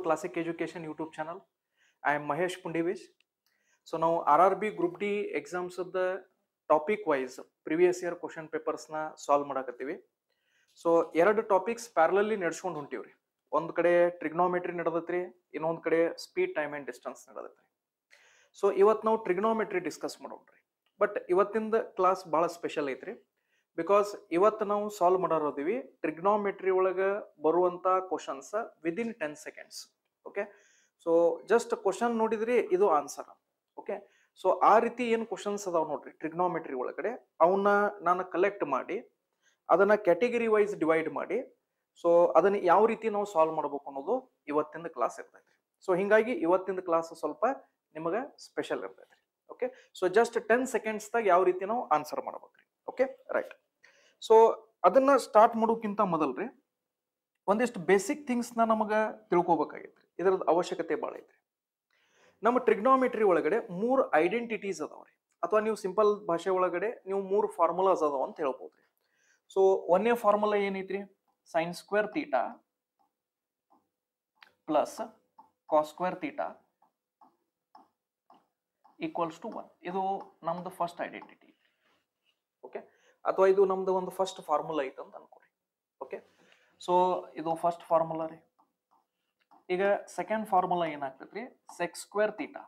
Classic Education YouTube channel. I am Mahesh Pundivish. So now RRB Group D exams of the topic wise previous year question papers na solve ಮಾಡಕತ್ತೀವಿ. So ಎರಡು topics ಪ್ಯಾರಲಲ್ಲಿ ನಡೆಸ್ಕೊಂಡು ಹೊಂಟಿವ್ರಿ. ಒಂದ್ ಕಡೆ trigonometry ನಡೆದತ್ರಿ, ಇನ್ನೊಂದ್ ಕಡೆ ಸ್ಪೀಡ್ ಟೈಮ್ ಅಂಡ್ ಡಿಸ್ಟೆನ್ಸ್ ನಡೆದತ್ರಿ. ಸೊ ಇವತ್ತು ನಾವು ಟ್ರಿಗ್ನೋಮೆಟ್ರಿ ಡಿಸ್ಕಸ್ ಮಾಡೋಣ್ರಿ. ಬಟ್ ಇವತ್ತಿಂದ ಕ್ಲಾಸ್ ಬಹಳ ಸ್ಪೆಷಲ್ ಐತ್ರಿ. ಬಿಕಾಸ್ ಇವತ್ತು ನಾವು ಸಾಲ್ವ್ ಮಾಡೋದಿವಿ ಟ್ರಿಗ್ನೋಮೆಟ್ರಿ ಒಳಗ ಬರುವಂತ questions within 10 seconds. Okay, so just question ನೋಡಿದ್ರಿ ಇದು ಆನ್ಸರ್. ಓಕೆ, ಸೊ ಆ ರೀತಿ ಏನ್ ಕ್ವಶನ್ಸ್ ಅದಾವ ನೋಡ್ರಿ ಟ್ರಿಗ್ನೋಮೆಟ್ರಿ ಒಳಗಡೆ, ಅವನ್ನ ನಾನು ಕಲೆಕ್ಟ್ ಮಾಡಿ ಅದನ್ನ ಕ್ಯಾಟಗರಿ ವೈಸ್ ಡಿವೈಡ್ ಮಾಡಿ ಸೊ ಅದನ್ನ ಯಾವ ರೀತಿ ನಾವು ಸಾಲ್ವ್ ಮಾಡಬೇಕು ಅನ್ನೋದು ಇವತ್ತಿನ ಕ್ಲಾಸ್ ಇರ್ತೈತಿ. ಸೊ ಹಿಂಗಾಗಿ ಇವತ್ತಿನ ಕ್ಲಾಸ್ ಸ್ವಲ್ಪ ನಿಮಗೆ ಸ್ಪೆಷಲ್ ಇರ್ತೈತಿ. ಓಕೆ, ಸೊ ಜಸ್ಟ್ 10 ಸೆಕೆಂಡ್ಸ್ ದಾಗ ಯಾವ ರೀತಿ ನಾವು ಆನ್ಸರ್ ಮಾಡ್ಬೇಕ್ರಿ. Okay, right. ಸೊ ಅದನ್ನ ಸ್ಟಾರ್ಟ್ ಮಾಡೋಕ್ಕಿಂತ ಮೊದಲ್ರಿ ಒಂದಿಷ್ಟು ಬೇಸಿಕ್ ಥಿಂಗ್ಸ್ ನ ನಮಗ ತಿಳ್ಕೊಬೇಕಾಗೈತ್ರಿ. ಇದರದ ಅವಶ್ಯಕತೆ ಭಾಳ ಐತ್ರಿ. ನಮ್ಮ ಟ್ರಿಗ್ನೋಮೆಟ್ರಿ ಒಳಗಡೆ 3 ಐಡೆಂಟಿಟೀಸ್ ಅದಾವ್ರಿ, ಅಥವಾ ನೀವು ಸಿಂಪಲ್ ಭಾಷೆ ಒಳಗಡೆ ನೀವು 3 ಫಾರ್ಮುಲಾಸ್ ಅದಾವ ಅಂತ ಹೇಳ್ಬೋದ್ರಿ. ಸೊ ಒಂದೇ ಫಾರ್ಮುಲಾ ಏನೈತ್ರಿ, sine square theta plus cos square theta equals to 1. ಇದು ನಮ್ದು ಫಸ್ಟ್ ಐಡೆಂಟಿಟಿ. ಓಕೆ, ಅಥವಾ ಇದು ನಮ್ದು ಒಂದು ಫಸ್ಟ್ ಫಾರ್ಮುಲಾ ಐತೆ ಅಂತ ಅನ್ಕೊರಿ. ಓಕೆ, ಸೊ ಇದು ಫಸ್ಟ್ ಫಾರ್ಮುಲಾ ರೀ. ಈಗ ಸೆಕೆಂಡ್ ಫಾರ್ಮುಲಾ ಏನಾಗ್ತೈತ್ರಿ, sec square theta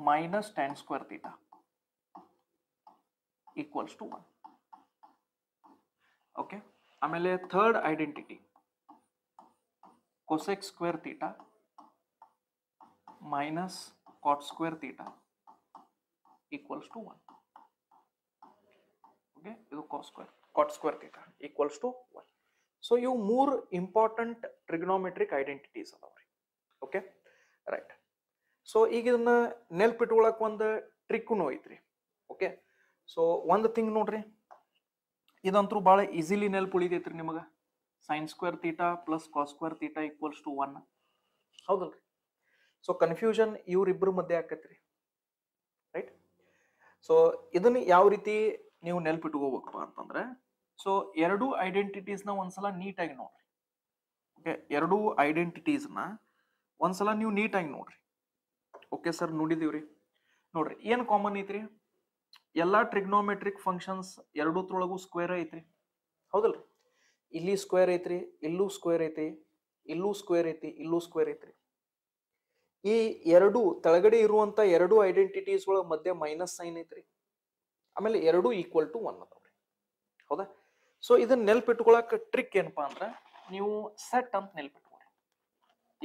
minus tan square theta equals to 1. Okay, ಆಮೇಲೆ third identity cosec square theta minus cot square theta equals to 1. Okay, ಇದು cot square theta equals to 1. So ಇವು 3 important trigonometric identities ಅದಾವ್ರಿ. Okay, right. So ಈಗ ಇದನ್ನ ನೆಲ್ಪಿಟ್ಕೊಳಕ್ ಒಂದು ಟ್ರಿಕ್ನು ಐತ್ರಿ. Okay, so ಒಂದು thing ನೋಡ್ರಿ, ಇದಂತೂ ಬಹಳ ಈಸಿಲಿ ನೆಲ್ಪ್ ಉಳಿದೈತ್ರಿ ನಿಮಗ. Sine square theta plus cos square theta equals to 1. ಹೌದಲ್ರಿ? ಸೊ ಕನ್ಫ್ಯೂಷನ್ ಇವ್ರಿಬ್ರು ಮಧ್ಯೆ ಆಕತ್ರಿ, ರೈಟ್? ಸೊ ಇದನ್ನ ಯಾವ ರೀತಿ ನೀವು ನೆಲ್ಪಿಟ್ಕೋಬೇಕಪ್ಪ ಅಂತಂದ್ರೆ, ಸೊ ಎರಡು ಐಡೆಂಟಿಟೀಸ್ನ ಒಂದ್ಸಲ ನೀಟಾಗಿ ನೋಡ್ರಿ. ಓಕೆ, ಎರಡು ಐಡೆಂಟಿಟೀಸ್ನ ಒಂದ್ಸಲ ನೀವು ನೀಟಾಗಿ ನೋಡ್ರಿ. ಓಕೆ ಸರ್, ನೋಡಿದೀವ್ರಿ. ನೋಡ್ರಿ ಏನ್ ಕಾಮನ್ ಐತ್ರಿ, ಎಲ್ಲಾ ಟ್ರಿಗ್ನೋಮೆಟ್ರಿಕ್ ಫಂಕ್ಷನ್ಸ್ ಎರಡೂತ್ರೊಳಗೂ ಸ್ಕ್ವೇರ್ ಐತ್ರಿ. ಹೌದಲ್ರಿ? ಇಲ್ಲಿ ಸ್ಕ್ವೇರ್ ಐತ್ರಿ, ಇಲ್ಲೂ ಸ್ಕ್ವೇರ್ ಐತಿ, ಇಲ್ಲೂ ಸ್ಕ್ವೇರ್ ಐತಿ, ಇಲ್ಲೂ ಸ್ಕ್ವೇರ್ ಐತ್ರಿ. ಈ ಎರಡು ತೆಳಗಡೆ ಇರುವಂತ ಎರಡು ಐಡೆಂಟಿಟೀಸ್ ಒಳಗ ಮಧ್ಯೆ ಮೈನಸ್ ಸೈನ್ ಐತ್ರಿ. ಆಮೇಲೆ ಎರಡು ಈಕ್ವಲ್ ಟು 1 ಅದಾವ್ರಿ. ಹೌದಾ? ಸೊ ಇದನ್ನ ನೆಲ್ಪಿಟ್ಕೊಳಕ್ ಟ್ರಿಕ್ ಏನಪ್ಪಾ ಅಂದ್ರ, ನೀವು ಸೆಟ್ ಅಂತ ನೆಲ್ಪಿಟ್ಕೊರಿ.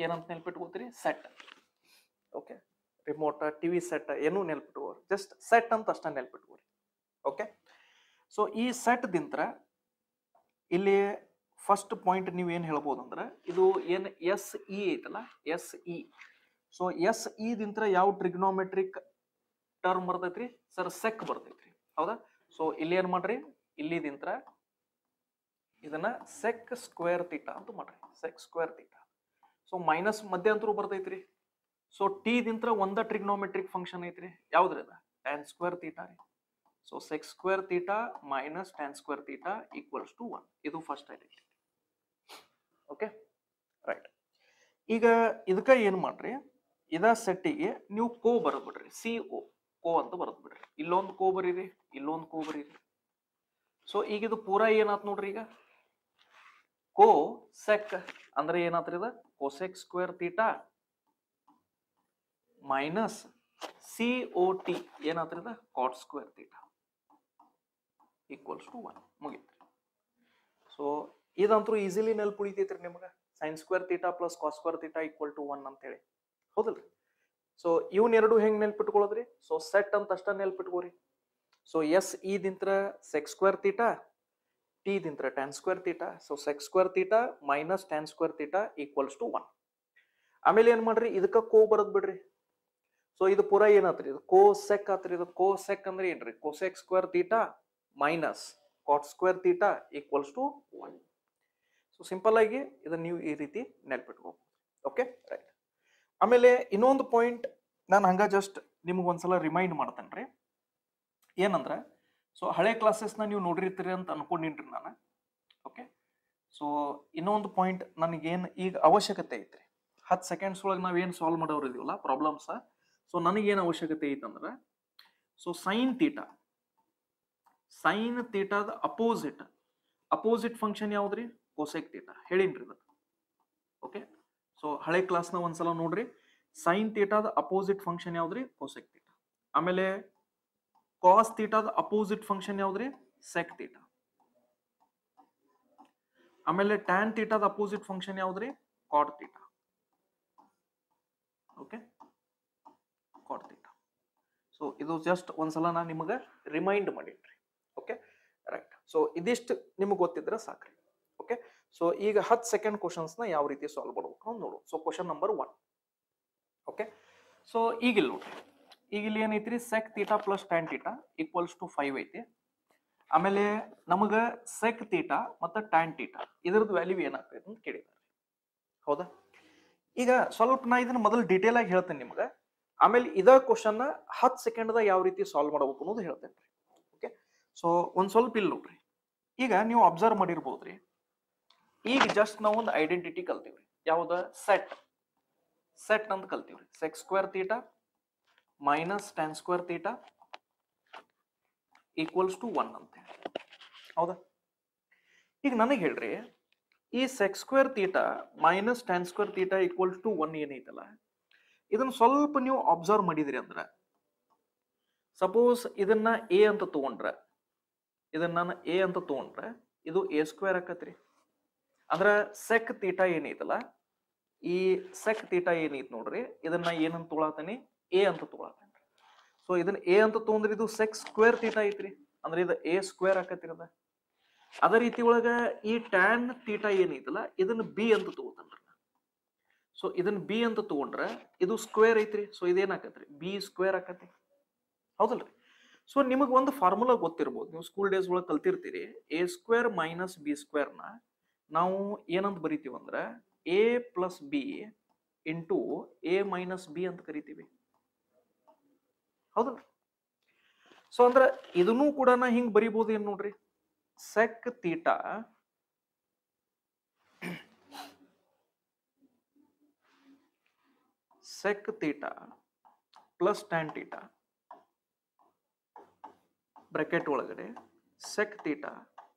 ಏನಂತ ನೆಲ್ಪಿಟ್ಕೋತೀರಿ? Set. Okay, remote, TV set ಏನು ನೆಲ್ಪಿಟ್ಕೋರಿ, ಜಸ್ಟ್ ಸೆಟ್ ಅಂತ ಅಷ್ಟ ನೆಲ್ಪಿಟ್ಕೋರಿ. ಓಕೆ, ಸೊ ಈ ಸೆಟ್ ದಿಂತ್ರ ಇಲ್ಲಿ ಫಸ್ಟ್ ಪಾಯಿಂಟ್ ನೀವು ಏನ್ ಹೇಳ್ಬೋದು ಅಂದ್ರೆ, ಇದು ಏನ್ ಎಸ್ ಇ ಐತಲ್ಲ, S E. So S E ದಿಂತ್ರ ಯಾವ ಟ್ರಿಗ್ನೋಮೆಟ್ರಿಕ್ ಟರ್ಮ್ ಬರ್ತೈತ್ರಿ ಸರ್? ಸೆಕ್ ಬರ್ತೈತ್ರಿ. ಹೌದಾ? ಸೊ ಇಲ್ಲಿ ಏನ್ ಮಾಡ್ರಿ, ಇಲ್ಲಿ ದಿಂತ್ರ ಇದನ್ನ ಸೆಕ್ ಸ್ಕ್ವೇರ್ ಥೀಟಾ ಅಂತ ಮಾಡ್ರಿ, sec square theta. So minus ಮಧ್ಯ ಅಂತರೂ ಬರ್ತೈತ್ರಿ. ಸೊ ಟಿ ದಿಂತ್ರ ಒಂದ ಟ್ರಿಗ್ನೋಮೆಟ್ರಿಕ್ ಫಂಕ್ಷನ್ ಐತ್ರಿ, ಯಾವ್ದ್ರಿ ಅದ? ಟ್ಯಾನ್ ಸ್ಕ್ವೇರ್ ಥೀಟಾ ರೀ. So sec square theta minus tan square theta equals to 1. ಇದು ಫಸ್ಟ್ ಐಡೆಂಟಿಟಿ. Okay, right. ಈಗ ಇದಕ್ಕ ಏನ್ ಮಾಡ್ರಿ, ಇದ ಸೆಟ್ಟಿಗೆ ನೀವು ಕೋ ಬರದ್ ಬಿಡ್ರಿ, ಸಿ ಓ, ಕೋ ಅಂತ ಬರದ್ ಬಿಡ್ರಿ. ಇಲ್ಲೊಂದು ಕೋ ಬರೀರಿ, ಇಲ್ಲೊಂದು ಕೋ ಬರೀರಿ. ಸೊ ಈಗ ಇದು ಪೂರಾ ಏನಾತ್ ನೋಡ್ರಿ, ಈಗ ಕೋ ಸೆಕ್ ಅಂದ್ರೆ ಏನಾತ್ರಿ, ಇದ cosec square theta minus C O T ಏನಾತ್ರಿದ cot square theta equals to 1. ಮುಗಿತ್ರಿ. ಸೊ ಇದಂತೂ ಈಸಿಲಿ ನೆಲ್ಪ್ ಉಳಿತೈತ್ರಿ ನಿಮ್ಗ, sine square theta plus cos square theta equal to 1 ಅಂತ ಹೇಳಿ. ಹೌದಲ್ರಿ? ಸೊ ಇವನ್ನೆರಡು ಹೆಂಗ್ ನೆಲ್ಪಿಟ್ಕೊಳ್ಳೋದ್ರಿ? ಸೊ ಸೆಟ್ ಅಂತ ಅಷ್ಟ ನೆಲ್ಪಿಟ್ಕೋರಿ. ಸೊ ಎಸ್ ಇ ದಿಂತ್ರ ಸೆಕ್ ಸ್ಕ್ವೇರ್ ಥೀಟಾ, ಟಿ ದಿಂತ್ರ tan square theta. So sec square theta minus tan square theta equals to 1. ಆಮೇಲೆ ಏನ್ ಮಾಡ್ರಿ, ಇದಕ್ಕ ಕೋ ಬರದ್ ಬಿಡ್ರಿ. ಸೊ ಇದು ಪೂರಾ ಏನಾತ್ರಿ, ಇದು ಕೋ ಸೆಕ್ ಆತ್ರಿ. ಇದು ಕೋ ಸೆಕ್ ಅಂದ್ರೆ ಏನ್ರಿ, cosec square theta minus cot square theta equals to 1. So simple ಆಗಿ ಇದನ್ನ ನೀವು ಈ ರೀತಿ ನೆನ್ಪಿಟ್ಕೋಬಹುದು. Okay, right. ಆಮೇಲೆ ಇನ್ನೊಂದು ಪಾಯಿಂಟ್ ನಾನು ಹಂಗ ಜಸ್ಟ್ ನಿಮ್ಗೆ ಒಂದ್ಸಲ ರಿಮೈಂಡ್ ಮಾಡ್ತೇನ್ರಿ. ಏನಂದ್ರೆ, ಸೊ ಹಳೆ ಕ್ಲಾಸಸ್ನ ನೀವು ನೋಡಿರ್ತೀರಿ ಅಂತ ಅನ್ಕೊಂಡಿನ್ರಿ ನಾನು. ಓಕೆ, ಸೊ ಇನ್ನೊಂದು ಪಾಯಿಂಟ್ ನನಗೇನು ಈಗ ಅವಶ್ಯಕತೆ ಐತ್ರಿ 10 ಸೆಕೆಂಡ್ಸ್ ಒಳಗೆ ನಾವೇನು ಸಾಲ್ವ್ ಮಾಡೋರು ಇದೀವಲ್ಲ ಪ್ರಾಬ್ಲಮ್ಸ್. ಸೊ ನನಗೇನು ಅವಶ್ಯಕತೆ ಐತಂದ್ರೆ ಸೊ ಸೈನ್ ತೀಟಾದ ಅಪೋಸಿಟ್ ಫಂಕ್ಷನ್ ಯಾವ್ದ್ರಿ? Cosec theta. ಹೇಳಿನ್ರಿ ಇದು. ಓಕೆ, ಸೊ ಹಳೆ ಕ್ಲಾಸ್ನ ಒಂದ್ಸಲ ನೋಡ್ರಿ. ಸೈನ್ ತೀಟಾದ ಅಪೋಸಿಟ್ ಫಂಕ್ಷನ್ ಯಾವ್ದ್ರಿ? Cosec theta. ಆಮೇಲೆ ಕಾಸ್ ತೀಟಾದ ಅಪೋಸಿಟ್ ಫಂಕ್ಷನ್ ಯಾವ್ದ್ರಿ? Sec theta. ಆಮೇಲೆ ಟ್ಯಾನ್ ತೀಟಾದ ಅಪೋಸಿಟ್ ಫಂಕ್ಷನ್ ಯಾವ್ದ್ರಿ? Cot theta. Okay, cot theta. So ಇದು ಜಸ್ಟ್ ಒಂದ್ಸಲ ನಾನು ನಿಮಗೆ ರಿಮೈಂಡ್ ಮಾಡಿನ್ರಿ. Okay, right. ಸೊ ಇದಿಷ್ಟು ನಿಮಗೆ ಗೊತ್ತಿದ್ರೆ ಸಾಕ್ರಿ. ಓಕೆ, ಸೊ ಈಗ 10 ಸೆಕೆಂಡ್ ಕ್ವಶನ್ಸ್ ನ ಯಾವ ರೀತಿ ಸಾಲ್ವ್ ಮಾಡಬೇಕು ಅಂತ ನೋಡು. So question number 1. Okay, so ಈಗಿಲ್ಲ ನೋಡ್ರಿ. ಈಗ ಇಲ್ಲಿ ಏನೈತ್ರಿ? Sec theta plus tan theta equals to 5 ಐತಿ. ಆಮೇಲೆ ನಮಗ ಸೆಕ್ ತೀಟಾ ಮತ್ತು ಟ್ಯಾನ್ ತೀಟಾ ಇದ್ರದ್ದು ವ್ಯಾಲ್ಯೂ ಏನಾಗ್ತೈತೆ ಅಂತ ಕೇಳಿದ್ದಾರೆ. ಹೌದಾ? ಈಗ ಸ್ವಲ್ಪ ನಾ ಇದನ್ನ ಮೊದಲು ಡೀಟೇಲ್ ಆಗಿ ಹೇಳ್ತೇನೆ ನಿಮ್ಗೆ. ಆಮೇಲೆ ಇದ ಕ್ವಶನ್ 10 ಸೆಕೆಂಡ್ದಾಗ ಯಾವ ರೀತಿ ಸಾಲ್ವ್ ಮಾಡಬೇಕು ಅನ್ನೋದು ಹೇಳ್ತೇನೆ. ಓಕೆ, ಸೊ ಒಂದ್ ಸ್ವಲ್ಪ ಇಲ್ಲಿ ನೋಡ್ರಿ. ಈಗ ನೀವು ಅಬ್ಸರ್ವ್ ಮಾಡಿರ್ಬೋದ್ರಿ. ಈಗ ಜಸ್ಟ್ ನಾವು ಒಂದು ಐಡೆಂಟಿಟಿ ಕಲ್ತೀವ್ರಿ. ಯಾವ್ದ? ಸೆಟ್ ಅಂತ ಕಲ್ತೀವ್ರಿ. Sec square theta minus tan square theta equals to 1 ಅಂತ ಹೇಳಿ. ಹೌದಾ? ಈಗ ನನಗೆ ಹೇಳ್ರಿ, ಈ sec square theta minus tan square theta equals to 1 ಏನೈತಲ್ಲ, ಇದನ್ನ ಸ್ವಲ್ಪ ನೀವು ಅಬ್ಸರ್ವ್ ಮಾಡಿದ್ರಿ ಅಂದ್ರೆ, ಸಪೋಸ್ ಇದನ್ನ ಎ ಅಂತ ತಗೊಂಡ್ರೆ, ಇದು ಎ ಸ್ಕ್ವೇರ್ ಆಕತ್ರಿ. ಅಂದ್ರ ಸೆಕ್ ತೀಟಾ ಏನೈತಲ್ಲ, ಈ ಸೆಕ್ ತೀಟಾ ಏನೈತಿ ನೋಡ್ರಿ, ಇದನ್ನ ಏನಂತ ತಗೊಳತಾನೆ? ಎ ಅಂತ ತಗೊಳತಾನೆ. ಸೊ ಇದನ್ನ ಎ ಅಂತ ತಗೊಂಡ್ರೆ ಇದು ಸೆಕ್ ಸ್ಕ್ವೇರ್ ತೀಟಾ ಐತ್ರಿ. ಅಂದ್ರೆ ಇದು ಎ ಸ್ಕ್ವೇರ್ ಆಕತ್ತಿರದ. ಅದೇ ರೀತಿ ಒಳಗ ಈ ಟ್ಯಾನ್ ತೀಟಾ ಏನೈತಲ್ಲ, ಇದನ್ನ ಬಿ ಅಂತ ತಗೋತಾನ್ರಿ. ಸೊ ಇದನ್ನ ಬಿ ಅಂತ ತಗೊಂಡ್ರೆ ಇದು ಸ್ಕ್ವೇರ್ ಐತ್ರಿ. ಸೊ ಇದೇನಾಕತ್ರಿ? ಬಿ ಸ್ಕ್ವೇರ್ ಆಕತಿ. ಹೌದಲ್ರಿ? ಸೊ ನಿಮಗೆ ಒಂದು ಫಾರ್ಮುಲಾ ಗೊತ್ತಿರ್ಬೋದು, ನೀವು ಸ್ಕೂಲ್ ಡೇಸ್ ಒಳಗೆ ಕಲ್ತಿರ್ತೀರಿ. A square minus B square ನ ನಾವು ಏನಂತ ಬರಿತೀವಿ ಅಂದ್ರೆ A plus B into A minus B ಅಂತ ಕರಿತೀವಿ. ಹೌದಲ್ರಿ? ಸೊ ಅಂದ್ರೆ ಇದನ್ನು ಕೂಡ ನಾ ಹಿಂಗ್ ಬರಿಬಹುದು. ಏನ್ ನೋಡ್ರಿ, sec theta plus tan theta bracket ಒಳಗಡೆ sec theta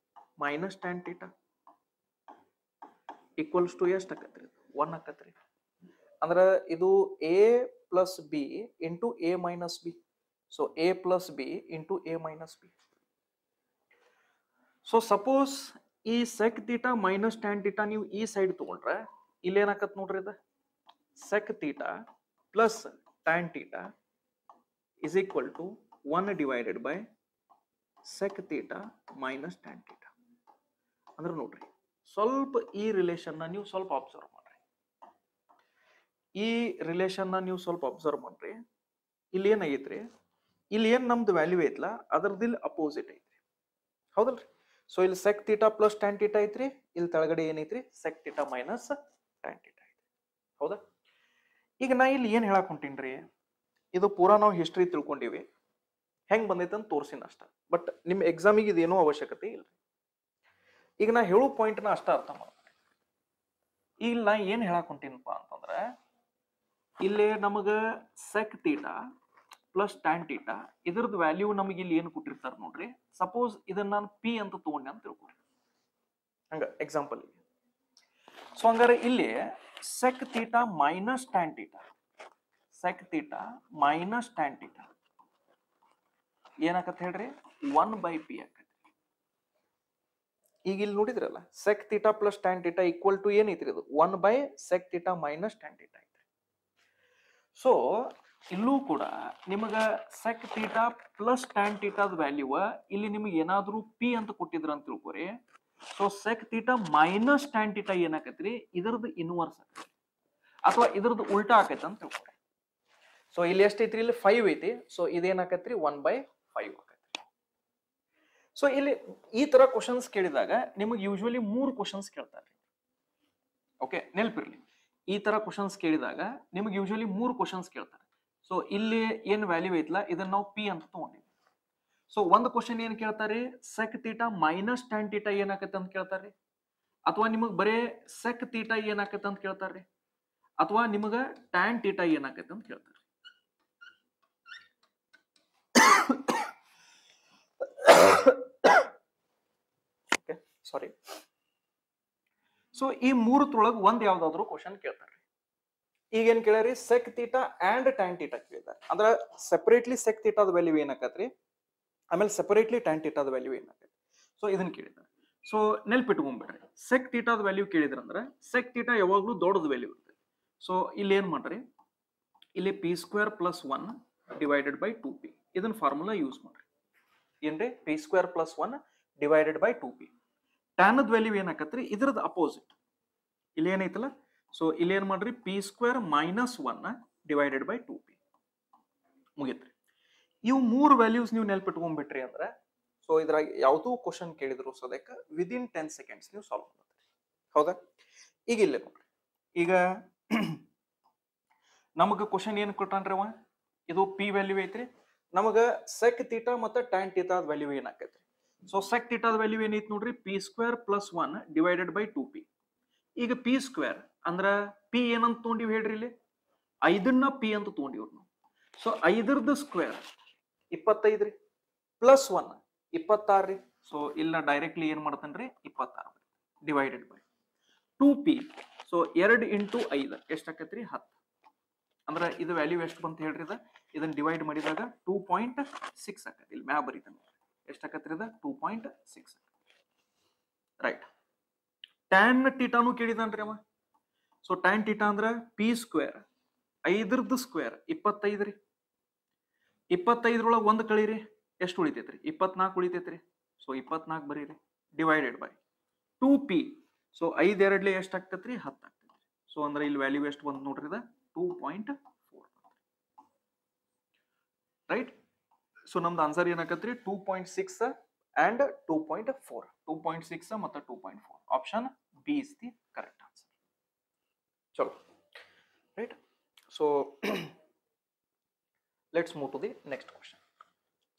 minus tan theta equals to ಎಷ್ಟು ಆಕತ್ರಿ? 1 ಆಕತ್ರಿ. ಅಂದ್ರ ಇದು A plus B into A minus B. So A plus B into A minus B. So suppose ಈ sec theta minus tan theta ನೀವು ಈ side ತಗೊಂಡ್ರೆ ಇಲ್ಲಿ ಏನಾಕತ್ ನೋಡ್ರಿ, ಇದು sec theta plus tan theta is equal to 1 divided by sec theta minus tan theta. ಅಂದ್ರೆ ನೋಡ್ರಿ, ಸ್ವಲ್ಪ ಈ ರಿಲೇಷನ್ ನ ನೀವು ಸ್ವಲ್ಪ ಅಬ್ಸರ್ವ್ ಮಾಡ್ರಿ. ಇಲ್ಲಿ ಏನಾಗೈತ್ರಿ? ಇಲ್ಲಿ ಏನ್ ನಮ್ದು ವ್ಯಾಲ್ಯೂ ಐತ್ಲ ಅದ್ರದ್ದು ಇಲ್ಲಿ ಅಪೋಸಿಟ್ ಐತ್ರಿ. ಹೌದಲ್ರಿ? ಸೊ ಇಲ್ಲಿ sec theta plus tan theta ಐತ್ರಿ. ಇಲ್ಲಿ ತೆಳಗಡೆ ಏನೈತ್ರಿ? Sec theta minus tan theta ಐತ್ರಿ. ಹೌದಾ? ಈಗ ನಾ ಇಲ್ಲಿ ಏನ್ ಹೇಳಕ್ ಹೊಂಟೀನ್ರಿ, ಇದು ಪೂರಾ ನಾವು ಹಿಸ್ಟ್ರಿ ತಿಳ್ಕೊಂಡಿವಿ, ಹೆಂಗ್ ಬಂದೈತೆ ಅಂತ ತೋರ್ಸಿನ ಅಷ್ಟ. ಬಟ್ ನಿಮ್ ಎಕ್ಸಾಮಿಗೆ ಇದೇನೋ ಅವಶ್ಯಕತೆ ಇಲ್ಲ. ಈಗ ನಾ ಹೇಳೋ ಪಾಯಿಂಟ್ ನ ಅಷ್ಟ ಅರ್ಥ ಮಾಡ್ತಾರೆ. ಈಗ ನಾ ಏನ್ ಹೇಳಕ್ ಹೊಂಟೀನಪ್ಪ ಅಂತಂದ್ರೆ, ಇಲ್ಲಿ ನಮಗ sec theta plus tan theta ಇದ್ರದ್ದು ವ್ಯಾಲ್ಯೂ ನಮಗೆ ಇಲ್ಲಿ ಏನು ಕೊಟ್ಟಿರ್ತಾರೆ ನೋಡ್ರಿ. ಸಪೋಸ್ ಇದನ್ನ ನಾನು ಪಿ ಅಂತ ತಗೊಂಡೆ ಅಂತ ತಿಳ್ಕೊರಿ, ಹಂಗ ಎಕ್ಸಾಂಪಲ್. ಸೊ ಹಂಗಾರೆ ಇಲ್ಲಿ sec theta minus tan theta ಏನಾಕತ್ ಹೇಳ್ರಿ? 1 ಬೈ ಪಿ ಆಕತಿ. ಈಗ ಇಲ್ಲಿ ನೋಡಿದ್ರಲ್ಲ, sec theta plus tan theta equal to ಏನೈತ್ರಿ? ಇದು 1 by sec theta minus tan theta ಐತ್ರಿ. ಸೊ ಇಲ್ಲೂ ಕೂಡ ನಿಮಗ ಸೆಕ್ ತೀಟಾ ಪ್ಲಸ್ ಟ್ಯಾನ್ ತೀಟಾದ ವ್ಯಾಲ್ಯೂ ಇಲ್ಲಿ ನಿಮಗೆ ಏನಾದ್ರೂ ಪಿ ಅಂತ ಕೊಟ್ಟಿದ್ರ ಅಂತ ತಿಳ್ಕೊರಿ. So sec theta minus tan theta ಏನಾಕತ್ರಿ? ಇದರದ್ದು ಇನ್ವರ್ಸ್ ಆಕತಿ ಅಥವಾ ಇದ್ರದ್ದು ಉಲ್ಟಾ ಆಕೈತೆ ಅಂತ ತಿಳ್ಕೊರಿ. ಸೊ ಇಲ್ಲಿ ಎಷ್ಟೈತ್ರಿ? ಇಲ್ಲಿ 5 ಐತಿ. ಸೊ ಇದೇನಾಕತ್ರಿ? 1 ಬೈ 5 ಆಕತ್ರಿ. ಸೊ ಇಲ್ಲಿ ಈ ತರ ಕ್ವಶನ್ಸ್ ಕೇಳಿದಾಗ ನಿಮಗೆ ಯೂಶುವಲಿ 3 ಕ್ವಶನ್ಸ್ ಕೇಳ್ತಾರೆ. ಓಕೆ, ನೆನಪಿರ್ಲಿ, ಈ ತರ ಕ್ವಶನ್ಸ್ ಕೇಳಿದಾಗ ನಿಮಗೆ ಯೂಶುವಲಿ 3 ಕ್ವಶನ್ಸ್ ಕೇಳ್ತಾರೆ. ಸೊ ಇಲ್ಲಿ ಏನ್ ವ್ಯಾಲ್ಯೂ ಐತ್ಲ ಇದನ್ನ ನಾವು ಪಿ ಅಂತ ತಗೊಂಡಿವಿ. ಸೊ ಒಂದು ಕ್ವಶನ್ ಏನ್ ಕೇಳ್ತಾರೆ? Sec theta minus tan theta ಏನಾಕತ್ತೆ ಅಂತ ಕೇಳ್ತಾರೆ. ಅಥವಾ ನಿಮಗೆ ಬರೇ ಸೆಕ್ ತೀಟಾ ಏನಾಕೈತೆ ಅಂತ ಕೇಳ್ತಾರ್ರಿ, ಅಥವಾ ನಿಮಗೆ ಟ್ಯಾನ್ ತೀಟಾ ಏನಾಕೈತೆ ಅಂತ ಕೇಳ್ತಾರೆ. ಸಾರಿ. ಸೊ ಈ ಮೂರತ್ರೊಳಗೆ ಒಂದ್ ಯಾವ್ದಾದ್ರು ಕ್ವಶನ್ ಕೇಳ್ತಾರೆ. ಈಗೇನ್ ಕೇಳ್ಯಾರಿ, sec theta and tan theta ಕೇಳಿದಾರೆ. ಅಂದ್ರೆ ಸೆಪರೇಟ್ಲಿ ಸೆಕ್ ತೀಟಾದ ವ್ಯಾಲ್ಯೂ ಏನಾಕತ್ರಿ, ಆಮೇಲೆ ಸೆಪರೇಟ್ಲಿ ಟ್ಯಾನ್ ತೀಟಾದ ವ್ಯಾಲ್ಯೂ ಏನಾಕೈತಿ. ಸೊ ಇದನ್ನ ಕೇಳಿದ್ದಾರೆ. ಸೊ ನೆಲ್ಪಿಟ್ಕೊಂಡ್ಬಿಡ್ರಿ, ಸೆಕ್ ತೀಟಾದ ವ್ಯಾಲ್ಯೂ ಕೇಳಿದ್ರಂದ್ರೆ ಸೆಕ್ ತೀಟಾ ಯಾವಾಗ್ಲೂ ದೊಡ್ಡದ ವ್ಯಾಲ್ಯೂ ಇರ್ತದೆ. ಸೊ ಇಲ್ಲಿ ಏನ್ ಮಾಡ್ರಿ, ಇಲ್ಲಿ p square plus 1 divided by 2p ಇದನ್ನ ಫಾರ್ಮುಲಾ ಯೂಸ್ ಮಾಡ್ರಿ. ಏನ್ರಿ, p square plus 1 divided by 2p. ಟ್ಯಾನದ ವ್ಯಾಲ್ಯೂ ಏನಾಕತ್ರಿ, ಇದ್ರದ್ದು ಅಪೋಸಿಟ್ ಇಲ್ಲಿ ಏನೈತಲ್ಲ. ಸೊ ಇಲ್ಲಿ ಏನ್ ಮಾಡ್ರಿ, P square minus 1 divided by 2p ಮುಗಿತ್ರಿ. ಇವು ಮೂರು ವ್ಯಾಲ್ಯೂಸ್ ನೀವು ನೆನ್ಪಿಟ್ಕೊಂಡ್ಬಿಟ್ರಿ ಅಂದ್ರೆ ಸೊ ಇದ್ರಾಗ ಯಾವ್ದು ಕ್ವಶನ್ ಕೇಳಿದ್ರು ಸದ್ಯಕ್ಕೆ ವಿದಿನ್ 10 ಸೆಕೆಂಡ್ಸ್ ನೀವು ಸಾಲ್ವ್ ಮಾಡ್ತೀರಿ. ಹೌದಾ? ಈಗ ಇಲ್ಲೇ ನೋಡ್ರಿ, ಈಗ ನಮಗ ಕ್ವಶನ್ ಏನ್ ಕೊಟ್ಟಾನ್ರಿ ಅವ, ಇದು ಪಿ ವ್ಯಾಲ್ಯೂ ಐತ್ರಿ. ನಮಗ ಸೆಕ್ ತೀಟಾ ಮತ್ತೆ ಟ್ಯಾನ್ ತೀಟಾದ ವ್ಯಾಲ್ಯೂ ಏನಾಕೈತ್ರಿ. ಸೊ ಸೆಕ್ ತೀಟಾದ ವ್ಯಾಲ್ಯೂ ಏನೈತಿ ನೋಡ್ರಿ, p square plus 1 divided by 2p. ಈಗ ಪಿ ಸ್ಕ್ವೇರ್ ಅಂದ್ರ ಪಿ ಏನಂತ ತೊಗೊಂಡಿವಿ ಹೇಳ್ರಿ, ಇಲ್ಲಿ 5ನ್ನ ಪಿ ಅಂತ ತೊಗೊಂಡಿವ್ರಿ ನಾವು. ಸೊ 5ರದ ಸ್ಕ್ವೇರ್ 25 ರೀ, ಪ್ಲಸ್ 1 26 ರೀ. ಸೊ ಇಲ್ಲ ಡೈರೆಕ್ಟ್ಲಿ ಏನ್ ಮಾಡ್ತಾನ್ರಿ, 26 divided by 2p. So 2 into 5 ಎಷ್ಟಾಕತ್ರಿ, 10. ಅಂದ್ರೆ ಇದು ವ್ಯಾಲ್ಯೂ ಎಷ್ಟು ಬಂತ ಹೇಳ್ರಿ, ಇದನ್ನ ಡಿವೈಡ್ ಮಾಡಿದಾಗ 2.6 ಆಕತಿ. ಇಲ್ಲಿ ಮ್ಯಾ ಬರೀತಾನೆ ಎಷ್ಟಾಕತ್ರಿ, 2.6. ರೈಟ್. ಟ್ಯಾನ್ ತೀಟಾನು ಕೇಳಿದಾನ್ರಿ ಅವ. ಸೊ ಟ್ಯಾನ್ ತೀಟಾ ಅಂದ್ರ ಪಿ ಸ್ಕ್ವೇರ್ 5ರದ ಸ್ಕ್ವೇರ್ 25 ರೀ. 25ರೊಳಗೆ 1 ಕಳೀರಿ, ಎಷ್ಟು ಉಳಿತೈತ್ರಿ, 24 ಉಳಿತೈತ್ರಿ. ಸೊ 24 ಬರೀರಿ ಡಿವೈಡೆಡ್ ಬೈ 2p. ಸೊ 5 2 ಎಷ್ಟು ಆಗ್ತೈತ್ರಿ, 10 ಆಗ್ತೈತ್ರಿ. ಸೊ ಅಂದ್ರೆ ಇಲ್ಲಿ ವ್ಯಾಲ್ಯೂ ಎಷ್ಟು ಬಂತ ನೋಡ್ರಿ, 2.4. ರೈಟ್. ಸೊ ನಮ್ದು ಆನ್ಸರ್ ಏನಾಕತ್ರಿ, 2.6 ಅಂಡ್ 2.4. 2.6 ಮತ್ತು 2.4. Option B is the correct answer. ಚಲೋ. Right. So let's move to the next question.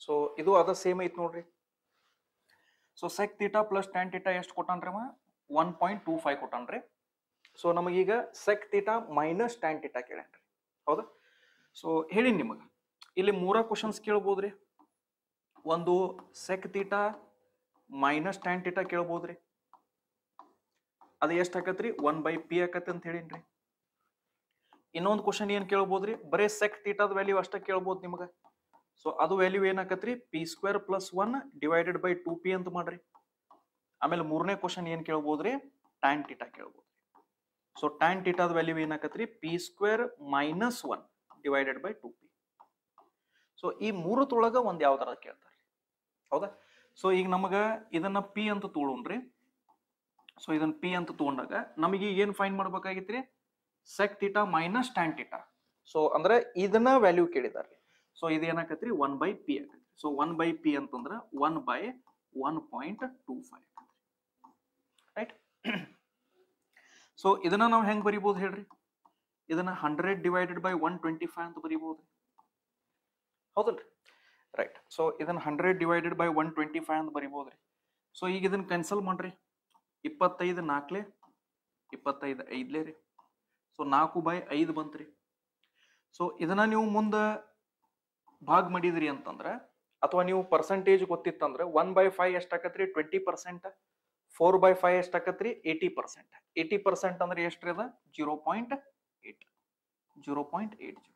So ಇದು ಅದ ಸೇಮ್ ಐತ್ ನೋಡ್ರಿ. So sec theta plus tan theta ಎಷ್ಟು ಕೊಟ್ಟಾನ್ರಿ ಅವ, 1.25 ಕೊಟ್ಟಾನ್ರಿ. ಸೊ ನಮಗೀಗ sec theta minus tan theta ಕೇಳ್ಯಾನ್ರಿ. ಹೌದಾ? ಸೊ ಹೇಳಿ ನಿಮಗೆ ಇಲ್ಲಿ 3 ಕ್ವಶನ್ಸ್ ಕೇಳ್ಬೋದ್ರಿ. ಒಂದು sec theta minus tan theta ಕೇಳ್ಬೋದ್ರಿ. ಅದು ಎಷ್ಟು ಆಕತ್ರಿ, 1/p ಆಕತಿ ಅಂತ ಹೇಳಿನ್ರಿ. ಇನ್ನೊಂದು ಕ್ವಶನ್ ಏನ್ ಕೇಳ್ಬೋದ್ರಿ, ಬರೇ ಸೆಕ್ ತೀಟಾದ ವ್ಯಾಲ್ಯೂ ಅಷ್ಟ ಕೇಳ್ಬೋದು ನಿಮ್ಗೆ. ಸೊ ಅದು ವ್ಯಾಲ್ಯೂ ಏನಾಕತ್ರಿ, p square plus 1 divided by 2p ಅಂತ ಮಾಡ್ರಿ. ಆಮೇಲೆ ಮೂರನೇ ಕ್ವಶನ್ ಏನ್ ಕೇಳ್ಬೋದ್ರಿ, ಟ್ಯಾನ್ ತೀಟಾ ಕೇಳ್ಬೋದು. ಸೊ ಟ್ಯಾನ್ ತೀಟಾದ ವ್ಯಾಲ್ಯೂ ಏನಾಕತ್ರಿ, p square minus 1 divided by 2p. So ಈ ಮೂರತ್ತೊಳಗ ಒಂದ್ ಯಾವ್ದಾರ ಕೇಳ್ತಾರೆ. ಹೌದಾ? ಸೊ ಈಗ ನಮಗ ಇದನ್ನ ಪಿ ಅಂತ ತಗೊಳ್ರಿ. ಸೊ ಇದನ್ನ ಪಿ ಅಂತ ತಗೊಂಡಾಗ ನಮಗೆ ಏನ್ ಫೈಂಡ್ ಮಾಡ್ಬೇಕಾಗಿತ್ರಿ, sec theta minus tan theta. So ಅಂದ್ರೆ ಇದನ್ನ ವ್ಯಾಲ್ಯೂ ಕೇಳಿದಾರೆ. ಸೊ ಇದು ಏನಾಕತ್ರಿ, 1/p ಆಗತ್ರಿ. ಸೊ 1/p ಅಂತಂದ್ರ 1/1.25 ರೈಟ್. ಸೊ ಇದನ್ನ ನಾವು ಹೆಂಗ್ ಬರಿಬಹುದು ಹೇಳ್ರಿ, ಇದನ್ನ 100 ಡಿವೈಡೆಡ್ ಬೈ 125 ಅಂತ ಬರಿಬಹುದು. ಹೌದಲ್ರಿ? ರೈಟ್. ಸೊ ಇದನ್ನ 100 ಡಿವೈಡೆಡ್ ಬೈ 125 ಅಂತ ಬರಿಬಹುದ್ರಿ. ಸೊ ಈಗ ಇದನ್ನ ಕ್ಯಾನ್ಸಲ್ ಮಾಡ್ರಿ. 25 4 25 5 ರೀ. ಸೊ 4/5 ಬಂತ್ರಿ. ಸೊ ಇದನ್ನ ನೀವು ಮುಂದೆ ಭಾಗ್ ಮಾಡಿದ್ರಿ ಅಂತಂದ್ರೆ, ಅಥವಾ ನೀವು ಪರ್ಸೆಂಟೇಜ್ ಗೊತ್ತಿತ್ತಂದ್ರೆ 1/5 ಎಷ್ಟಾಕತ್ರಿ, 20%. 4/5 ಎಷ್ಟಾಕತ್ರಿ, 80%. 80% ಅಂದ್ರೆ ಎಷ್ಟ್ರಿ, ಅದ 0.8. 0.80.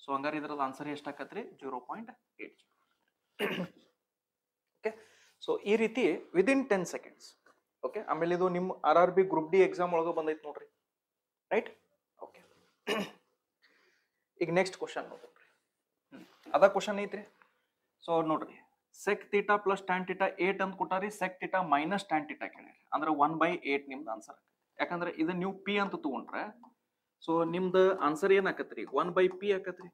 ಸೊ ಹಂಗಾರೆ ಇದ್ರದ ಆನ್ಸರ್ ಎಷ್ಟಾಕತ್ರಿ, 0.80. ಓಕೆ. ಸೊ ಈ ರೀತಿ ವಿದಿನ್ 10 ಸೆಕೆಂಡ್ಸ್. ಓಕೆ. ಆಮೇಲೆ ಇದು ನಿಮ್ಮ RRB ಗ್ರೂಪ್ ಡಿ ಎಕ್ಸಾಮ್ ಒಳಗೆ ಬಂದೈತಿ ನೋಡ್ರಿ. ರೈಟ್. ಓಕೆ. ಈಗ ನೆಕ್ಸ್ಟ್ ಕ್ವಶನ್ ನೋಡ್ರಿ. ಅದ ಕ್ವಶನ್ ಐತ್ರಿ. ಸೊ ನೋಡ್ರಿ, sec theta plus tan theta 8 ಅಂತ ಕೊಟ್ಟಾರಿ. Sec theta minus tan theta ಕೇಳ್ಯಾರಿ. ಅಂದ್ರೆ 1/8 ನಿಮ್ದು ಆನ್ಸರ್. ಯಾಕಂದ್ರೆ ಇದನ್ನ ನೀವು ಪಿ ಅಂತ ತಗೊಂಡ್ರೆ ಸೊ ನಿಮ್ದು ಆನ್ಸರ್ ಏನಾಕತ್ರಿ, 1/p ಆಕತ್ರಿ.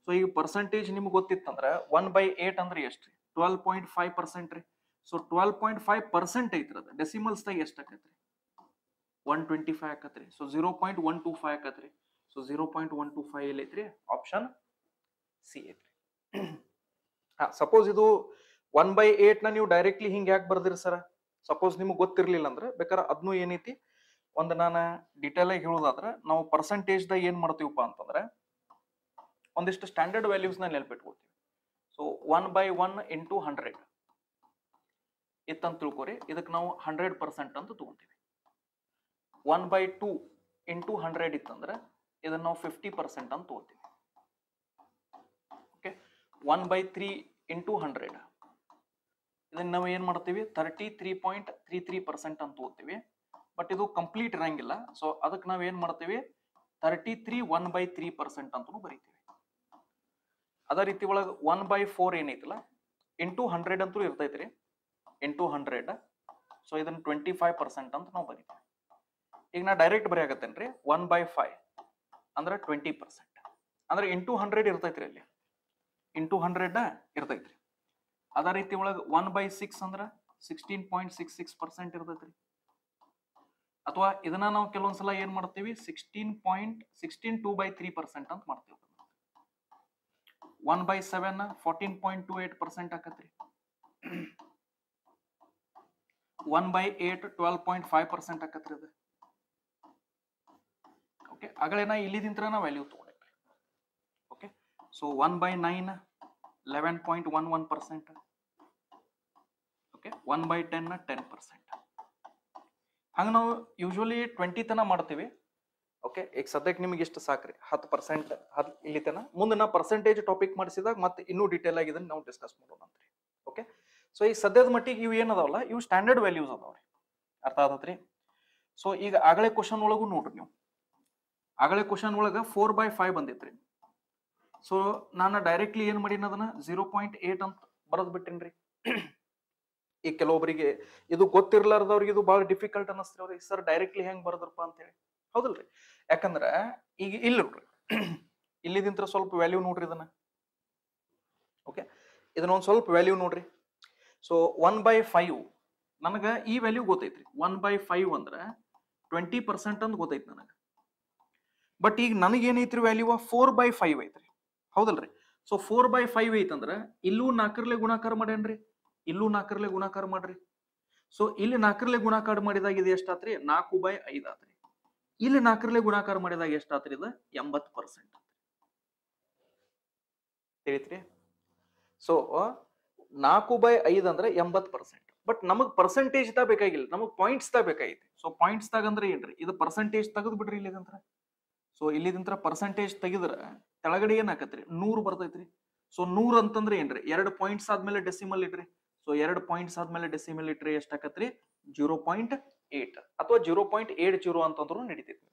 ಸೊ ಈಗ ಪರ್ಸೆಂಟೇಜ್ ನಿಮ್ಗೆ ಗೊತ್ತಿತ್ತಂದ್ರ 1/8 ಅಂದ್ರೆ ಎಷ್ಟ್ರಿ, 12.5% ರೀ. ಸೊ 12.5% ಐತ್ರಿ. ಅದ ಡೆಸಿಮಲ್ಸ್ ದಾಗ ಎಷ್ಟು ಆಕತ್ರಿ, 125 ಆಕತ್ರಿ. ಸೊ 0.125 ಆಕತ್ರಿ. ಸೊ 0.125 ಎಲ್ಲಿ ಐತ್ರಿ, ಆಪ್ಷನ್ ಸಿ ಐತ್ರಿ. ಸಪೋಸ್ ಇದು 1/8 ನ ನೀವು ಡೈರೆಕ್ಟ್ಲಿ ಹಿಂಗೆ ಯಾಕೆ ಬರ್ದಿರಿ ಸರ್, ಸಪೋಸ್ ನಿಮ್ಗೆ ಗೊತ್ತಿರ್ಲಿಲ್ಲ ಅಂದ್ರೆ ಬೇಕಾದ್ರೆ ಅದನ್ನು ಏನೈತಿ ಒಂದು ನಾನು ಡಿಟೇಲ್ ಆಗಿ ಹೇಳೋದಾದ್ರೆ ನಾವು ಪರ್ಸೆಂಟೇಜ್ ದಾಗ ಏನ್ ಮಾಡ್ತೀವಪ್ಪ ಅಂತಂದ್ರೆ ಒಂದಿಷ್ಟು ಸ್ಟ್ಯಾಂಡರ್ಡ್ ವ್ಯಾಲ್ಯೂಸ್ ನ ನೆನಪಿಟ್ಕೊಳ್ತೀವಿ. ಸೊ 1/1 ಇಂಟು 100 ಇತ್ತಂತ ತಿಳ್ಕೊರಿ, ಇದಕ್ಕೆ ನಾವು 100% ಅಂತ ತಗೊಂತೀವಿ. 1/2 ಇಂಟು 100 ಇತ್ತಂದ್ರೆ ಇದನ್ನ ನಾವು 50% ಅಂತ ತಗೋತೀವಿ. ಓಕೆ, 1/3 ಇಂಟು 100 ಇದನ್ನ ನಾವು ಏನ್ ಮಾಡ್ತೀವಿ 33.33% ಅಂತ ತಗೋತೀವಿ. ಬಟ್ ಇದು ಕಂಪ್ಲೀಟ್ ಇರಂಗಿಲ್ಲ, ಸೊ ಅದಕ್ಕೆ ನಾವ್ ಏನ್ ಮಾಡ್ತೀವಿ 33 1/3% ಅಂತೂ ಬರೀತೀವಿ. ಅದೇ ರೀತಿ ಒಳಗೆ 1/4 ಏನೈತಿಲ್ಲ ಇಂಟು 100 ಅಂತೂ ಇರ್ತೈತ್ರಿ, ಇಂಟು 100. ಸೊ ಇದನ್ನ 25% ಅಂತ ನಾವು ಬರೀತೀವಿ. ಈಗ ನಾ ಡೈರೆಕ್ಟ್ ಬರೆಯಾಕತ್ತೇನ್ರಿ 1/5 ಅಂದ್ರೆ 20%, ಅಂದ್ರೆ ಇಂಟು 100 ಇರ್ತೈತ್ರಿ, ಅಲ್ಲಿ ಇಂಟು 100 ಇರ್ತೈತ್ರಿ. ಅದೇ ರೀತಿ ಒಳಗೆ 1/6 ಅಂದ್ರೆ 16.66% ಇರ್ತೈತ್ರಿ. ಅಥವಾ ಇದನ್ನ ನಾವು ಕೆಲವೊಂದ್ಸಲ ಏನ್ ಮಾಡ್ತೀವಿ 16 2/3% ಅಂತ ಮಾಡ್ತೀವಿ. 1/7 14.28% ಆಕತ್ರಿ. 1/8 12.5% ಆಕತ್ರಿ ಅದು. ಓಕೆ, ಅಗಳೇನ ಇಲ್ಲಿದಿಂತ್ರ ನಾವು ವ್ಯಾಲ್ಯೂ ತಗೊಂಡಿದ್ವಿ. Okay, so 1/9 11.11%. ಓಕೆ, 1/10 10%. ಹಂಗ ನಾವು ಯೂಶುವಲಿ 20 ತನ ಮಾಡ್ತೀವಿ. ಓಕೆ, ಈಗ ಸದ್ಯಕ್ಕೆ ನಿಮ್ಗೆ ಇಷ್ಟು ಸಾಕ್ರಿ 10% ಇಲ್ಲಿ ತನ. ಮುಂದೆ ನಾ ಪರ್ಸೆಂಟೇಜ್ ಟಾಪಿಕ್ ಮಾಡಿಸಿದಾಗ ಮತ್ತೆ ಇನ್ನೂ ಡೀಟೇಲ್ ಆಗಿ ಇದನ್ನ ನಾವು ಡಿಸ್ಕಸ್ ಮಾಡೋಣ ಅಂತ್ರಿ. ಓಕೆ, ಸೊ ಈ ಸದ್ಯದ ಮಟ್ಟಿಗೆ ಇವು ಏನದಾವಲ್ಲ ಇವು ಸ್ಟ್ಯಾಂಡರ್ಡ್ ವ್ಯಾಲ್ಯೂಸ್ ಅದಾವ್ರಿ, ಅರ್ಥ ಆಗತ್ರಿ. ಸೊ ಈಗ ಆಗಲೇ ಕ್ವಶನ್ ಒಳಗೂ ನೋಡ್ರಿ ನೀವು, ಆಗಲೇ ಕ್ವಶನ್ ಒಳಗ 4/5 ಬಂದಿತ್ರಿ. ಸೊ ನಾನು ಡೈರೆಕ್ಟ್ಲಿ ಏನ್ ಮಾಡೀನಿ ಅದನ್ನ 0.8 ಅಂತ ಬರದ್ ಬಿಟ್ಟಿನ್ರಿ. ಈ ಕೆಲವೊಬ್ಬರಿಗೆ ಇದು ಗೊತ್ತಿರ್ಲಾರ್ದವ್ರಿಗೆ ಇದು ಬಹಳ ಡಿಫಿಕಲ್ಟ್ ಅನ್ನಿಸ್ತೀರಿ ಅವ್ರಿಗೆ, ಸರ್ ಡೈರೆಕ್ಟ್ಲಿ ಹೆಂಗ್ ಬರದ್ರಪ್ಪ ಅಂತ ಹೇಳಿ. ಹೌದಲ್ರಿ, ಯಾಕಂದ್ರ ಈಗ ಇಲ್ಲಿ ನೋಡ್ರಿ ಇಲ್ಲಿದಿಂತ್ರ ಸ್ವಲ್ಪ ವ್ಯಾಲ್ಯೂ ನೋಡ್ರಿ ಇದನ್ನ. ಓಕೆ, ಇದನ್ನ ಒಂದ್ ಸ್ವಲ್ಪ ವ್ಯಾಲ್ಯೂ ನೋಡ್ರಿ. ಸೊ 1/5 ನನಗ ಈ ವ್ಯಾಲ್ಯೂ ಗೊತ್ತೈತ್ರಿ. 1/5 ಅಂದ್ರ 20% ಅಂತ ಗೊತ್ತೈತಿ ನನಗ. ಬಟ್ ಈಗ ನನಗೇನೈತ್ರಿ ವ್ಯಾಲ್ಯೂ 4/5 ಐತ್ರಿ. ಹೌದಲ್ರಿ, ಸೊ 4/5 ಐತಂದ್ರ ಇಲ್ಲೂ 4ರ್ಲೆ ಗುಣಾಕಾರ ಮಾಡೇನ್ರಿ, ಇಲ್ಲೂ 4ರ್ಲೆ ಗುಣಾಕಾರ ಮಾಡ್ರಿ. ಸೊ ಇಲ್ಲಿ 4ರ್ಲೆ ಗುಣಾಕಾರ ಮಾಡಿದಾಗ ಇದು ಎಷ್ಟಾತ್ರಿ 4/5 ಆತ್ರಿ. ಇಲ್ಲಿ 4ರ್ಲೆ ಗುಣಾಕಾರ ಮಾಡಿದಾಗ ಎಷ್ಟಾತ್ರಿ ಇದು 80% ತಿಳಿತ್ರಿ. ಸೊ 4/5 ಅಂದ್ರೆ 80%. ಬಟ್ ನಮಗ್ ಪರ್ಸೆಂಟೇಜ್ ತಾ ಬೇಕಾಗಿಲ್ಲ, ನಮಗ್ ಪಾಯಿಂಟ್ಸ್ ತಾ ಬೇಕಾಗೈತಿ. ಸೊ ಪಾಯಿಂಟ್ಸ್ ತಾಗ ಅಂದ್ರೆ ಏನ್ರಿ, ಇದು ಪರ್ಸೆಂಟೇಜ್ ತೆಗೆದು ಬಿಡ್ರಿ ಇಲ್ಲಿದಂತ್ರ. ಸೊ ಇಲ್ಲಿದಿಂತ್ರ ಪರ್ಸೆಂಟೇಜ್ ತೆಗಿದ್ರ ಕೆಳಗಡೆ ಏನ್ ಆಕತ್ರಿ 100 ಬರ್ತೈತ್ರಿ. ಸೊ 100 ಅಂತಂದ್ರೆ ಏನ್ರಿ 2 ಪಾಯಿಂಟ್ಸ್ ಆದ್ಮೇಲೆ ಡೆಸಿಮಲ್ ಇಟ್ರಿ. ಸೊ 2 ಪಾಯಿಂಟ್ಸ್ ಆದ್ಮೇಲೆ ಡೆಸಿಮಲ್ ಇಟ್ರಿ ಎಷ್ಟಾಕತ್ರಿ 0.8 ಅಥವಾ 0.80 ಅಂತಂದ್ರು ನಡೀತೈತಿ.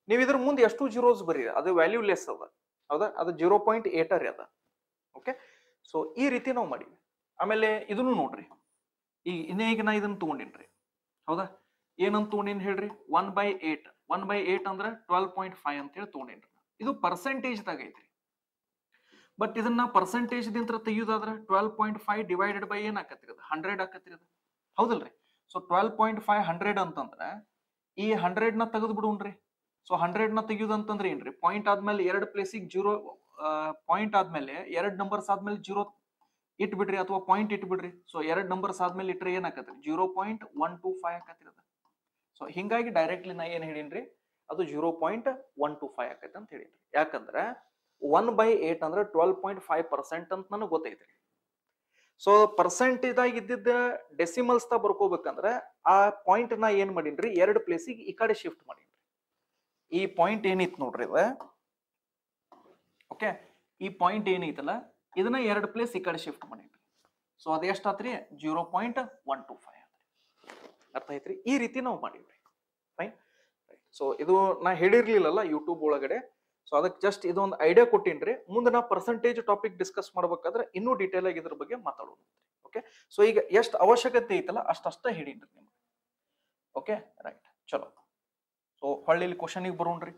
ನೀವು ಇದ್ರ ಮುಂದೆ ಎಷ್ಟು ಜೀರೋಸ್ ಬರೀ ಅದು ವ್ಯಾಲ್ಯೂ ಲೆಸ್ ಅದ, ಹೌದಾ, ಅದು 0.8 ರೀ ಅದ. ಓಕೆ, ಸೊ ಈ ರೀತಿ ನಾವು ಮಾಡಿವಿ. ಆಮೇಲೆ ಇದನ್ನು ನೋಡ್ರಿ, ಈಗ ನಾ ಇದನ್ನ ತಗೊಂಡಿನ್ರಿ, ಹೌದಾ, ಏನಂತ ತಗೊಂಡಿನ್ ಹೇಳ್ರಿ 1/8. 1/8 ಅಂದ್ರೆ 12.5 ಅಂತ ಹೇಳಿ ತಗೊಂಡಿನ್ರಿ. ಇದು ಪರ್ಸೆಂಟೇಜ್ ದಾಗ ಐತ್ರಿ. ಬಟ್ ಇದನ್ನ ಪರ್ಸೆಂಟೇಜ್ ದಿಂತ್ರ ತೆಗಿಯೋದಾದ್ರೆ 12.5 ಡಿವೈಡೆಡ್ ಬೈ ಏನ್ ಆಕತ್ರಿ ಅದು 100 ಆಕತ್ರಿ ಅದು. ಹೌದಲ್ರಿ, ಸೊ 12.5 100 ಅಂತಂದ್ರೆ ಈ 100 ನ ತೆಗೆದು ಬಿಡುಣ್ರಿ. ಸೊ 100 ನ ತೆಗಿಯೋದಂತಂದ್ರೆ ಏನ್ರಿ, ಪಾಯಿಂಟ್ ಆದ್ಮೇಲೆ 2 ಪ್ಲೇಸಿಗೆ 0, ಪಾಯಿಂಟ್ ಆದ್ಮೇಲೆ 2 ನಂಬರ್ಸ್ ಆದ್ಮೇಲೆ 0 ಇಟ್ ಬಿಡ್ರಿ ಅಥವಾ ಪಾಯಿಂಟ್ ಇಟ್ ಬಿಡ್ರಿ. ಸೊ 2 ನಂಬರ್ಸ್ ಆದ್ಮೇಲೆ ಇಟ್ರೆ ಏನ್ ಆಕತ್ರಿ 0.125 ಆಕತ್ರಿ ಅದು. ಸೊ ಹಿಂಗಾಗಿ ಡೈರೆಕ್ಟ್ಲಿ ನಾ ಏನ್ ಹೇಳಿನ್ರಿ ಅದು 0.125 ಆಕೈತೆ ಅಂತ ಹೇಳಿನ್ರಿ. ಯಾಕಂದ್ರೆ 1/8 ಅಂದ್ರೆ 12.5% ಅಂತ ನನಗೆ ಗೊತ್ತೈತ್ರಿ. ಸೊ ಪರ್ಸೆಂಟ್ ಇದಾಗ ಇದ್ದಿದ್ದ ಡೆಸಿಮಲ್ಸ್ ತಾ ಬರ್ಕೋಬೇಕಂದ್ರೆ ಆ ಪಾಯಿಂಟ್ ನಾ ಏನ್ ಮಾಡೀನ್ರಿ 2 ಪ್ಲೇಸಿಗೆ ಈ ಕಡೆ ಶಿಫ್ಟ್ ಮಾಡೀನ್ರಿ. ಈ ಪಾಯಿಂಟ್ ಏನಿತ್ತು ನೋಡ್ರಿ ಇದ, ಓಕೆ, ಈ ಪಾಯಿಂಟ್ ಏನೈತಲ್ಲ ಇದನ್ನ 2 ಪ್ಲೇಸ್ ಈ ಕಡೆ ಶಿಫ್ಟ್ ಮಾಡೀನ್ರಿ. ಸೊ ಅದ ಎಷ್ಟಾತ್ರಿ 0.125 ಅರ್ಥ ಐತ್ರಿ. ಈ ರೀತಿ ನಾವು ಮಾಡೀವ್ರಿ. ಫೈನ್. ಸೊ ಇದು ನಾ ಹೇಳಿರ್ಲಿಲ್ಲಲ್ಲ ಯೂಟ್ಯೂಬ್ ಒಳಗಡೆ, ಸೊ ಅದಕ್ಕೆ ಜಸ್ಟ್ ಇದೊಂದು ಐಡಿಯಾ ಕೊಟ್ಟಿನ್ರಿ. ಮುಂದೆ ನಾ ಪರ್ಸೆಂಟೇಜ್ ಟಾಪಿಕ್ ಡಿಸ್ಕಸ್ ಮಾಡ್ಬೇಕಾದ್ರೆ ಇನ್ನೂ ಡೀಟೇಲ್ ಆಗಿ ಇದ್ರ ಬಗ್ಗೆ ಮಾತಾಡೋಣ. ಓಕೆ, ಸೊ ಈಗ ಎಷ್ಟು ಅವಶ್ಯಕತೆ ಐತಲ್ಲ ಅಷ್ಟಷ್ಟ ಹೇಳಿನ್ರಿ ನಿಮ್ಗೆ. ಓಕೆ, ರೈಟ್, ಚಲೋ. ಸೊ ಹೊಳ್ಳಿ ಕ್ವಶನಿಗೆ ಬರೋಣ್ರಿ.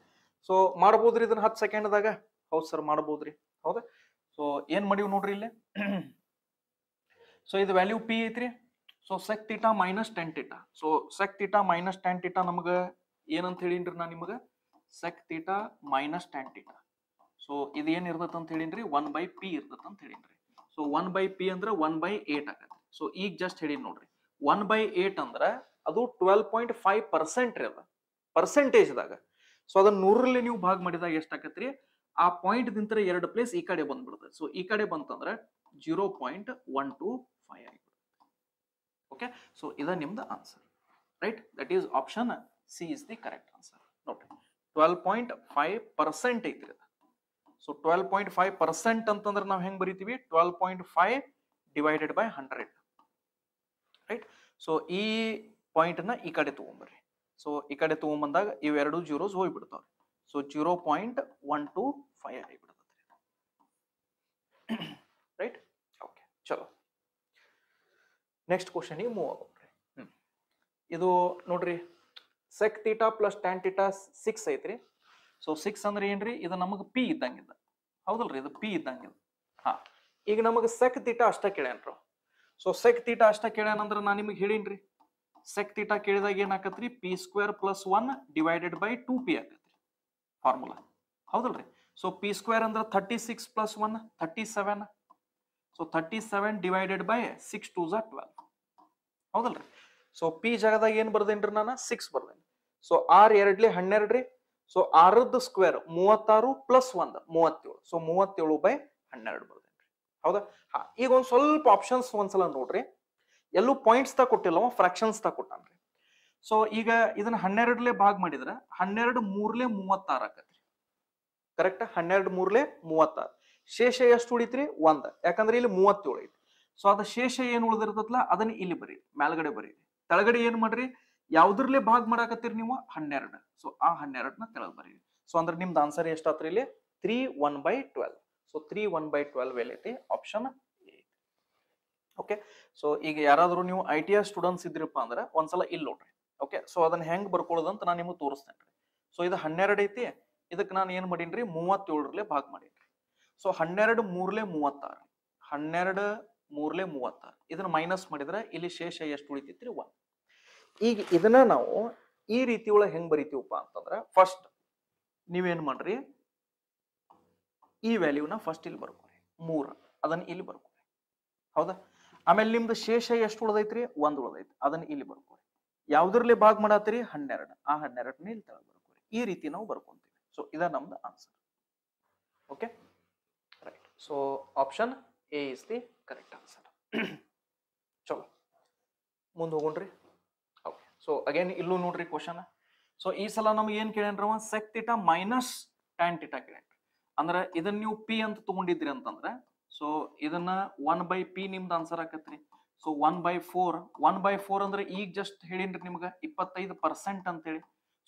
ಸೊ ಮಾಡ್ಬೋದ್ರಿ ಇದನ್ನ 10 ಸೆಕೆಂಡ್ದಾಗ. ಹೌದು ಸರ್ ಮಾಡ್ಬೋದ್ರಿ, ಹೌದಾ. ಸೊ ಏನ್ ಮಾಡಿವ್ ನೋಡ್ರಿ ಇಲ್ಲಿ. ಸೊ ಇದು ವ್ಯಾಲ್ಯೂ ಪಿ ಐತ್ರಿ. So sec θ minus tan θ. So sec θ minus tan θ ನಮಗ ಏನಂತ ಹೇಳಿನ್ರಿ ನಾ ನಿಮಗ sec θ minus tan θ. ಸೊ ಇದು ಏನ್ ಇರ್ತೈತೆ ಅಂತ ಹೇಳಿನ್ರಿ 1/p ಇರ್ತೈತೆ ಅಂತ ಹೇಳಿನ್ರಿ. ಸೊ 1/p ಅಂದ್ರೆ 1/8 ಆಗತ್ತೆ. ಸೊ ಈಗ ಜಸ್ಟ್ ಹೇಳಿನ್ ನೋಡ್ರಿ 1/8 ಅಂದ್ರ ಅದು 12.5% ರೀ ಅದ ಪರ್ಸೆಂಟೇಜ್ದಾಗ. ಸೊ ಅದನ್ನ 100ರಲ್ಲಿ ನೀವು ಭಾಗ ಮಾಡಿದಾಗ ಎಷ್ಟಾಕತ್ರಿ, ಆ ಪಾಯಿಂಟ್ ದಿಂತ್ರ 2 ಪ್ಲೇಸ್ ಈ ಕಡೆ ಬಂದ್ಬಿಡುತ್ತೆ. ಸೊ ಈ ಕಡೆ ಬಂತಂದ್ರೆ 0.125 ಆಗಿಬಿಡುತ್ತೆ. ಓಕೆ, ಸೊ ಇದ ನಿಮ್ದು answer, right? That is option C is the correct answer. ನೋಡ್ರಿ 12.5% ಐತ್ರಿ ಅದ. ಸೊ 12.5% ಅಂತಂದ್ರೆ ನಾವು ಹೆಂಗ್ ಬರಿತೀವಿ, 12.5 ಡಿವೈಡೆಡ್ ಬೈ 100, ರೈಟ್? ಸೊ ಈ ಪಾಯಿಂಟ್ ನ ಈ ಕಡೆ ತಗೊಂಡ್ಬರ್ರಿ. ಸೊ ಈ ಕಡೆ ತಗೊಂಡ್ಬಂದಾಗ ಇವೆರಡು ಜೀರೋಸ್ ಹೋಗ್ಬಿಡ್ತಾವ್ರಿ. ಸೊ 0.125 ಆಗಿಬಿಡ್ತದೆ, ರೈಟ್? ಓಕೆ, ಚಲೋ ನೆಕ್ಸ್ಟ್ ಕ್ವಶನ್ ಗೆ ಮೂವ್ ಆಗೋಣ್ರಿ. ಇದು ನೋಡ್ರಿ, sec theta plus tan theta 6 ಐತ್ರಿ. ಸೊ 6 ಅಂದ್ರೆ ಏನ್ರಿ, ಇದು ನಮಗೆ ಪಿ ಇದ್ದಂಗಿದ, ಹೌದಲ್ರಿ? ಇದು ಪಿ ಇದ್ದಂಗಿದ. ಹಾ, ಈಗ ನಮಗೆ ಸೆಕ್ ಥೀಟಾ ಅಷ್ಟ ಕೇಳ್ಯಾನ್ರಿ. ಸೊ ಸೆಕ್ ಥೀಟಾ ಅಷ್ಟ ಕೇಳ್ಯಾನಂದ್ರ ನಾ ನಿಮಗೆ ಹೇಳೀನ್ರಿ, ಸೆಕ್ ಥೀಟಾ ಕೇಳಿದಾಗ ಏನಾಕತ್ರಿ, p² + 1 ಡಿವೈಡೆಡ್ ಬೈ 2p ಆಕತ್ರಿ ಫಾರ್ಮುಲಾ, ಹೌದಲ್ರಿ? ಸೊ p² ಅಂದ್ರೆ 36 + 1 37. ಸೊ 37 ಡಿವೈಡೆಡ್ ಬೈ 6 2 12, ಹೌದಲ್ರಿ? ಸೊ ಪಿ ಜಾಗದಾಗ ಏನ್ ಬರ್ದೇನ್ರಿ, ನಾನು 6 ಬರ್ದೇನಿ. ಸೊ 6 2 12 ರೀ. ಸೊ 6ದ ಸ್ಕ್ವೇರ್ 36 + 1 37. ಸೊ 37/12 ಬರ್ದೇನ್ರಿ, ಹೌದಾ? ಹಾ, ಈಗ ಒಂದ್ ಸ್ವಲ್ಪ ಆಪ್ಷನ್ಸ್ ಒಂದ್ಸಲ ನೋಡ್ರಿ. ಎಲ್ಲೂ ಪಾಯಿಂಟ್ಸ್ ತಾ ಕೊಟ್ಟಿಲ್ಲ, ಫ್ರಾಕ್ಷನ್ಸ್ ತಾ ಕೊಟ್ಟಾನ್ರಿ. ಸೊ ಈಗ ಇದನ್ನ 12ಲೆ ಭಾಗ ಮಾಡಿದ್ರೆ 12 3ಲೆ 36 ಆಕತ್ರಿ, ಕರೆಕ್ಟ್? 12 3ಲೆ 36. ಶೇಷ ಎಷ್ಟು ಉಳಿತ್ರಿ? 1, ಯಾಕಂದ್ರೆ ಇಲ್ಲಿ 37 ಐತಿ. ಸೊ ಅದ ಶೇಷ ಏನ್ ಉಳಿದಿರ್ತದಲ್ಲ ಅದನ್ನ ಇಲ್ಲಿ ಬರೀ, ಮೇಲ್ಗಡೆ ಬರೀರಿ. ತೆಳಗಡೆ ಏನ್ ಮಾಡ್ರಿ, ಯಾವ್ದ್ರಲ್ಲೇ ಭಾಗ ಮಾಡಾಕತ್ತೀರಿ ನೀವು? 12. ಸೊ ಆ 12ನ ತೆಳಗ್ ಬರೀರಿ. ಸೊ ಅಂದ್ರೆ ನಿಮ್ದು ಆನ್ಸರ್ ಎಷ್ಟಾತ್ರಿ ಇಲ್ಲಿ? 3 1/12. ಸೊ 3 1/12 ಎಲ್ಲೈತಿ? Option A. ಓಕೆ, ಸೊ ಈಗ ಯಾರಾದ್ರೂ ನೀವು ITI ಸ್ಟೂಡೆಂಟ್ಸ್ ಇದ್ರಪ್ಪ ಅಂದ್ರೆ ಒಂದ್ಸಲ ಇಲ್ಲಿ ನೋಡ್ರಿ. ಓಕೆ, ಸೊ ಅದನ್ನ ಹೆಂಗ್ ಬರ್ಕೊಳ್ಳೋದಂತ ನಾನು ನಿಮಗೆ ತೋರಿಸ್ತೇನೆ. ಸೊ ಇದು 12 ಐತಿ, ಇದಕ್ಕೆ ನಾನು ಏನ್ ಮಾಡೀನ್ರಿ, 37ರಲ್ಲೇ ಭಾಗ ಮಾಡೀನ್ರಿ. ಸೊ 12 3ಲೆ 36, 12 3ಲೆ 36. ಇದನ್ನ ಮೈನಸ್ ಮಾಡಿದ್ರೆ ಇಲ್ಲಿ ಶೇಷ ಎಷ್ಟು ಉಳಿತೈತ್ರಿ? 1. ಈಗ ಇದನ್ನ ನಾವು ಈ ರೀತಿ ಒಳಗೆ ಹೆಂಗ್ ಬರಿತೀವಪ್ಪ ಅಂತಂದ್ರ, ಫಸ್ಟ್ ನೀವೇನ್ ಮಾಡ್ರಿ, ಈ ವ್ಯಾಲ್ಯೂನ ಫಸ್ಟ್ ಇಲ್ಲಿ ಬರ್ಕೋರಿ, 3 ಅದನ್ನ ಇಲ್ಲಿ ಬರ್ಕೋರಿ, ಹೌದಾ? ಆಮೇಲೆ ನಿಮ್ದು ಶೇಷ ಎಷ್ಟು ಉಳ್ದೈತ್ರಿ? 1 ಉಳ್ದೈತಿ, ಅದನ್ನ ಇಲ್ಲಿ ಬರ್ಕೋರಿ. ಯಾವ್ದ್ರಲ್ಲಿ ಭಾಗ ಮಾಡತ್ತೀರಿ? 12. ಆ 12ನ ಇಲ್ಲಿ ತೆಳಗ್ ಬರ್ಕೋರಿ. ಈ ರೀತಿ ನಾವು ಬರ್ಕೊಂತೀವಿ. ಸೊ ಇದ ನಮ್ದು answer. Okay, right. So option A is the correct answer. ಚಲೋ ಮುಂದೆ ಹೋಗೋಣ್ರಿ. ಓಕೆ, ಸೊ ಅಗೇನ್ ಇಲ್ಲೂ ನೋಡ್ರಿ ಕ್ವಶನ್. ಸೊ ಈ ಸಲ ನಮ್ಗೆ ಏನ್ ಕೇಳ್ಯಾನ್ರವ, sec theta minus tan theta ಕೇಳ್ಯಾನ್ರಿ. ಅಂದ್ರೆ ಇದನ್ನ ನೀವು ಪಿ ಅಂತ ತಗೊಂಡಿದ್ರಿ ಅಂತಂದ್ರೆ, ಸೊ ಇದನ್ನ 1/p ನಿಮ್ದು ಆನ್ಸರ್ ಆಕತ್ರಿ. ಸೊ 1/4. 1/4 ಅಂದ್ರೆ ಈಗ ಜಸ್ಟ್ ಹೇಳಿನ್ರಿ ನಿಮ್ಗ 25% ಅಂತೇಳಿ.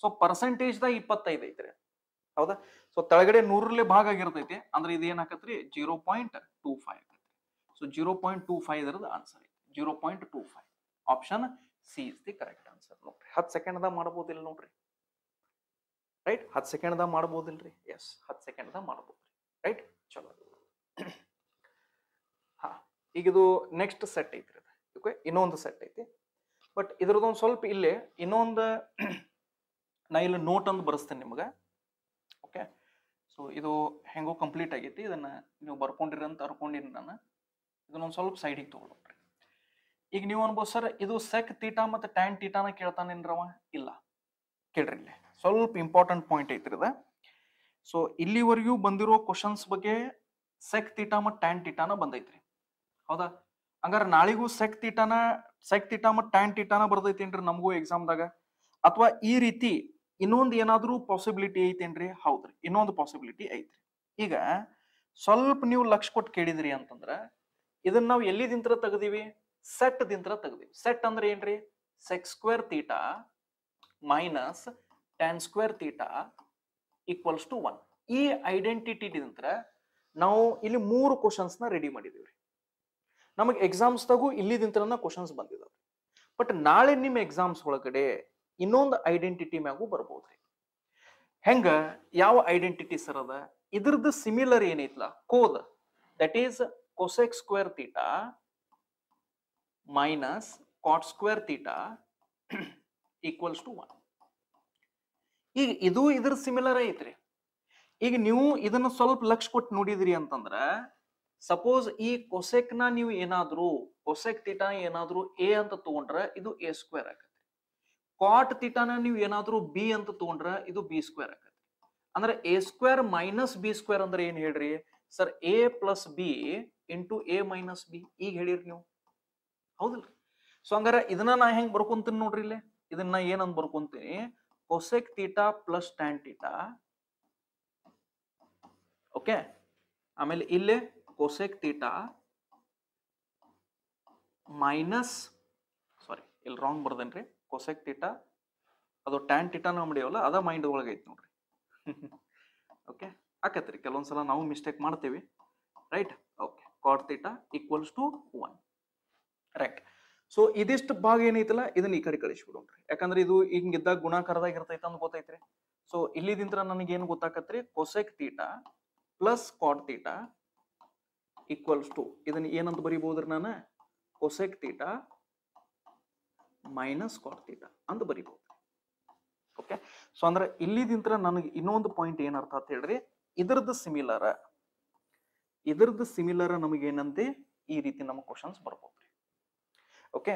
ಸೊ ಪರ್ಸೆಂಟೇಜ್ ದಾಗ 25 ಐತ್ರಿ, ಹೌದಾ? ಸೊ ತೆಳಗಡೆ 100ರಲ್ಲಿ ಭಾಗ ಆಗಿರ್ತೈತಿ, ಅಂದ್ರೆ ಇದು ಏನಾಕತ್ರಿ? 0.25 ಆಕತ್ರಿ. ಸೊ 0.25 ಇದರದ ಆನ್ಸರ್ ಐತಿ, 0.25. Option C is the correct answer. ನೋಡ್ರಿ 10 ಸೆಕೆಂಡ್ದಾಗ ಮಾಡಬಹುದಿಲ್ಲ ನೋಡ್ರಿ, ರೈಟ್? 10 ಸೆಕೆಂಡ್ದಾಗ ಮಾಡಬಹುದಿಲ್ರಿ? ಎಸ್, 10 ಸೆಕೆಂಡ್ದಾಗ ಮಾಡಬಹುದ್ರಿ, ರೈಟ್? ಚಲೋ. ಹಾ, ಈಗ ಇದು ನೆಕ್ಸ್ಟ್ ಸೆಟ್ ಐತ್ರಿ. ಓಕೆ, ಇನ್ನೊಂದು ಸೆಟ್ ಐತಿ, ಬಟ್ ಇದ್ರದೊಂದು ಸ್ವಲ್ಪ ಇಲ್ಲೇ ಇನ್ನೊಂದು ನಾ ಇಲ್ಲಿ ನೋಟ್ ಅಂತ ಬರೆಸ್ತೇನೆ ನಿಮ್ಗೆ. ಓಕೆ, ಸೊ ಇದು ಹೆಂಗೋ ಕಂಪ್ಲೀಟ್ ಆಗೈತಿ, ಇದನ್ನ ನೀವು ಬರ್ಕೊಂಡಿರಿ ಅಂತ ಅನ್ಕೊಂಡಿನಿ ನಾನು. ಇದನ್ನೊಂದು ಸ್ವಲ್ಪ ಸೈಡಿಗೆ ತಗೊಳ್ರಿ. ಈಗ ನೀವು ಅನ್ಬೋದು, ಸರ್ ಇದು ಸೆಕ್ ಥೀಟಾ ಮತ್ತು ಟ್ಯಾನ್ ಥೀಟಾನ ಕೇಳ್ತಾನೇನ್ರವ? ಇಲ್ಲ, ಕೇಳ್ರಿ, ಇಲ್ಲಿ ಸ್ವಲ್ಪ ಇಂಪಾರ್ಟೆಂಟ್ ಪಾಯಿಂಟ್ ಐತ್ರಿ ಅದ. ಸೊ ಇಲ್ಲಿವರೆಗೂ ಬಂದಿರೋ ಕ್ವಶನ್ಸ್ ಬಗ್ಗೆ ಸೆಕ್ ಥೀಟಾ ಮತ್ತು ಟ್ಯಾನ್ ಥೀಟಾನ ಬಂದೈತ್ರಿ, ಹೌದಾ? ಹಂಗಾರೆ ನಾಳಿಗೂ ಸೆಕ್ ಥೀಟಾ ಮತ್ತು ಟ್ಯಾನ್ ಥೀಟಾನ ಬರ್ದೈತೇನ್ರಿ ನಮಗೂ ಎಕ್ಸಾಮ್ದಾಗ? ಅಥವಾ ಈ ರೀತಿ ಇನ್ನೊಂದು ಏನಾದ್ರೂ ಪಾಸಿಬಿಲಿಟಿ ಐತೇನ್ರಿ? ಹೌದ್ರಿ, ಇನ್ನೊಂದು ಪಾಸಿಬಿಲಿಟಿ ಐತ್ರಿ. ಈಗ ಸ್ವಲ್ಪ ನೀವು ಲಕ್ಷ ಕೊಟ್ಟು ಕೇಳಿದ್ರಿ ಅಂತಂದ್ರ, ಇದನ್ನ ನಾವು ಎಲ್ಲಿದಿಂತ್ರ ತೆಗ್ದೀವಿ? ಸೆಟ್ ದಿಂತ್ರ ತೆಗ್ದೀವಿ. ಸೆಟ್ ಅಂದ್ರೆ ಏನ್ರಿ? sec² theta minus tan² theta equals to 1. ಈ ಐಡೆಂಟಿಟಿ ದಿಂತ್ರ ನಾವು ಇಲ್ಲಿ 3 ಕ್ವಶನ್ಸ್ ನ ರೆಡಿ ಮಾಡಿದೀವಿ. ನಮಗೆ ಎಕ್ಸಾಮ್ಸ್ ತಾಗೂ ಇಲ್ಲಿದಿಂತ್ರನ ಕ್ವಶನ್ಸ್ ಬಂದಿದಾವೆ. ಬಟ್ ನಾಳೆ ನಿಮ್ಮ ಎಕ್ಸಾಮ್ಸ್ ಒಳಗಡೆ ಇನ್ನೊಂದು ಐಡೆಂಟಿಟಿ ಮ್ಯಾಗೂ ಬರ್ಬೋದ್ರಿ. ಹೆಂಗ? ಯಾವ ಐಡೆಂಟಿಟಿ ಸರ್ ಅದ? ಇದ್ರದ್ದು ಸಿಮಿಲರ್ ಏನೈತ್ಲ ಕೋದ್, that is cosec² theta minus cot² theta equals to 1. ಈಗ ಇದು ಇದ್ರ ಸಿಮಿಲರ್ ಐತ್ರಿ. ಈಗ ನೀವು ಇದನ್ನ ಸ್ವಲ್ಪ ಲಕ್ಷ ಕೊಟ್ಟು ನೋಡಿದ್ರಿ ಅಂತಂದ್ರ ಸಪೋಸ್ ಈ ಕೊಸೆಕ್ ನ ನೀವು ಏನಾದ್ರು ಕೊಸೆಕ್ ಥೀಟಾ ಏನಾದ್ರು ಎ ಅಂತ ತಗೊಂಡ್ರೆ ಇದು ಎ ಸ್ಕ್ವೇರ್ ಆಗತ್ತೆ. ಕಾಟ್ ಥೀಟಾನ ನೀವು ಏನಾದ್ರು ಬಿ ಅಂತ ತಗೊಂಡ್ರೆ ಇದು ಬಿ ಸ್ಕ್ವೇರ್ ಆಗತ್ತೆ. ಅಂದ್ರೆ A square minus B square ಅಂದ್ರೆ ಏನ್ ಹೇಳ್ರಿ sir, A plus B into A minus B. ಈಗ ಹೇಳಿರಿ ನೀವು, ಹೌದಲ್ರಿ? ಸೊ ಹಂಗಾರೆ ಇದನ್ನ ನಾ ಹೆಂಗ್ ಬರ್ಕೊಂತೀನಿ ನೋಡ್ರಿ, ಇಲ್ಲಿ ಇದನ್ನ ಏನಂತ ಬರ್ಕೊಂತೀನಿ, cosec theta plus tan theta. Okay, ಆಮೇಲೆ ಇಲ್ಲಿ ಕೊಸೆಕ್ ಥೀಟಾ ಮೈನಸ್, ಸಾರಿ ಇಲ್ಲಿ ರಾಂಗ್ ಬರ್ದೇನ್ರಿ, ಕೊಸೆಕ್ ಥೀಟಾ ಅದು ಟ್ಯಾನ್ ಥೀಟಾ ನಾವು ಮಾಡಿವಲ್ಲ ಅದ ಮೈಂಡ್ ಒಳಗೆ ಐತಿ ನೋಡ್ರಿ. ಓಕೆ, ಆಕತ್ರಿ ಕೆಲವೊಂದ್ಸಲ ನಾವು ಮಿಸ್ಟೇಕ್ ಮಾಡ್ತೇವಿ, right? Okay, cot theta equals to 1, right? So ಇದಿಷ್ಟು ಭಾಗ ಏನೈತಲ್ಲ ಇದನ್ನ ಈ ಕಡೆ ಕಳಿಸ್ಬಿಡೋಣ್ರಿ, ಯಾಕಂದ್ರೆ ಇದು ಹಿಂಗಿದ್ದಾಗ ಗುಣಾಕಾರದಾಗ ಇರ್ತೈತೆ ಅಂತ ಗೊತ್ತೈತ್ರಿ. ಸೊ ಇಲ್ಲಿದಿಂತ್ರ ನನಗೆ ಏನು ಗೊತ್ತಾಕತ್ರಿ, cosec theta plus cot theta equals to, ಇದನ್ನ ಏನಂತ ಬರೀಬಹುದ್ರಿ ನಾನು, cosec theta minus cot theta ಅಂತ ಬರೀಬಹುದು. ಓಕೆ, ಸೊ ಅಂದ್ರೆ ಇಲ್ಲಿದಿಂತ್ರ ನನಗೆ ಇನ್ನೊಂದು ಪಾಯಿಂಟ್ ಏನರ್ಥ ಅಂತ ಹೇಳ್ರಿ, ಇದ್ರದ್ದು ಸಿಮಿಲರ್ ನಮಗೆ ಏನಂತೆ ಈ ರೀತಿ ನಮ್ಮ ಕ್ವಶನ್ಸ್ ಬರ್ಬೋದ್ರಿ. ಓಕೆ,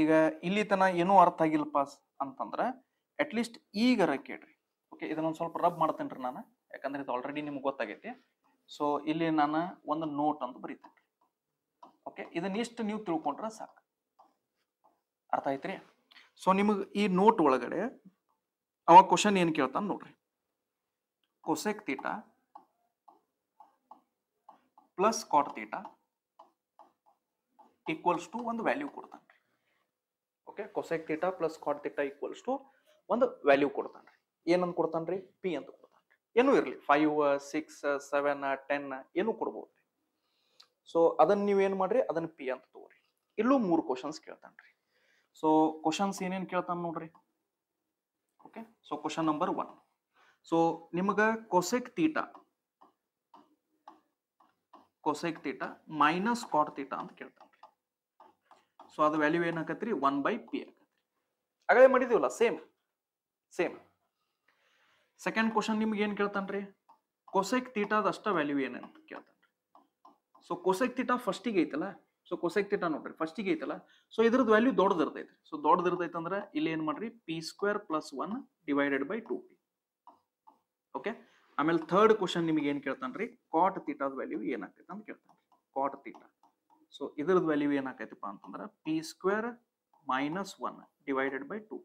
ಈಗ ಇಲ್ಲಿ ತನ ಏನೂ ಅರ್ಥ ಆಗಿಲ್ಲಪ್ಪ ಅಂತಂದ್ರ ಅಟ್ಲೀಸ್ಟ್ ಈಗರ ಕೇಳ್ರಿ. ಓಕೆ, ಇದನ್ನೊಂದು ಸ್ವಲ್ಪ ರಬ್ ಮಾಡ್ತೇನ್ರಿ ನಾನು, ಯಾಕಂದ್ರೆ ಇದು ಆಲ್ರೆಡಿ ನಿಮ್ಗೆ ಗೊತ್ತಾಗೈತಿ. ಸೊ ಇಲ್ಲಿ ನಾನು ಒಂದು ನೋಟ್ ಅಂತ ಬರೀತೇನೆ. ಓಕೆ, ಇದನ್ನ ಇಷ್ಟು ನೀವು ತಿಳ್ಕೊಂಡ್ರೆ ಸಾಕು, ಅರ್ಥ ಆಯ್ತ್ರಿ? ಸೊ ನಿಮಗೆ ಈ ನೋಟ್ ಒಳಗಡೆ ಅವ ಕ್ವಶನ್ ಏನ್ ಕೇಳ್ತಾನ ನೋಡ್ರಿ, cosec theta plus cot theta equals to ಒಂದು ವ್ಯಾಲ್ಯೂ ಕೊಡ್ತಾನ್ರಿ. Okay, cosec theta plus cot theta equals to ಒಂದು ವ್ಯಾಲ್ಯೂ ಕೊಡ್ತಾನ್ರಿ. ಏನಂತ ಕೊಡ್ತಾನ್ರಿ, ಪಿ ಅಂತ ಕೊಡ್ತಾನ್ರಿ. ಏನೂ ಇರಲಿ, 5, 6, 7, 10 ಏನು ಕೊಡ್ಬೋದ್ರಿ. ಸೊ ಅದನ್ನ ನೀವೇನ್ ಮಾಡ್ರಿ, ಅದನ್ನ ಪಿ ಅಂತ ತಗೋರಿ. ಇಲ್ಲೂ 3 ಕ್ವಶನ್ಸ್ ಕೇಳ್ತಾನ್ರಿ. ಸೊ ಕ್ವಶನ್ಸ್ ಏನೇನ್ ಕೇಳ್ತಾನ ನೋಡ್ರಿ. Okay, so question number 1, so ನಿಮಗ cosec theta minus cot theta ಅಂತ ಕೇಳ್ತಾನ್ರಿ. ಸೊ ಅದು ವ್ಯಾಲ್ಯೂ ಏನಾಕತ್ರಿ, 1/p ಆಗತ್ರಿ. ಆಗಲೇ ಮಾಡಿದೀವಲ್ಲ, ಸೇಮ್. ಸೆಕೆಂಡ್ ಕ್ವಶನ್ ನಿಮ್ಗೆ ಏನ್ ಕೇಳ್ತಾನ್ರಿ, ಕೊಸೆಕ್ ಥೀಟಾದ ಅಷ್ಟ ವ್ಯಾಲ್ಯೂ ಏನಂತ ಕೇಳ್ತಾನ್ರಿ. ಸೊ ಕೊಸೆಕ್ ಥೀಟಾ ಫಸ್ಟಿಗೆ ಐತಲ್ಲ, ಸೊ ಕೊಸೆಕ್ ಥೀಟಾ ನೋಡ್ರಿ ಫಸ್ಟಿಗೆ ಐತಲ್ಲ, ಸೊ ಇದ್ರದ್ದು ವ್ಯಾಲ್ಯೂ ದೊಡ್ಡದಿರ್ತೈತಿ. ಸೊ ದೊಡ್ಡದಿರ್ತೈತೆ ಅಂದ್ರೆ ಇಲ್ಲಿ ಏನ್ ಮಾಡ್ರಿ, p² + 1 / 2p. ಓಕೆ, ಆಮೇಲೆ ಥರ್ಡ್ ಕ್ವಶನ್ ನಿಮಗೆ ಏನ್ ಕೇಳ್ತಾನ್ರಿ, ಕಾಟ್ ಥೀಟಾದ ವ್ಯಾಲ್ಯೂ ಏನಾಗ್ತೈತೆ ಅಂತ ಕೇಳ್ತಾನ್ರಿ, ಕಾಟ್ ಥೀಟಾ. ಸೊ ಇದ್ರದ್ದು ವ್ಯಾಲ್ಯೂ ಏನಾಕೈತಪ್ಪ ಅಂತಂದ್ರೆ p² - 1 / 2p.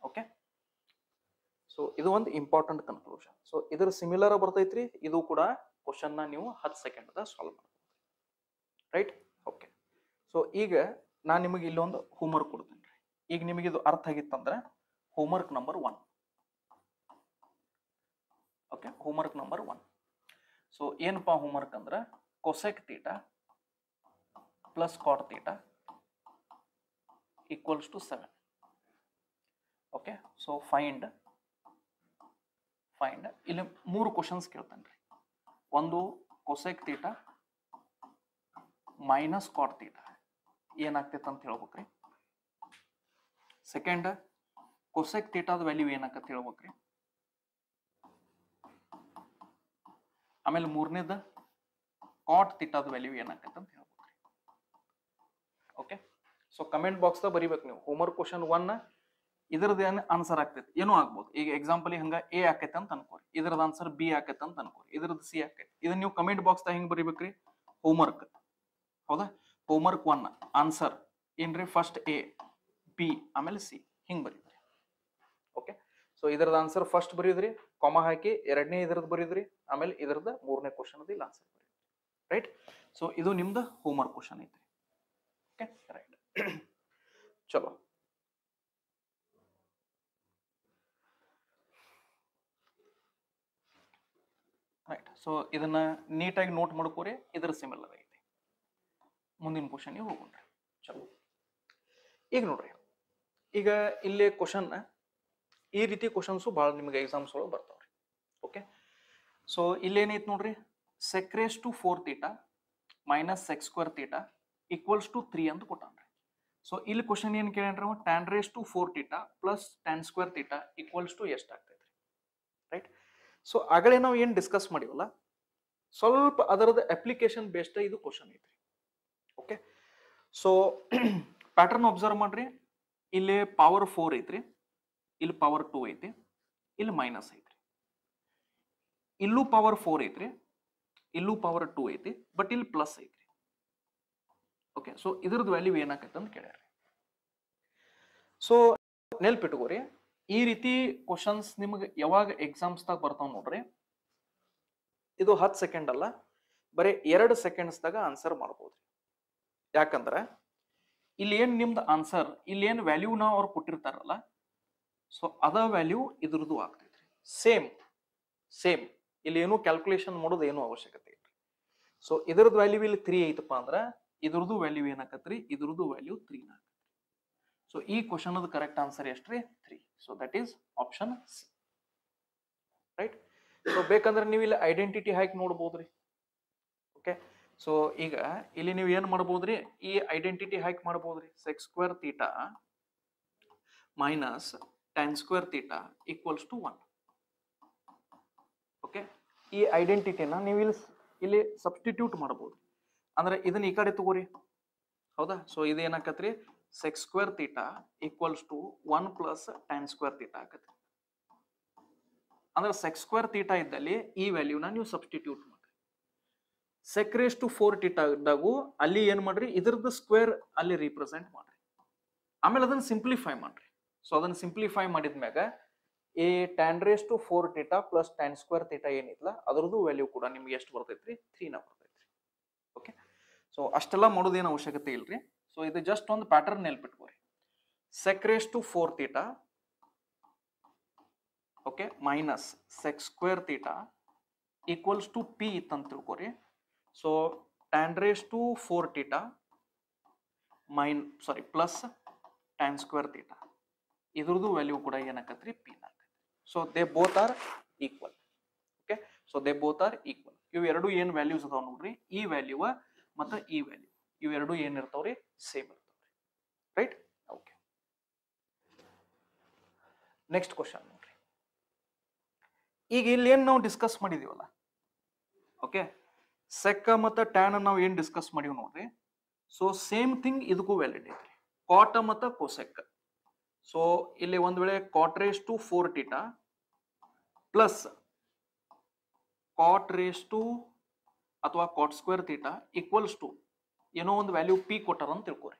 ಓಕೆ, ಸೊ ಇದು ಒಂದು ಇಂಪಾರ್ಟೆಂಟ್ ಕನ್ಕ್ಲೂಷನ್. ಸೊ ಇದ್ರ ಸಿಮಿಲರ್ ಬರ್ತೈತ್ರಿ, ಇದು ಕೂಡ ಕ್ವಶನ್ ನ ನೀವು 10 ಸೆಕೆಂಡ್ ಸಾಲ್ವ್ ಮಾಡ್ಬೋದು, ರೈಟ್? ಓಕೆ, ಸೊ ಈಗ ನಾನು ನಿಮಗೆ ಇಲ್ಲೊಂದು ಹೋಮ್ವರ್ಕ್ ಕೊಡ್ತೀನಿ. ಈಗ ನಿಮಗೆ ಇದು ಅರ್ಥ ಆಗಿತ್ತಂದ್ರೆ homework number 1. Okay, homework number 1. So ಏನಪ್ಪಾ ಹೋಮ್ವರ್ಕ್ ಅಂದ್ರೆ, cosec theta plus cot theta equals to 7. Okay, so find ಇಲ್ಲಿ 3 ಕ್ವಶನ್ಸ್ ಕೇಳ್ತಾನ್ರಿ. ಒಂದು cosec theta minus cot theta ಏನಾಗ್ತೈತೆ ಅಂತ ಹೇಳ್ಬೇಕ್ರಿ. ಸೆಕೆಂಡ್, ಕೊಸೆಕ್ ಥೀಟಾದ ವ್ಯಾಲ್ಯೂ ಏನಾಗತ್ತೆ ಹೇಳ್ಬೇಕ್ರಿ. ಆಮೇಲೆ ಮೂರನೇದ ಕಾಟ್ ಥೀಟಾದ ವ್ಯಾಲ್ಯೂ ಏನಾಗತ್ತೆ ಅಂತ ಹೇಳ್ಬೇಕ್ರಿ. ಓಕೆ, ಸೊ ಕಮೆಂಟ್ ಬಾಕ್ಸ್ ದಾಗ ಬರಿಬೇಕು ನೀವು. ಹೋಮ್ವರ್ಕ್ ಕ್ವಶನ್ 1 ಇದ್ರದ್ದು ಏನು ಆನ್ಸರ್ ಆಗ್ತೈತಿ, ಏನೋ ಆಗ್ಬೋದು. ಈಗ ಎಕ್ಸಾಂಪಲ್ ಹಂಗ ಎ ಆಕೈತೆ ಅಂತ ಅನ್ಕೋರಿ, ಇದ್ರದ್ದು ಆನ್ಸರ್ ಬಿ ಆಕೈತೆ ಅಂತ ಅನ್ಕೋರಿ, ಇದ್ರದ್ದು ಸಿ ಆಕೈತಿ. ಇದನ್ನ ನೀವು ಕಮೆಂಟ್ ಬಾಕ್ಸ್ ದಾಗ ಹೆಂಗ್ ಬರಿಬೇಕ್ರಿ, ಹೋಮ್ವರ್ಕ್, ಹೌದಾ? ಹೋಮ್ವರ್ಕ್ 1 ಆನ್ಸರ್ ಏನ್ರಿ, ಫಸ್ಟ್ ಎ, ಬಿ, ಆಮೇಲೆ ಸಿ, ಹಿಂಗ್ ಬರೀದ್ರಿ. ಓಕೆ, ಸೊ ಇದ್ರದ್ದು ಆನ್ಸರ್ ಫಸ್ಟ್ ಬರೀದ್ರಿ, ಕಾಮ ಹಾಕಿ ಎರಡನೇ ಇದ್ರದ್ದು ಬರೀದ್ರಿ, ಆಮೇಲೆ ಇದ್ರದ್ದು ಮೂರನೇ ಕ್ವಶನ್ ಇಲ್ಲ ಆನ್ಸರ್ ಬರೀದ್ರಿ, ರೈಟ್? ಸೊ ಇದು ನಿಮ್ದು ಹೋಮ್ವರ್ಕ್ ಕ್ವಶನ್ ಐತ್ರಿ. Okay, right. ಚಲೋ, ರೈಟ್. ಸೊ ಇದನ್ನ ನೀಟಾಗಿ ನೋಟ್ ಮಾಡ್ಕೋರಿ, ಇದ್ರ ಸಿಮಿಲರ್ ಐತಿ. ಮುಂದಿನ ಕ್ವಶನ್ ಹೋಗೋಣ್ರಿ. ಚಲೋ, ಈಗ ನೋಡ್ರಿ, ಈಗ ಇಲ್ಲಿ ಕ್ವಶನ್ ಈ ರೀತಿ ಕ್ವಶನ್ಸು ಭಾಳ ನಿಮ್ಗೆ ಎಕ್ಸಾಮ್ಸ್ ಒಳಗೆ ಬರ್ತಾವ್ರಿ. ಓಕೆ, ಸೊ ಇಲ್ಲೇನೈತಿ ನೋಡ್ರಿ, sec⁴ theta minus sec² theta equals to 3 ಅಂತ ಕೊಟ್ಟಾನ್ರಿ. ಸೊ ಇಲ್ಲಿ ಕ್ವಶನ್ ಏನ್ ಕೇಳ್ಯಾನ್ರಿ, tan⁴ theta plus tan² theta equals to ಎಷ್ಟು ಆಗ್ತೈತ್ರಿ, ರೈಟ್? ಸೊ ಆಗಲೇ ನಾವು ಏನ್ ಡಿಸ್ಕಸ್ ಮಾಡಿವಲ್ಲ, ಸ್ವಲ್ಪ ಅದರದ ಅಪ್ಲಿಕೇಶನ್ ಬೇಸ್ಡ್ ಇದು ಕ್ವಶನ್ ಐತ್ರಿ. ಓಕೆ, ಸೊ ಪ್ಯಾಟರ್ನ್ ಅಬ್ಸರ್ವ್ ಮಾಡ್ರಿ. ಇಲ್ಲಿ ಪವರ್ 4 ಐತ್ರಿ, ಇಲ್ಲಿ ಪವರ್ 2 ಐತಿ, ಇಲ್ಲಿ ಮೈನಸ್ ಐತ್ರಿ. ಇಲ್ಲೂ ಪವರ್ 4 ಐತ್ರಿ, ಇಲ್ಲೂ ಪವರ್ 2 ಐತಿ, ಬಟ್ ಇಲ್ಲಿ ಪ್ಲಸ್ ಐತ್ರಿ. ಓಕೆ, ಸೊ ಇದ್ರದ್ದು ವ್ಯಾಲ್ಯೂ ಏನಾಕೈತೆ ಅಂತ ಕೇಳ್ಯಾರ. ಸೊ ನೆನ್ಪಿಟ್ಕೋರಿ, ಈ ರೀತಿ ಕ್ವಶನ್ಸ್ ನಿಮಗೆ ಯಾವಾಗ ಎಕ್ಸಾಮ್ಸ್ದಾಗ ಬರ್ತಾವ ನೋಡ್ರಿ, ಇದು 10 ಸೆಕೆಂಡ್ ಅಲ್ಲ, ಬರೀ 2 ಸೆಕೆಂಡ್ಸ್ದಾಗ ಆನ್ಸರ್ ಮಾಡ್ಬೋದು. ಯಾಕಂದ್ರೆ ಇಲ್ಲಿ ಏನ್ ನಿಮ್ದು ಆನ್ಸರ್, ಇಲ್ಲಿ ಏನ್ ವ್ಯಾಲ್ಯೂನ ಅವ್ರು ಕೊಟ್ಟಿರ್ತಾರಲ್ಲ, ಸೊ ಅದ ವ್ಯಾಲ್ಯೂ ಇದ್ರದ್ದು ಆಗ್ತೈತ್ರಿ. ಸೇಮ್ ಸೇಮ್, ಇಲ್ಲಿ ಏನು ಕ್ಯಾಲ್ಕುಲೇಷನ್ ಮಾಡೋದು ಏನು ಅವಶ್ಯಕತೆ ಇಲ್ಲ. ಸೊ ಇದ್ರದ್ದು ವ್ಯಾಲ್ಯೂ ಇಲ್ಲಿ 3 ಐತಪ್ಪ ಅಂದ್ರೆ ಇದ್ರದ್ದು ವ್ಯಾಲ್ಯೂ ಏನಾಕತ್ರಿ, ಇದ್ರದ್ದು ವ್ಯಾಲ್ಯೂ 3 ನ. ಸೊ ಈ ಕ್ವಶನ್ ಅದು ಕರೆಕ್ಟ್ ಆನ್ಸರ್ ಎಷ್ಟ್ರಿ, 3. So that is option C. Right. So ಬೇಕಂದ್ರೆ ನೀವು ಇಲ್ಲಿ ಐಡೆಂಟಿಟಿ ಹಾಕಿ ನೋಡ್ಬೋದ್ರಿ. ಓಕೆ, ಸೊ ಈಗ ಇಲ್ಲಿ ನೀವು ಏನ್ ಮಾಡ್ಬೋದ್ರಿ, ಈ ಐಡೆಂಟಿಟಿ ಹಾಕಿ ಮಾಡ್ಬೋದ್ರಿ. sec square theta minus tan square theta equals to 1. Okay, ಈ ಐಡೆಂಟಿಟಿನ ನೀವು ಇಲ್ಲಿ ಸಬ್ಸ್ಟಿಟ್ಯೂಟ್ ಮಾಡಬಹುದು. ಅಂದ್ರೆ ಇದನ್ನ ಈ ಕಡೆ ತಗೋರಿ, ಹೌದಾ. ಸೊ ಇದು ಏನಾಕತ್ರಿ, sec square theta equals to 1 plus tan square theta ಆಗತ್ತೆ. ಅಂದ್ರೆ sec square theta ಇದ್ದಲ್ಲಿ ಈ ವ್ಯಾಲ್ಯೂನ ನೀವು ಸಬ್ಸ್ಟಿಟ್ಯೂಟ್ ಮಾಡ್ರಿ. sec raised to 4 theta ಇದ್ದಾಗೂ ಅಲ್ಲಿ ಏನ್ ಮಾಡ್ರಿ, ಇದ್ರದ್ದು ಸ್ಕ್ವೇರ್ ಅಲ್ಲಿ ರಿಪ್ರೆಸೆಂಟ್ ಮಾಡ್ರಿ. ಆಮೇಲೆ ಅದನ್ನ ಸಿಂಪ್ಲಿಫೈ ಮಾಡ್ರಿ. ಸೊ ಅದನ್ನ ಸಿಂಪ್ಲಿಫೈ ಮಾಡಿದ್ಮ್ಯಾಗ ಈ tan raised to 4 theta plus tan square theta ಏನಿಲ್ಲ ಅದ್ರದ್ದು ವ್ಯಾಲ್ಯೂ ಕೂಡ ನಿಮ್ಗೆ ಎಷ್ಟು ಬರ್ತೈತ್ರಿ, 3 ನ ಬರ್ತೈತ್ರಿ. ಓಕೆ, ಸೊ ಅಷ್ಟೆಲ್ಲ ಮಾಡೋದೇನು ಅವಶ್ಯಕತೆ ಇಲ್ರಿ. ಸೊ ಇದು ಜಸ್ಟ್ ಒಂದು ಪ್ಯಾಟರ್ನ್ ನೆನ್ಪಿಟ್ಕೋರಿ. sec raised to 4 theta okay minus sec square theta equals to p ಅಂತ ತಿಳ್ಕೊರಿ. So tan raised to 4 theta plus tan square theta ಇದ್ರದ್ದು ವ್ಯಾಲ್ಯೂ ಕೂಡ ಏನಾಕತ್ರಿ, p ನ. So they both are equal. Okay, so they both are equal. ಇವು ಎರಡು ಏನ್ values ಅದಾವ ನೋಡ್ರಿ, ಈ ವ್ಯಾಲ್ಯೂ ಮತ್ತು ಈ ವ್ಯಾಲ್ಯೂ ಇವೆರಡು ಏನಿರ್ತಾವ್ರಿ, ಸೇಮ್ ಇರ್ತಾವ್ರಿ. ರೈಟ್. ಓಕೆ, ನೆಕ್ಸ್ಟ್ ಕ್ವಶನ್ ನೋಡ್ರಿ. ಈಗ ಇಲ್ಲಿ ಏನ್ ನಾವು ಡಿಸ್ಕಸ್ ಮಾಡಿದೀವಲ್ಲ, ಓಕೆ, ಸೆಕ್ ಮತ್ತು ಟ್ಯಾನ್ ನಾವು ಏನ್ ಡಿಸ್ಕಸ್ ಮಾಡಿವಿ ನೋಡ್ರಿ. ಸೊ ಸೇಮ್ ಥಿಂಗ್ ಇದಕ್ಕೂ ವ್ಯಾಲಿಡ್ ಐತ್ರಿ, ಕಾಟ್ ಮತ್ತು ಕೊಸೆಕ್. ಸೊ ಇಲ್ಲಿ ಒಂದ್ ವೇಳೆ cot raised to 4 theta plus cot raised to ಅಥವಾ cot square theta equals to ಏನೋ ಒಂದು ವ್ಯಾಲ್ಯೂ p ಕೊಟ್ಟಾರ ಅಂತ ತಿಳ್ಕೊರಿ.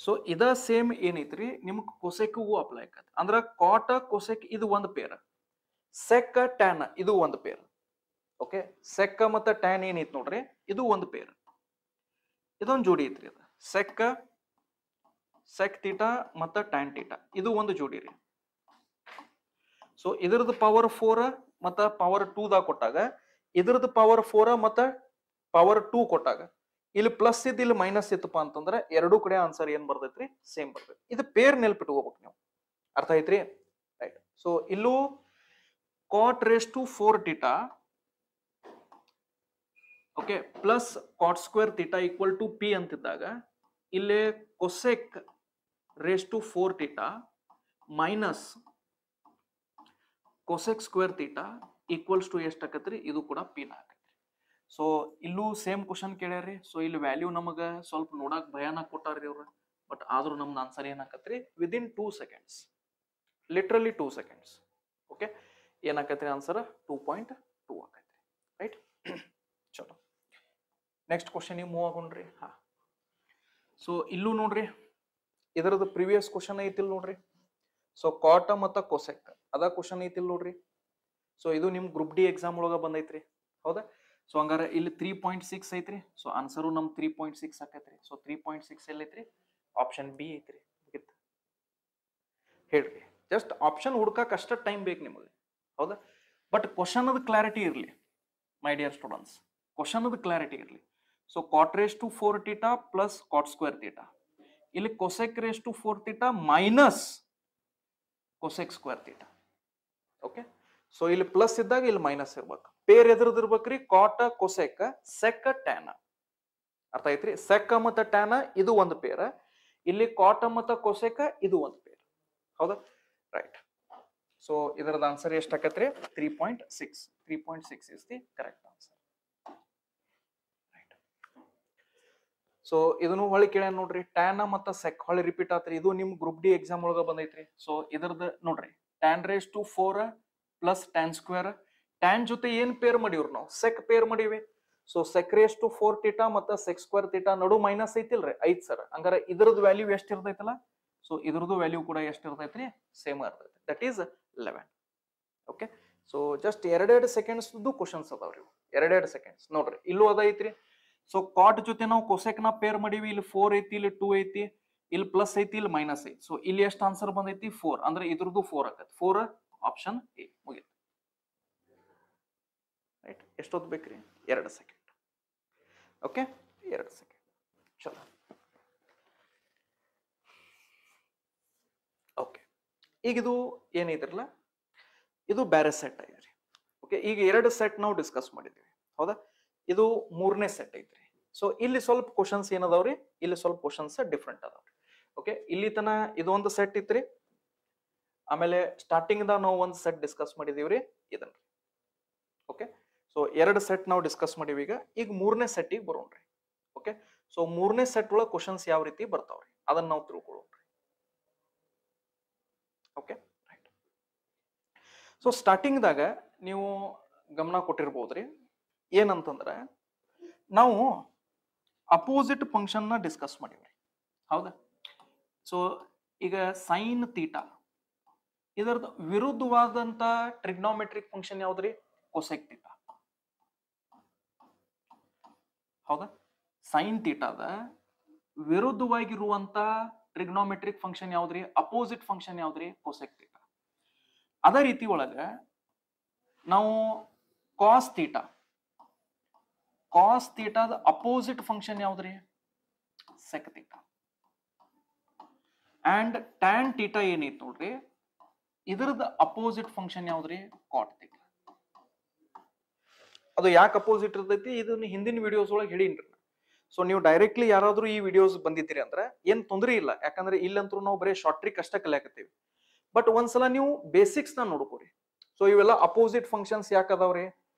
ಸೊ ಇದ ಸೇಮ್ ಏನೈತ್ರಿ ನಿಮ್ಗೆ ಕೊಸೆಕ್ಗೂ ಅಪ್ಲೈ ಆಗತ್ತೆ. ಅಂದ್ರ ಕಾಟ್ ಕೊಸೆಕ್ ಇದು ಒಂದು ಪೇರ್, ಸೆಕ್ ಟ್ಯಾನ್ ಇದು ಒಂದು ಪೇರ್. ಓಕೆ, ಸೆಕ್ ಮತ್ತು ಟ್ಯಾನ್ ಏನೈತಿ ನೋಡ್ರಿ, ಇದು ಒಂದು ಪೇರ್. ಇದೊಂದು ಜೋಡಿ ಐತ್ರಿ, ಅದು ಸೆಕ್ ಥೀಟಾ ಮತ್ತು ಟ್ಯಾನ್ ಥೀಟಾ ಇದು ಒಂದು ಜೋಡಿ ರೀ. ಸೊ ಇದ್ರದ್ದು ಪವರ್ 4 ಮತ್ತು ಪವರ್ 2 ದಾಗ ಕೊಟ್ಟಾಗ, ಇದ್ರದ್ದು ಪವರ್ 4 ಮತ್ತು ಪವರ್ 2 ಕೊಟ್ಟಾಗ ಇಲ್ಲಿ ಪ್ಲಸ್ ಇದ್ದು ಇಲ್ಲಿ ಮೈನಸ್ ಇತ್ತಪ್ಪ ಅಂತಂದ್ರೆ ಎರಡೂ ಕಡೆ ಆನ್ಸರ್ ಏನ್ ಬರ್ತೈತ್ರಿ, ಸೇಮ್ ಬರ್ತೈತಿ. ಇದು ಪೇರ್ ನೆಲ್ಪಿಟ್ಕೋಬೇಕು ನೀವು, ಅರ್ಥ ಐತ್ರಿ. ರೈಟ್. ಸೊ ಇಲ್ಲೂ cot raised to 4 theta okay plus cot square theta equal to p ಅಂತಿದ್ದಾಗ, ಇಲ್ಲಿ cosec raised to 4 theta minus cosec square theta equals to ಎಷ್ಟು ಆಕತ್ರಿ, ಇದು ಕೂಡ p ನ ಆಕತ್ರಿ. ಸೊ ಇಲ್ಲೂ ಸೇಮ್ ಕ್ವಶನ್ ಕೇಳ್ಯಾರಿ. ಸೊ ಇಲ್ಲಿ ವ್ಯಾಲ್ಯೂ ನಮಗ ಸ್ವಲ್ಪ ನೋಡಕ್ ಭಯಾನ ಕೊಟ್ಟಾರ್ರಿ ಅವ್ರ, ಬಟ್ ಆದ್ರೂ ನಮ್ದು ಆನ್ಸರ್ ಏನಾಕತ್ರಿ, within 2 seconds, literally 2 seconds. Okay, ಏನಾಕತ್ರಿ ಆನ್ಸರ್ 2.2 ಆಕತ್ರಿ. ರೈಟ್. ಚಲೋ, ನೆಕ್ಸ್ಟ್ ಕ್ವಶನ್ ಮೂವ್ ಆಗೋಣ್ರಿ. ಹಾ, ಸೊ ಇಲ್ಲೂ ನೋಡ್ರಿ, ಇದರದ್ದು ಪ್ರಿವಿಯಸ್ ಕ್ವಶನ್ ಐತಿಲ್ ನೋಡ್ರಿ. ಸೊ ಕಾಟ ಮತ್ತು ಕೊಸೆಕ್ ಅದ ಕ್ವಶನ್ ಐತಿಲ್ ನೋಡ್ರಿ. ಸೊ ಇದು ನಿಮ್ ಗ್ರೂಪ್ ಡಿ ಎಕ್ಸಾಮ್ ಒಳಗ ಬಂದೈತ್ರಿ, ಹೌದಾ. ಸೊ ಹಂಗಾರ ಇಲ್ಲಿ 3.6 ಐತ್ರಿ. ಸೊ ಆನ್ಸರು ನಮ್ 3.6 ಆಕೈತ್ರಿ. ಸೊ 3.6 ಎಲ್ಲಿ ಐತ್ರಿ, ಆಪ್ಷನ್ ಬಿ ಐತ್ರಿ. ಮುಗಿತ್ ಹೇಳ್ರಿ, ಜಸ್ಟ್ ಆಪ್ಷನ್ ಹುಡ್ಕಕ್ ಅಷ್ಟ ಟೈಮ್ ಬೇಕು ನಿಮಗೆ, ಹೌದಾ. ಬಟ್ ಕ್ವಶನ್ ಅದ ಕ್ಲಾರಿಟಿ ಇರ್ಲಿ ಮೈ ಡಿಯರ್ ಸ್ಟೂಡೆಂಟ್ಸ್, ಕ್ವಶನ್ ಅದ ಕ್ಲಾರಿಟಿ ಇರ್ಲಿ. So cot raised to 4 theta plus cot square theta, ಇಲ್ಲಿ cosec raised to 4 theta minus cosec square theta. Okay, so ಇಲ್ಲಿ ಪ್ಲಸ್ ಇದ್ದಾಗ ಇಲ್ಲಿ ಮೈನಸ್ ಇರ್ಬೇಕು. ಪೇರ್ ಎದ್ರದ್ದು ಇರ್ಬೇಕ್ರಿ, ಕಾಟ ಕೊಸೆಕ್ ಸೆಕ್ ಟ್ಯಾನ. ಅರ್ಥ ಐತ್ರಿ. ಸೆಕ್ ಮತ್ತು ಟ್ಯಾನ ಇದು ಒಂದು ಪೇರ್, ಇಲ್ಲಿ ಕಾಟ ಮತ್ತು ಕೊಸೆಕ್ ಇದು ಒಂದು ಪೇರ್, ಹೌದಾ. ರೈಟ್. ಸೊ ಇದರದ ಆನ್ಸರ್ ಎಷ್ಟು ಆಕತ್ರಿ, 3.6. 3.6 is the correct answer. So ಇದನ್ನು ಹೊಳಿ ಕೇಳ ನೋಡ್ರಿ, ಟ್ಯಾನ್ ಮತ್ತು ಸೆಕ್ ಹೊಳಿ ರಿಪೀಟ್ ಆತ್ರಿ. ಇದು ನಿಮ್ ಗ್ರೂಪ್ ಡಿ ಎಕ್ಸಾಮ್ ಒಳಗ ಬಂದೈತ್ರಿ. ಸೊ ಇದ್ರದ್ದು ನೋಡ್ರಿ, tan⁴ ಪ್ಲಸ್ tan². ಟ್ಯಾನ್ ಜೊತೆ ಏನ್ ಪೇರ್ ಮಾಡಿವ್ರಿ ನಾವು? ಸೆಕ್ ಪೇರ್ ಮಾಡೀವಿ. ಸೊ sec⁴ ಥೀಟಾ ಮತ್ತು sec² ಥೀಟಾ ನಡು ಮೈನಸ್ ಐತಿಲ್ರಿ, ಐತ್ ಸರ್. ಹಂಗಾರೆ ಇದ್ರದ್ದು ವ್ಯಾಲ್ಯೂ ಎಷ್ಟು ಇರ್ತೈತಲ್ಲ, ಸೊ ಇದ್ರದ್ದು ವ್ಯಾಲ್ಯೂ ಕೂಡ ಎಷ್ಟು ಇರ್ತೈತ್ರಿ? ಸೇಮ್ ಇರ್ತೈತಿ. That is 11. Okay, so just 2 seconds questions ಅದಾವ್ರಿ. 2 ಸೆಕೆಂಡ್ಸ್ ನೋಡ್ರಿ, ಇಲ್ಲೂ ಅದ ಐತ್ರಿ. ಸೊ ಕಾಟ್ ಜೊತೆ ನಾವು ಕೊಸೆಕ್ ನ ಪೇರ್ ಮಾಡೀವಿ. ಇಲ್ಲಿ 4 ಐತಿ, ಇಲ್ಲಿ 2 ಐತಿ, ಇಲ್ಲಿ ಪ್ಲಸ್ ಐತಿ, ಇಲ್ಲಿ ಮೈನಸ್ ಐತಿ. ಸೊ ಇಲ್ಲಿ ಎಷ್ಟು ಆನ್ಸರ್ ಬಂದೈತಿ? 4. ಅಂದ್ರೆ ಇದ್ರದ್ದು 4 ಆಗತ್ತೆ. 4 ಆಪ್ಷನ್ ಎ ಮುಗಿತು. ರೈಟ್, ಎಷ್ಟೊತ್ತು ಬೇಕ್ರಿ? 2 ಸೆಕೆಂಡ್. Okay, 2 second. ಚಲೋ. ಓಕೆ, ಈಗ ಇದು ಏನೈತಿರಲ್ಲ, ಇದು ಬೇರೆ ಸೆಟ್ ಐತ್ರಿ. ಓಕೆ, ಈಗ 2 ಸೆಟ್ ನಾವು ಡಿಸ್ಕಸ್ ಮಾಡಿದ್ವಿ, ಹೌದಾ? ಇದು 3ನೇ ಸೆಟ್ ಐತ್ರಿ. ಸೊ ಇಲ್ಲಿ ಸ್ವಲ್ಪ ಕ್ವಶನ್ಸ್ ಏನದಾವ್ರಿ, ಇಲ್ಲಿ ಸ್ವಲ್ಪ ಕ್ವಶನ್ಸ್ ಡಿಫ್ರೆಂಟ್ ಅದಾವ್ರಿ. ಓಕೆ, ಇಲ್ಲಿ ತನ ಇದು ಒಂದು ಸೆಟ್ ಇತ್ರಿ. ಆಮೇಲೆ ಸ್ಟಾರ್ಟಿಂಗ್ ದಾಗ ನಾವು ಒಂದು ಸೆಟ್ ಡಿಸ್ಕಸ್ ಮಾಡಿದೀವ್ರಿ, ಇದನ್ನ. ಓಕೆ, ಸೊ 2 ಸೆಟ್ ನಾವು ಡಿಸ್ಕಸ್ ಮಾಡಿವಿ. ಈಗ 3ನೇ ಸೆಟ್ಟಿಗೆ ಬರೋಣ್ರಿ. ಓಕೆ, ಸೊ 3ನೇ ಸೆಟ್ ಒಳಗೆ ಕ್ವಶನ್ಸ್ ಯಾವ ರೀತಿ ಬರ್ತಾವ್ರಿ ಅದನ್ನ ನಾವು ತಿಳ್ಕೊಳ್ಳೋಣ್ರಿ. Okay, right. ಸೊ ಸ್ಟಾರ್ಟಿಂಗ್ ದಾಗ ನೀವು ಗಮನ ಕೊಟ್ಟಿರ್ಬೋದ್ರಿ, ಏನಂತಂದ್ರೆ ನಾವು ಅಪೋಸಿಟ್ ಫಂಕ್ಷನ್ ನ ಡಿಸ್ಕಸ್ ಮಾಡಿವ್ರಿ, ಹೌದಾ? ಸೊ ಈಗ ಸೈನ್ ಥೀಟಾ ಇದರದ ವಿರುದ್ಧವಾದಂತ ಟ್ರಿಗ್ನೋಮೆಟ್ರಿಕ್ ಫಂಕ್ಷನ್ ಯಾವ್ದ್ರಿ? ಕೊಸೆಕ್ ಥೀಟಾ, ಹೌದಾ? ಸೈನ್ ಥೀಟಾದ ವಿರುದ್ಧವಾಗಿರುವಂತ ಟ್ರಿಗ್ನೋಮೆಟ್ರಿಕ್ ಫಂಕ್ಷನ್ ಯಾವ್ದ್ರಿ? ಅಪೋಸಿಟ್ ಫಂಕ್ಷನ್ ಯಾವ್ದ್ರಿ? Cosec theta. ಅದೇ ರೀತಿ ಒಳಗ ನಾವು ಕಾಸ್ ಥೀಟಾ, ಕಾಸ್ ಥೀಟಾದ ಅಪೋಸಿಟ್ ಫಂಕ್ಷನ್ ಯಾವ್ದ್ರಿ? Sec theta. And tan theta ಏನೈತಿ ನೋಡ್ರಿ, ಇದರದ ಅಪೋಸಿಟ್ ಫಂಕ್ಷನ್ ಯಾವ್ದ್ರಿ? Cot theta. ಅದು ಯಾಕೆ ಅಪೋಸಿಟ್ ಇರ್ತೈತಿ ಇದನ್ನ ಹಿಂದಿನ ವಿಡಿಯೋಸ್ ಒಳಗೆ ಹೇಳಿನ್ರಿ. ಸೊ ನೀವು ಡೈರೆಕ್ಟ್ಲಿ ಯಾರಾದ್ರೂ ಈ ವಿಡಿಯೋಸ್ ಬಂದಿದ್ದೀರಿ ಅಂದ್ರೆ ಏನ್ ತೊಂದರೆ ಇಲ್ಲ, ಯಾಕಂದ್ರೆ ಇಲ್ಲಂತೂ ನಾವು ಬರೀ ಶಾರ್ಟ್ ಟ್ರಿಕ್ ಅಷ್ಟೇ ಕಲಿಯಾಕತ್ತೀವಿ. ಬಟ್ ಒಂದ್ಸಲ ನೀವು ಬೇಸಿಕ್ಸ್ ನ ನೋಡ್ಕೋರಿ. ಸೊ ಇವೆಲ್ಲ ಅಪೋಸಿಟ್ ಫಂಕ್ಷನ್ಸ್ ಯಾಕೆ ಅದಾವ್ರಿ,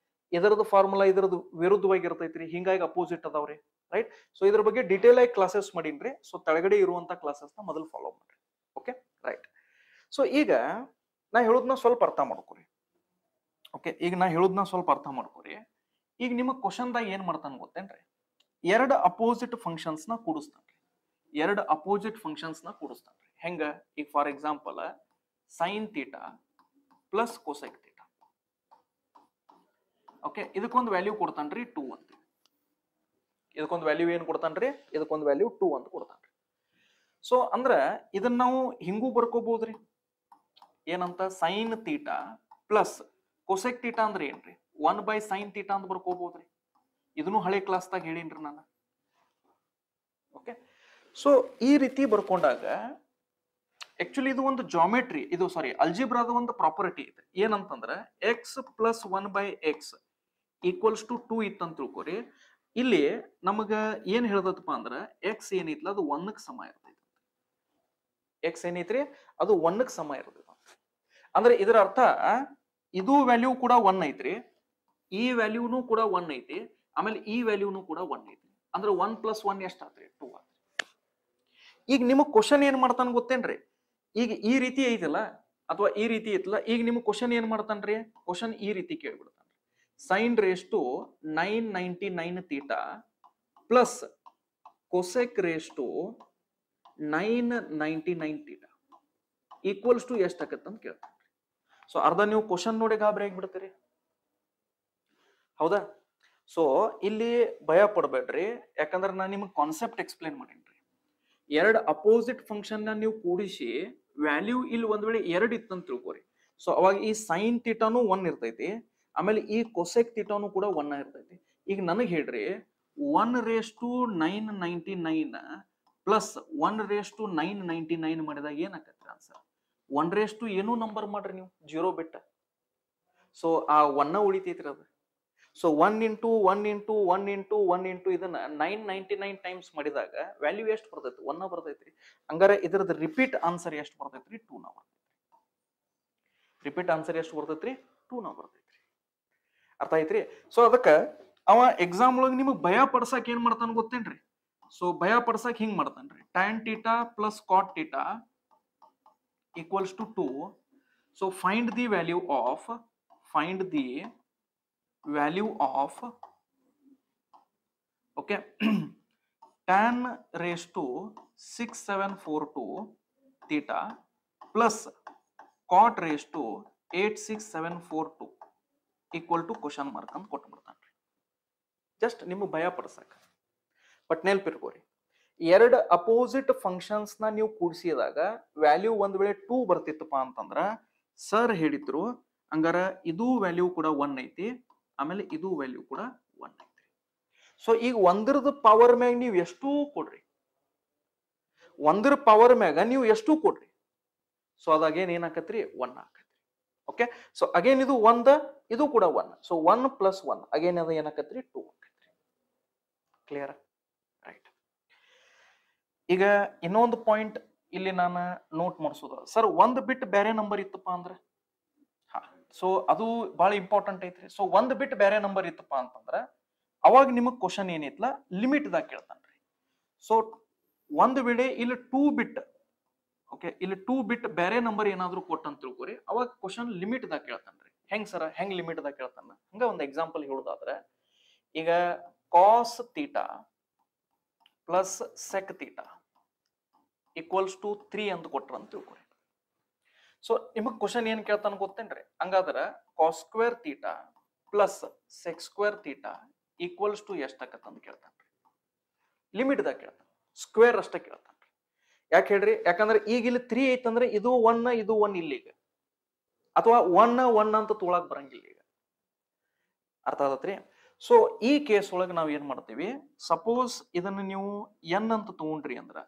ಇದರದ್ದು ಫಾರ್ಮುಲಾ ಇದರದ್ದು ವಿರುದ್ಧವಾಗಿರ್ತೈತ್ರಿ, ಹಿಂಗಾಗಿ ಅಪೋಸಿಟ್ ಅದಾವ್ರಿ, ರೈಟ್? ಸೊ ಇದ್ರ ಬಗ್ಗೆ ಡೀಟೇಲ್ ಆಗಿ ಕ್ಲಾಸಸ್ ಮಾಡೀನ್ರಿ. ಸೊ ತೆಳಗಡೆ ಇರುವಂತ ಕ್ಲಾಸಸ್ ನ ಮೊದಲು ಫಾಲೋ ಮಾಡ್ರಿ. Okay, right. ಸೊ ಈಗ ನಾ ಹೇಳೋದನ್ನ ಸ್ವಲ್ಪ ಅರ್ಥ ಮಾಡ್ಕೋರಿ. ಓಕೆ, ಈಗ ನಾ ಹೇಳೋದನ್ನ ಸ್ವಲ್ಪ ಅರ್ಥ ಮಾಡ್ಕೋರಿ. ಈಗ ನಿಮ್ಮ ಕ್ವಶನ್ ದಾಗ ಏನ್ ಮಾಡ್ತಾನ ಗೊತ್ತೇನ್ರಿ? 2 ಅಪೋಸಿಟ್ ಫಂಕ್ಷನ್ಸ್ ನ ಕೂಡಿಸ್ತಾನ್ರಿ. 2 ಅಪೋಸಿಟ್ ಫಂಕ್ಷನ್ಸ್ ನ ಕೂಡಿಸ್ತಾನ್ರಿ. ಹೆಂಗ? ಈಗ for example sine theta plus cosec theta. Okay, ಇದಕ್ಕೊಂದು ವ್ಯಾಲ್ಯೂ ಕೊಡ್ತಾನ್ರಿ 2 ಅಂತ. ಇದಕ್ಕೊಂದು ವ್ಯಾಲ್ಯೂ ಏನ್ ಕೊಡ್ತಾನ್ರಿ? ಇದಕ್ಕೊಂದು ವ್ಯಾಲ್ಯೂ 2 ಅಂತ ಕೊಡ್ತಾನ್ರಿ. ಸೊ ಅಂದ್ರ ಇದನ್ನ ನಾವು ಹಿಂಗೂ ಬರ್ಕೋಬಹುದ್ರಿ. ಏನಂತ? Sine theta plus cosec theta ಅಂದ್ರೆ ಏನ್ರಿ? 1/sin ಥೀಟಾ ಅಂತ ಬರ್ಕೋಬಹುದ್ರಿ. ಇದನ್ನು ಹಳೆ ಕ್ಲಾಸ್ ದಾಗ ಹೇಳಿನ್ರಿ ನಾನು. ಓಕೆ, ಸೊ ಈ ರೀತಿ ಬರ್ಕೊಂಡಾಗ ಆಕ್ಚುಲಿ ಇದು ಒಂದು ಜಾಮೆಟ್ರಿ, ಇದು ಸಾರಿ ಅಲ್ಜಿಬ್ರಾದ ಒಂದು ಪ್ರಾಪರ್ಟಿ ಇದೆ. ಏನಂತಂದ್ರೆ x + 1/x = 2 ಇತ್ತಂತ ತಿಳ್ಕೊರಿ. ಇಲ್ಲಿ ನಮಗ ಏನ್ ಹೇಳ್ದತ್ತಪ್ಪ ಅಂದ್ರ x ಏನೈತ್ಲ ಅದು 1ಕ್ಕೆ ಸಮ ಇರ್ತೈತಿ. x ಏನೈತ್ರಿ? ಅದು 1ಕ್ಕೆ ಸಮ ಇರ್ತೈತಿ. ಅಂದ್ರೆ ಇದರ ಅರ್ಥ ಇದು ವ್ಯಾಲ್ಯೂ ಕೂಡ 1 ಐತ್ರಿ, ಈ ವ್ಯಾಲ್ಯೂನು ಕೂಡ 1 ಐತಿ, ಆಮೇಲೆ ಈ ವ್ಯಾಲ್ಯೂನು ಕೂಡ 1 ಐತಿ. ಅಂದ್ರೆ 1 + 1 ಎಷ್ಟು ಆತ್ರಿ? 2 ಆತ್ರಿ. ಈಗ ನಿಮಗ್ ಕ್ವಶನ್ ಏನ್ ಮಾಡ್ತಾನ ಗೊತ್ತೇನ್ರಿ? ಈಗ ಈ ರೀತಿ ಐತಲ್ಲ ಅಥವಾ ಈ ರೀತಿ ಐತಲ್ಲ, ಈಗ ನಿಮ್ಗೆ ಕ್ವಶನ್ ಏನ್ ಮಾಡ್ತಾನ್ರಿ? ಕ್ವಶನ್ ಈ ರೀತಿ ಕೇಳ್ಬಿಡ್ತಾನ, sin⁻999 theta plus cosec⁻999 theta = ಎಷ್ಟು ಆಕತ್ತ ಅಂತ ಕೇಳ್ತಾನೆ. ಸೊ ಅರ್ಧ ನೀವು ಕ್ವಶನ್ ನೋಡಿ ಗಾಬರಿ ಆಗಿಬಿಡ್ತೀರಿ, ಹೌದಾ? ಸೊ ಇಲ್ಲಿ ಭಯ ಪಡಬೇಡ್ರಿ, ಯಾಕಂದ್ರೆ ನಾನು ನಿಮ್ಗೆ ಕಾನ್ಸೆಪ್ಟ್ ಎಕ್ಸ್ಪ್ಲೇನ್ ಮಾಡೀನ್ರಿ. 2 ಅಪೋಸಿಟ್ ಫಂಕ್ಷನ್ ನ ನೀವು ಕೂಡಿಸಿ ವ್ಯಾಲ್ಯೂ ಇಲ್ಲಿ ಒಂದ್ ವೇಳೆ 2 ಇತ್ತಂತ ತಿಳ್ಕೊರಿ. ಸೊ ಅವಾಗ ಈ ಸೈನ್ ಥೀಟಾನು 1 ಇರ್ತೈತಿ, ಆಮೇಲೆ ಈ ಕೊಸೆಕ್ ಥೀಟಾನು ಕೂಡ 1 ಇರ್ತೈತಿ. ಈಗ ನನಗೆ ಹೇಳ್ರಿ 1/999 ಪ್ಲಸ್ 1/999 ಮಾಡಿದಾಗ ಏನಾಗತ್ತೆ ಆನ್ಸರ್? 1 ಏನೂ ನಂಬರ್ ಮಾಡ್ರಿ ನೀವು 0 ಬಿಟ್ಟ. ಸೊ ಆ 1 ಉಳಿತೈತ್ರಿ ಅದು. ಸೊ 1 × 1 × 1 × 1 × ಇದನ್ನ 999 ಟೈಮ್ಸ್ ಮಾಡಿದಾಗ ವ್ಯಾಲ್ಯೂ ಎಷ್ಟು ಬರ್ತೈತಿ? 1 ಬರ್ತೈತ್ರಿ. ಹಂಗಾರೆ ಇದರದ ರಿಪೀಟ್ ಆನ್ಸರ್ ಎಷ್ಟು ಬರ್ತೈತ್ರಿ? 2 ಬರ್ತೈತ್ರಿ. ರಿಪೀಟ್ ಆನ್ಸರ್ ಎಷ್ಟು ಬರ್ತೈತ್ರಿ? 2 ಬರ್ತೈತ್ರಿ. ಅರ್ಥ ಐತ್ರಿ? ಸೊ ಅದಕ್ಕೆ ಅವ ಎಕ್ಸಾಮ್ ಒಳಗೆ ನಿಮಗೆ ಭಯ ಪಡ್ಸಕ್ ಏನ್ ಮಾಡ್ತಾನ ಗೊತ್ತೇನ್ರಿ? ಸೊ ಭಯ ಪಡ್ಸಕ್ ಹಿಂಗ್ ಮಾಡ್ತಾನ್ರಿ, tan theta plus cot theta equals to 2. So find the value of okay tan raised to 6742 theta plus cot raised to 86742 equal to question mark ಅಂತ ಕೊಟ್ಬಿಡ್ತಾನ್ರಿ. ಜಸ್ಟ್ ನಿಮಗೆ ಭಯ ಪಡ್ಸಕ್. ಬಟ್ ನೆನಪಿಟ್ಕೋರಿ, ಎರಡು ಅಪೋಸಿಟ್ ಫಂಕ್ಷನ್ಸ್ ನ ನೀವು ಕೂಡಿಸಿದಾಗ ವ್ಯಾಲ್ಯೂ ಒಂದ್ ವೇಳೆ 2 ಬರ್ತಿತ್ತಪ್ಪ ಅಂತಂದ್ರ ಸರ್ ಹೇಳಿದ್ರು ಹಂಗಾರ ಇದು ವ್ಯಾಲ್ಯೂ ಕೂಡ 1 ಐತಿ, ಆಮೇಲೆ ಇದು ವ್ಯಾಲ್ಯೂ ಕೂಡ 1 ಐತಿ. ಸೊ ಈಗ ಒಂದರದ ಪವರ್ ಮ್ಯಾಗ ನೀವು ಎಷ್ಟು ಕೊಡ್ರಿ, ಒಂದರ ಪವರ್ ಮ್ಯಾಗ ನೀವು ಎಷ್ಟು ಕೊಡ್ರಿ, ಸೊ ಅದಾಗೇನ್ ಏನಾಕತ್ರಿ 1 ಆಕತ್ರಿ. ಓಕೆ, ಸೊ ಅಗೇನ್ ಇದು 1, ಇದು ಕೂಡ 1, ಸೊ 1 + 1 ಅಗೇನ್ ಅದು ಏನಾಕತ್ರಿ 2 ಆಕತ್ರಿ. ಕ್ಲಿಯರ್? ರೈಟ್. ಈಗ ಇನ್ನೊಂದು ಪಾಯಿಂಟ್ ಇಲ್ಲಿ ನಾನು ನೋಟ್ ಮಾಡಿಸೋದು, ಸರ್ ಒಂದ್ ಬಿಟ್ ಬೇರೆ ನಂಬರ್ ಇತ್ತಪ್ಪ ಅಂದ್ರೆ, ಹಾ, ಸೊ ಅದು ಬಹಳ ಇಂಪಾರ್ಟೆಂಟ್ ಐತ್ರಿ. ಸೊ ಒಂದ್ ಬಿಟ್ ಬೇರೆ ನಂಬರ್ ಇತ್ತಪ್ಪ ಅಂತಂದ್ರ ಅವಾಗ ನಿಮಗ್ ಕ್ವಶನ್ ಏನೈತ್ಲ ಲಿಮಿಟ್ ದಾಗ ಕೇಳ್ತಾನ್ರಿ. ಸೊ ಒಂದ್ ವೇಳೆ ಇಲ್ಲಿ 2 ಬಿಟ್, ಓಕೆ, ಇಲ್ಲಿ 2 ಬಿಟ್ ಬೇರೆ ನಂಬರ್ ಏನಾದ್ರು ಕೊಟ್ಟ ಅಂತ ತಿಳ್ಕೊರಿ, ಅವಾಗ ಕ್ವಶನ್ ಲಿಮಿಟ್ ದಾಗ ಕೇಳ್ತಾನ್ರಿ. ಹೆಂಗ್ ಸರ್, ಹೆಂಗ್ ಲಿಮಿಟ್ ದಾಗ ಕೇಳ್ತಾನ? ಹಂಗ ಒಂದು ಎಕ್ಸಾಂಪಲ್ ಹೇಳುದಾದ್ರೆ, ಈಗ cos theta plus sec theta equals to 3 ಅಂತ ಕೊಟ್ರ ಅಂತ ತಿಳ್ಕೊರಿ. ಸೊ ನಿಮಗ್ ಕ್ವಶನ್ ಏನ್ ಕೇಳ್ತಾನ ಗೊತ್ತೇನ್ರಿ? ಹಂಗಾದ್ರ cos square theta plus sec square theta equals to ಎಷ್ಟ ಆಕತ್ತ ಅಂತ ಕೇಳ್ತಾನ್ರಿ. ಲಿಮಿಟ್ ದಾಗ ಕೇಳ್ತಾನ, ಸ್ಕ್ವೇರ್ ಅಷ್ಟ ಕೇಳ್ತಾನ್ರಿ. ಯಾಕೆ ಹೇಳ್ರಿ? ಯಾಕಂದ್ರೆ ಈಗ ಇಲ್ಲಿ 3 ಐತಂದ್ರೆ ಇದು 1, ಇದು 1 ಇಲ್ಲಿಗ, ಅಥವಾ 1 ಅಂತ ತೊಳಕ್ ಬರಂಗಿಲ್ಲ ಈಗ. ಅರ್ಥ ಆಗತ್ರಿ? ಸೊ ಈ ಕೇಸ್ ಒಳಗೆ ನಾವ್ ಏನ್ ಮಾಡ್ತೀವಿ, ಸಪೋಸ್ ಇದನ್ನ ನೀವು n ಅಂತ ತಗೊಂಡ್ರಿ ಅಂದ್ರ,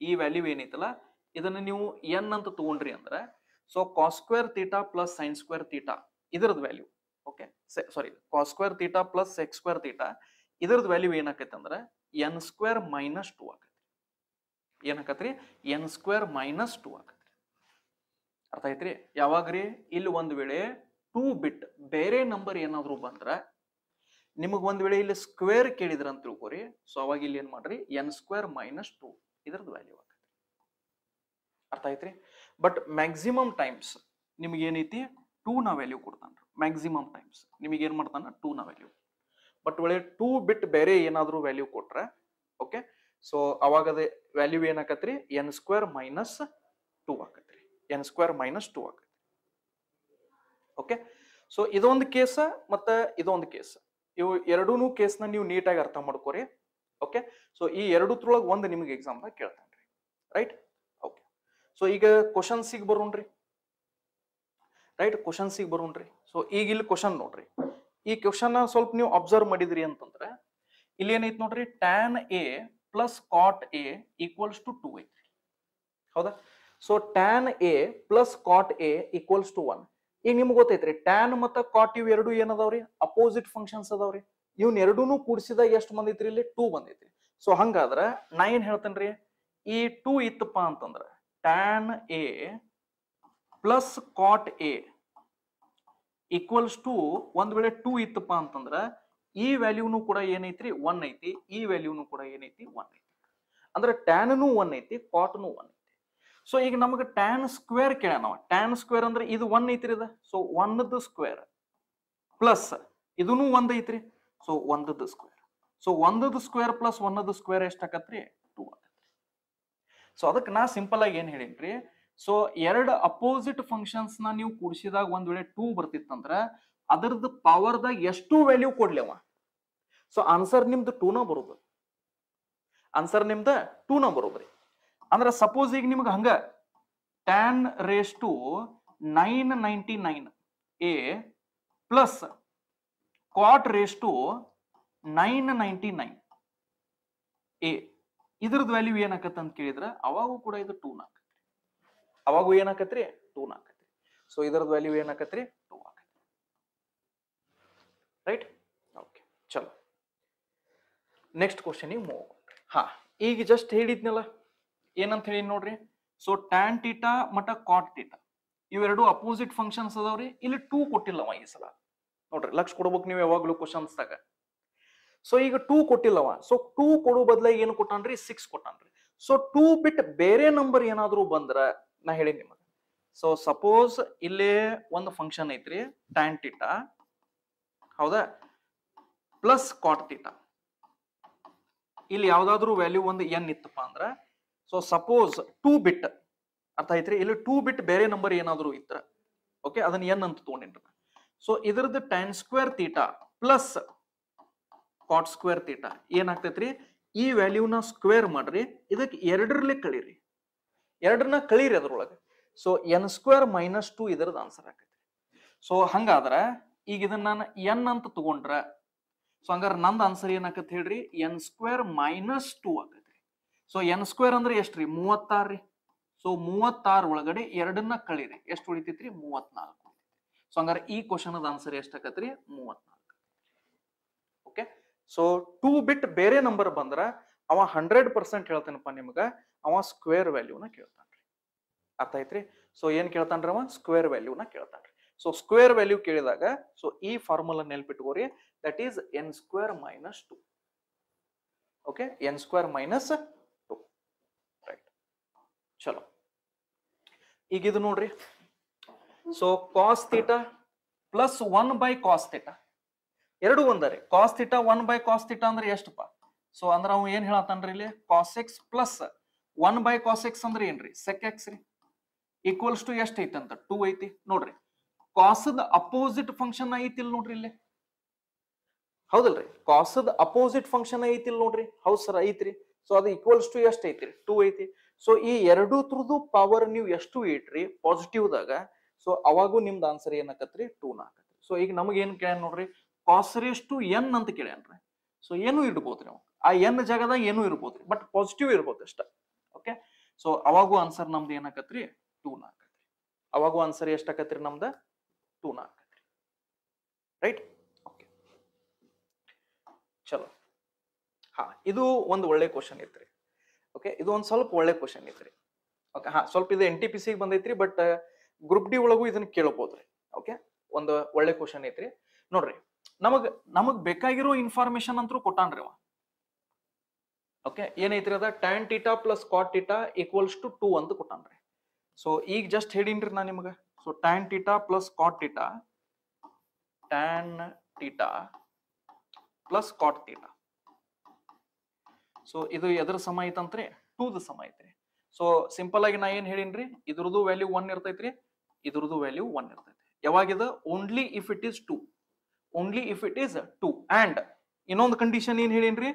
ಈ ವ್ಯಾಲ್ಯೂ ಏನೈತಲ್ಲ ಇದನ್ನ ನೀವು n ಅಂತ ತಗೊಂಡ್ರಿ ಅಂದ್ರ, so cos square theta plus sin square theta ಇದರದ value, okay, sorry, cos square theta plus sec square theta ಇದರದ ವ್ಯಾಲ್ಯೂ ಏನಾಕೈತೆ ಅಂದ್ರೆ n square minus 2 ಆಕೈತಿ. ಏನಾಕತ್ರಿ? n square minus 2 ಆಕತ್ರಿ. ಅರ್ಥ ಐತ್ರಿ? ಯಾವಾಗ್ರಿ? ಇಲ್ಲಿ ಒಂದ್ ವೇಳೆ 2 ಬಿಟ್ ಬೇರೆ ನಂಬರ್ ಏನಾದ್ರು ಬಂದ್ರ, ನಿಮಗ್ ಒಂದ್ ವೇಳೆ ಇಲ್ಲಿ ಸ್ಕ್ವೇರ್ ಕೇಳಿದ್ರ ಅಂತ ತಿಳ್ಕೊರಿ, ಸೊ ಅವಾಗ ಇಲ್ಲಿ ಏನ್ ಮಾಡ್ರಿ n square minus 2 ಇದರದ ವ್ಯಾಲ್ಯೂ ಆಕತ್ರಿ. ಅರ್ಥ ಐತ್ರಿ? ಬಟ್ ಮ್ಯಾಕ್ಸಿಮಮ್ ಟೈಮ್ಸ್ ನಿಮ್ಗೆ ಏನೈತಿ 2 ನ ವ್ಯಾಲ್ಯೂ ಕೊಡ್ತಾನ್ರಿ. ಮ್ಯಾಕ್ಸಿಮಮ್ ಟೈಮ್ಸ್ ನಿಮಗೆ ಏನ್ ಮಾಡ್ತಾನ 2 ನ ವ್ಯಾಲ್ಯೂ. ಬಟ್ ವೇಳೆ 2 ಬಿಟ್ ಬೇರೆ ಏನಾದ್ರು ವ್ಯಾಲ್ಯೂ ಕೊಟ್ರೆ, ಓಕೆ, ಸೊ ಅವಾಗ ಅದ ವ್ಯಾಲ್ಯೂ ಏನಾಕತ್ರಿ n square minus 2 ಆಕತ್ರಿ. n square minus 2 ಆಕತ್ರಿ. ಓಕೆ, ಸೊ ಇದೊಂದು ಕೇಸ್ ಮತ್ತೆ ಇದೊಂದು ಕೇಸ್, ಇವು ಎರಡೂನು ಕೇಸ್ನ ನೀವು ನೀಟಾಗಿ ಅರ್ಥ ಮಾಡ್ಕೋರಿ. ಓಕೆ, ಸೊ ಈ ಎರಡೂತ್ರೊಳಗೆ ಒಂದು ನಿಮಗೆ ಎಕ್ಸಾಮ್ ದಾಗ ಕೇಳ್ತಾನ್ರಿ. ರೈಟ್? ಓಕೆ, ಸೊ ಈಗ ಕ್ವಶನ್ಸಿಗೆ ಬರೋಣ್ರಿ. ರೈಟ್, ಕ್ವಶನ್ಸಿಗೆ ಬರೋಣ್ರಿ. ಸೊ ಈಗ ಇಲ್ಲಿ ಕ್ವಶನ್ ನೋಡ್ರಿ, ಈ ಕ್ವಶನ್ ಸ್ವಲ್ಪ ನೀವು ಅಬ್ಸರ್ವ್ ಮಾಡಿದ್ರಿ ಅಂತಂದ್ರೆ ಇಲ್ಲಿ ಏನೈತಿ ನೋಡ್ರಿ, tan a plus cot a equals to 2 ಐತ್ರಿ. ಹೌದಾ? So tan a plus cot a equals to 1. ಈಗ ನಿಮ್ಗೆ ಗೊತ್ತೈತ್ರಿ tan ಮತ್ತು cot ಇವ್ ಎರಡು ಏನದಾವ್ರಿ, ಅಪೋಸಿಟ್ ಫಂಕ್ಷನ್ಸ್ ಅದಾವ್ರಿ. ಇವ್ನ ಎರಡೂನು ಕೂಡಿಸಿದಾಗ ಎಷ್ಟು ಬಂದೈತ್ರಿ? ಇಲ್ಲಿ 2 ಬಂದೈತ್ರಿ. ಸೊ ಹಂಗಾದ್ರ ನಾ ಏನ್ ಹೇಳ್ತೇನ್ರಿ, ಈ 2 ಇತ್ತಪ್ಪ ಅಂತಂದ್ರ tan a plus cot a equals to, ಒಂದ್ ವೇಳೆ 2 ಇತ್ತಪ್ಪ ಅಂತಂದ್ರ ಈ ವ್ಯಾಲ್ಯೂನು ಕೂಡ ಏನೈತ್ರಿ 1 ಐತಿ, ಈ ವ್ಯಾಲ್ಯೂನು ಕೂಡ ಏನೈತಿ 1 ಐತಿ. ಅಂದ್ರೆ tan ನು 1 ಐತಿ, cot ನು 1 ಐತಿ. ಸೊ ಈಗ ನಮಗೆ tan ಸ್ಕ್ವೇರ್ ಕೇಳ್ಯಾನವ. tan ಸ್ಕ್ವೇರ್ ಅಂದ್ರೆ ಇದು 1 ಐತ್ರಿ ಇದ, ಸೊ 1ದ ಸ್ಕ್ವೇರ್ ಪ್ಲಸ್ ಇದೂನು 1 ಐತ್ರಿ, ಸೊ 1ದ ಸ್ಕ್ವೇರ್. ಸೊ 1ದ ಸ್ಕ್ವೇರ್ ಪ್ಲಸ್ 1ದ ಸ್ಕ್ವೇರ್ ಎಷ್ಟಾಕತ್ರಿ? 2 ಆಕತ್ರಿ. ಸೊ ಅದಕ್ಕೆ ನಾ ಸಿಂಪಲ್ ಆಗಿ ಏನ್ ಹೇಳಿನ್ರಿ, ಸೊ ಎರಡು ಅಪೋಸಿಟ್ ಫಂಕ್ಷನ್ಸ್ ನ ನೀವು ಕೂಡಿಸಿದಾಗ ಒಂದ್ ವೇಳೆ 2 ಬರ್ತಿತ್ತಂದ್ರ ಅದರದ್ದು ಪವರ್ ದಾಗ ಎಷ್ಟು ವ್ಯಾಲ್ಯೂ ಕೊಡ್ಲಿವ, ಸೊ ಆನ್ಸರ್ ನಿಮ್ದು 2 ನ ಬರೋದು. ಆನ್ಸರ್ ನಿಮ್ದ 2 ನ ಬರೋದ್ರಿ. ಅಂದ್ರ ಸಪೋಸ್ ಈಗ ನಿಮ್ಗೆ ಹಂಗ tan raised to 999 a plus cot raised to 999 a ಇದ್ರದ್ದು ವ್ಯಾಲ್ಯೂ ಏನಾಕತ್ತ ಅಂತ ಕೇಳಿದ್ರ ಅವಾಗೂ ಕೂಡ ಇದು 2 ನ ಆಕತ್ರಿ. ಅವಾಗೂ ಏನಾಕತ್ರಿ? 2 ನ ಆಕತ್ರಿ. ಸೊ ಇದರದ್ದು ವ್ಯಾಲ್ಯೂ ಏನಾಕತ್ರಿ? 2 ಆಕತ್ರಿ. ರೈಟ್? ಓಕೆ, ಚಲೋ ನೆಕ್ಸ್ಟ್ ಕ್ವಶನಿಗೆ ಮೂವ್. ಹಾ, ಈಗ ಜಸ್ಟ್ ಹೇಳಿದ್ನಲ್ಲ ಏನಂತ ಹೇಳಿ ನೋಡ್ರಿ. ಸೊ tan theta ಮಟ cot theta ಇವೆರಡು ಅಪೋಸಿಟ್ ಫಂಕ್ಷನ್ಸ್ ಅದಾವ್ರಿ. ಇಲ್ಲಿ 2 ಕೊಟ್ಟಿಲ್ಲವ ಈ ಸಲ. ನೋಡ್ರಿ ಲಕ್ಷ ಕೊಡ್ಬೇಕು ನೀವು ಯಾವಾಗ್ಲೂ ಕ್ವಶನ್ಸ್ ದಾಗ. ಸೊ ಈಗ 2 ಕೊಟ್ಟಿಲ್ಲವ, ಸೊ 2 ಕೊಡೋ ಬದಲಾಗಿ ಏನು ಕೊಟ್ಟಾನ್ರಿ 6 ಕೊಟ್ಟಾನ್ರಿ. ಸೊ 2 ಬಿಟ್ ಬೇರೆ ನಂಬರ್ ಏನಾದ್ರು ಬಂದ್ರ ನಾ ಹೇಳಿ ನಿಮಗೆ. ಸೊ ಸಪೋಸ್ ಇಲ್ಲಿ ಒಂದು ಫಂಕ್ಷನ್ ಐತ್ರಿ tan ಥೀಟಾ, ಹೌದಾ, ಪ್ಲಸ್ ಕಾಟ್ ಥೀಟಾ. ಇಲ್ಲಿ ಯಾವ್ದಾದ್ರು ವ್ಯಾಲ್ಯೂ ಒಂದು n ಇತ್ತಪ್ಪ ಅಂದ್ರ, ಸೊ ಸಪೋಸ್ 2 ಬಿಟ್, ಅರ್ಥ ಐತ್ರಿ, ಇಲ್ಲಿ 2 ಬಿಟ್ ಬೇರೆ ನಂಬರ್ ಏನಾದ್ರು ಇದ್ರ, ಓಕೆ, ಅದನ್ನ n ಅಂತ ತಗೊಂಡಿನ್ರಿ. ಸೊ ಇದ್ರದ್ದು tan square theta plus cot square theta ಏನಾಗ್ತೈತ್ರಿ, ಈ ವ್ಯಾಲ್ಯೂನ ಸ್ಕ್ವೇರ್ ಮಾಡ್ರಿ, ಇದಕ್ಕೆ ಎರಡರಲ್ಲೇ ಕಳೀರಿ, ಎರಡನ್ನ ಕಳೀರಿ ಅದ್ರೊಳಗೆ. ಸೊ n ಸ್ಕ್ವೇರ್ ಮೈನಸ್ 2 ಇದರದ ಆನ್ಸರ್ ಆಕೈತಿ. ಸೊ ಹಂಗಾದ್ರ ಈಗ ಇದನ್ನ ನಾನು n ಅಂತ ತಗೊಂಡ್ರ, ಸೊ ಹಂಗಾರ ನಂದು ಆನ್ಸರ್ ಏನಾಕತ್ ಹೇಳ್ರಿ, n ಸ್ಕ್ವೇರ್ ಮೈನಸ್ 2 ಆಕೈತ್ರಿ. ಸೊ n ಸ್ಕ್ವೇರ್ ಅಂದ್ರೆ ಎಷ್ಟ್ರಿ, 36 ರೀ. ಸೊ 36 ಒಳಗಡೆ ಎರಡನ್ನ ಕಳೀರಿ, ಎಷ್ಟು ಉಳಿತೈತ್ರಿ, 34. ಸೊ ಹಂಗಾರ ಈ ಕ್ವಶನ್ ಅದ ಆನ್ಸರ್ ಎಷ್ಟಾಕತ್ರಿ, 34. ಓಕೆ, ಸೊ 2 ಬಿಟ್ ಬೇರೆ ನಂಬರ್ ಬಂದ್ರ ಅವ 100% ಹೇಳ್ತಾನಪ್ಪ ನಿಮ್ಗ, ಅವ ಸ್ಕ್ವೇರ್ ವ್ಯಾಲ್ಯೂನ ಕೇಳ್ತಾನ್ರಿ. ಅರ್ಥ ಐತ್ರಿ. ಸೊ ಏನ್ ಕೇಳ್ತಾನ್ರಿ, ಅವ ಸ್ಕ್ವೇರ್ ವ್ಯಾಲ್ಯೂನ ಕೇಳ್ತಾನ್ರಿ. ಸೊ ಸ್ಕ್ವೇರ್ ವ್ಯಾಲ್ಯೂ ಕೇಳಿದಾಗ ಸೊ ಈ ಫಾರ್ಮುಲಾ ನೆನ್ಪಿಟ್ಕೋರಿ, that is n square minus 2. Okay, n square minus 2, right. ಚಲೋ, ಈಗ ಇದು ನೋಡ್ರಿ. So cos theta plus 1 by cos theta ಎರಡು ಒಂದರಿ. Cos theta 1 by cos theta ಅಂದ್ರೆ ಎಷ್ಟಪ್ಪ, ಸೊ ಅಂದ್ರ ಅವ್ ಏನ್ ಹೇಳತ್ತಾನ್ರಿ ಇಲ್ಲಿ, cos X plus 1 by cos X ಅಂದ್ರೆ ಏನ್ರಿ, ಸೆಕ್ ಎಕ್ಸ್ ರೀ, ಈಕ್ವಲ್ಸ್ ಟು ಎಷ್ಟ್ ಐತಿ ಅಂತ 2 ಐತಿ. ನೋಡ್ರಿ, ಕಾಸದ ಅಪೋಸಿಟ್ ಫಂಕ್ಷನ್ ಐತಿ ಇಲ್ಲಿ ನೋಡ್ರಿ, ಇಲ್ಲಿ ಹೌದಲ್ರಿ, ಕಾಸದ ಅಪೋಸಿಟ್ ಫಂಕ್ಷನ್ ಐತಿ ಇಲ್ಲಿ ನೋಡ್ರಿ, ಹೌದ್ ಸರ್ ಐತ್ರಿ. ಸೊ ಅದು ಈಕ್ವಲ್ಸ್ ಟು ಎಷ್ಟ್ ಐತಿ, 2 ಐತಿ. ಸೊ ಈ ಎರಡು ತ್ರದ್ದು ಪವರ್ ನೀವು ಎಷ್ಟು ಇಟ್ರಿ ಪಾಸಿಟಿವ್ ದಾಗ, ಸೊ ಅವಾಗೂ ನಿಮ್ದು ಆನ್ಸರ್ ಏನಾಕತ್ರಿ, 2 ನ ಆಕತ್ರಿ. ಸೊ ಈಗ ನಮಗೆ ಏನ್ ಕೇಳ್ಯಾನ ನೋಡ್ರಿ, ಕಾಸ್ ರೇಸ್ ಟು n ಅಂತ ಕೇಳ್ಯಾನ್ರಿ. ಸೊ ಏನು ಇಡ್ಬೋದ್ರಿ ನಾವು, ಆ n ಜಾಗದಾಗ ಏನು ಇರ್ಬೋದ್ರಿ, ಬಟ್ ಪಾಸಿಟಿವ್ ಇರ್ಬೋದು ಅಷ್ಟ. ಓಕೆ, ಸೊ ಅವಾಗೂ ಆನ್ಸರ್ ನಮ್ದು ಏನಾಕತ್ರಿ, 2 ನ ಆಕತ್ರಿ. ಅವಾಗೂ ಆನ್ಸರ್ ಎಷ್ಟಾಕತ್ರಿ ನಮ್ದ, 2 ನ ಆಕತ್ರಿ, ರೈಟ್. ಓಕೆ, ಚಲೋ. ಹಾ, ಇದು ಒಂದು ಒಳ್ಳೆ ಕ್ವಶನ್ ಐತ್ರಿ. ಓಕೆ, ಇದು ಒಂದ್ ಸ್ವಲ್ಪ ಒಳ್ಳೆ ಕ್ವಶನ್ ಐತ್ರಿ. ಓಕೆ, ಹಾ, ಸ್ವಲ್ಪ ಇದು NTPC ಬಂದೈತ್ರಿ, ಬಟ್ ಗ್ರೂಪ್ ಡಿ ಒಳಗೂ ಇದನ್ನ ಕೇಳಬಹುದ್ರಿ. ಓಕೆ, ಒಂದು ಒಳ್ಳೆ ಕ್ವಶನ್ ಐತ್ರಿ. ನೋಡ್ರಿ, ನಮಗ್ ಬೇಕಾಗಿರೋ ಇನ್ಫಾರ್ಮೇಶನ್ ಅಂತೂ ಕೊಟ್ಟಾನ್ರಿ ಅವ. ಓಕೆ, ಏನೈತ್ರಿ ಅದ, tan theta plus cot theta equals to 2 ಅಂತ ಕೊಟ್ಟಾನ್ರಿ. ಸೊ ಈಗ ಜಸ್ಟ್ ಹೇಳಿನ್ರಿ ನಾ ನಿಮ್ಗ. So tan theta plus cot theta, tan theta plus cot theta, so ಇದು ಎದ್ರ ಸಮ ಐತಂತ್ರಿ, 2 ದ ಸಮ ಐತ್ರಿ. ಸೊ ಸಿಂಪಲ್ ಆಗಿ ನಾ ಏನ್ ಹೇಳಿನ್ರಿ, ಇದ್ರದ್ದು ವ್ಯಾಲ್ಯೂ 1 ಇರ್ತೈತ್ರಿ, ಇದ್ರದ್ದು ವ್ಯಾಲ್ಯೂ 1 ಇರ್ತೈತಿ. ಯಾವಾಗಿದ, only if it is 2, only if it is 2. And ಇನ್ನೊಂದು ಕಂಡೀಷನ್ ಏನ್ ಹೇಳಿನ್ರಿ,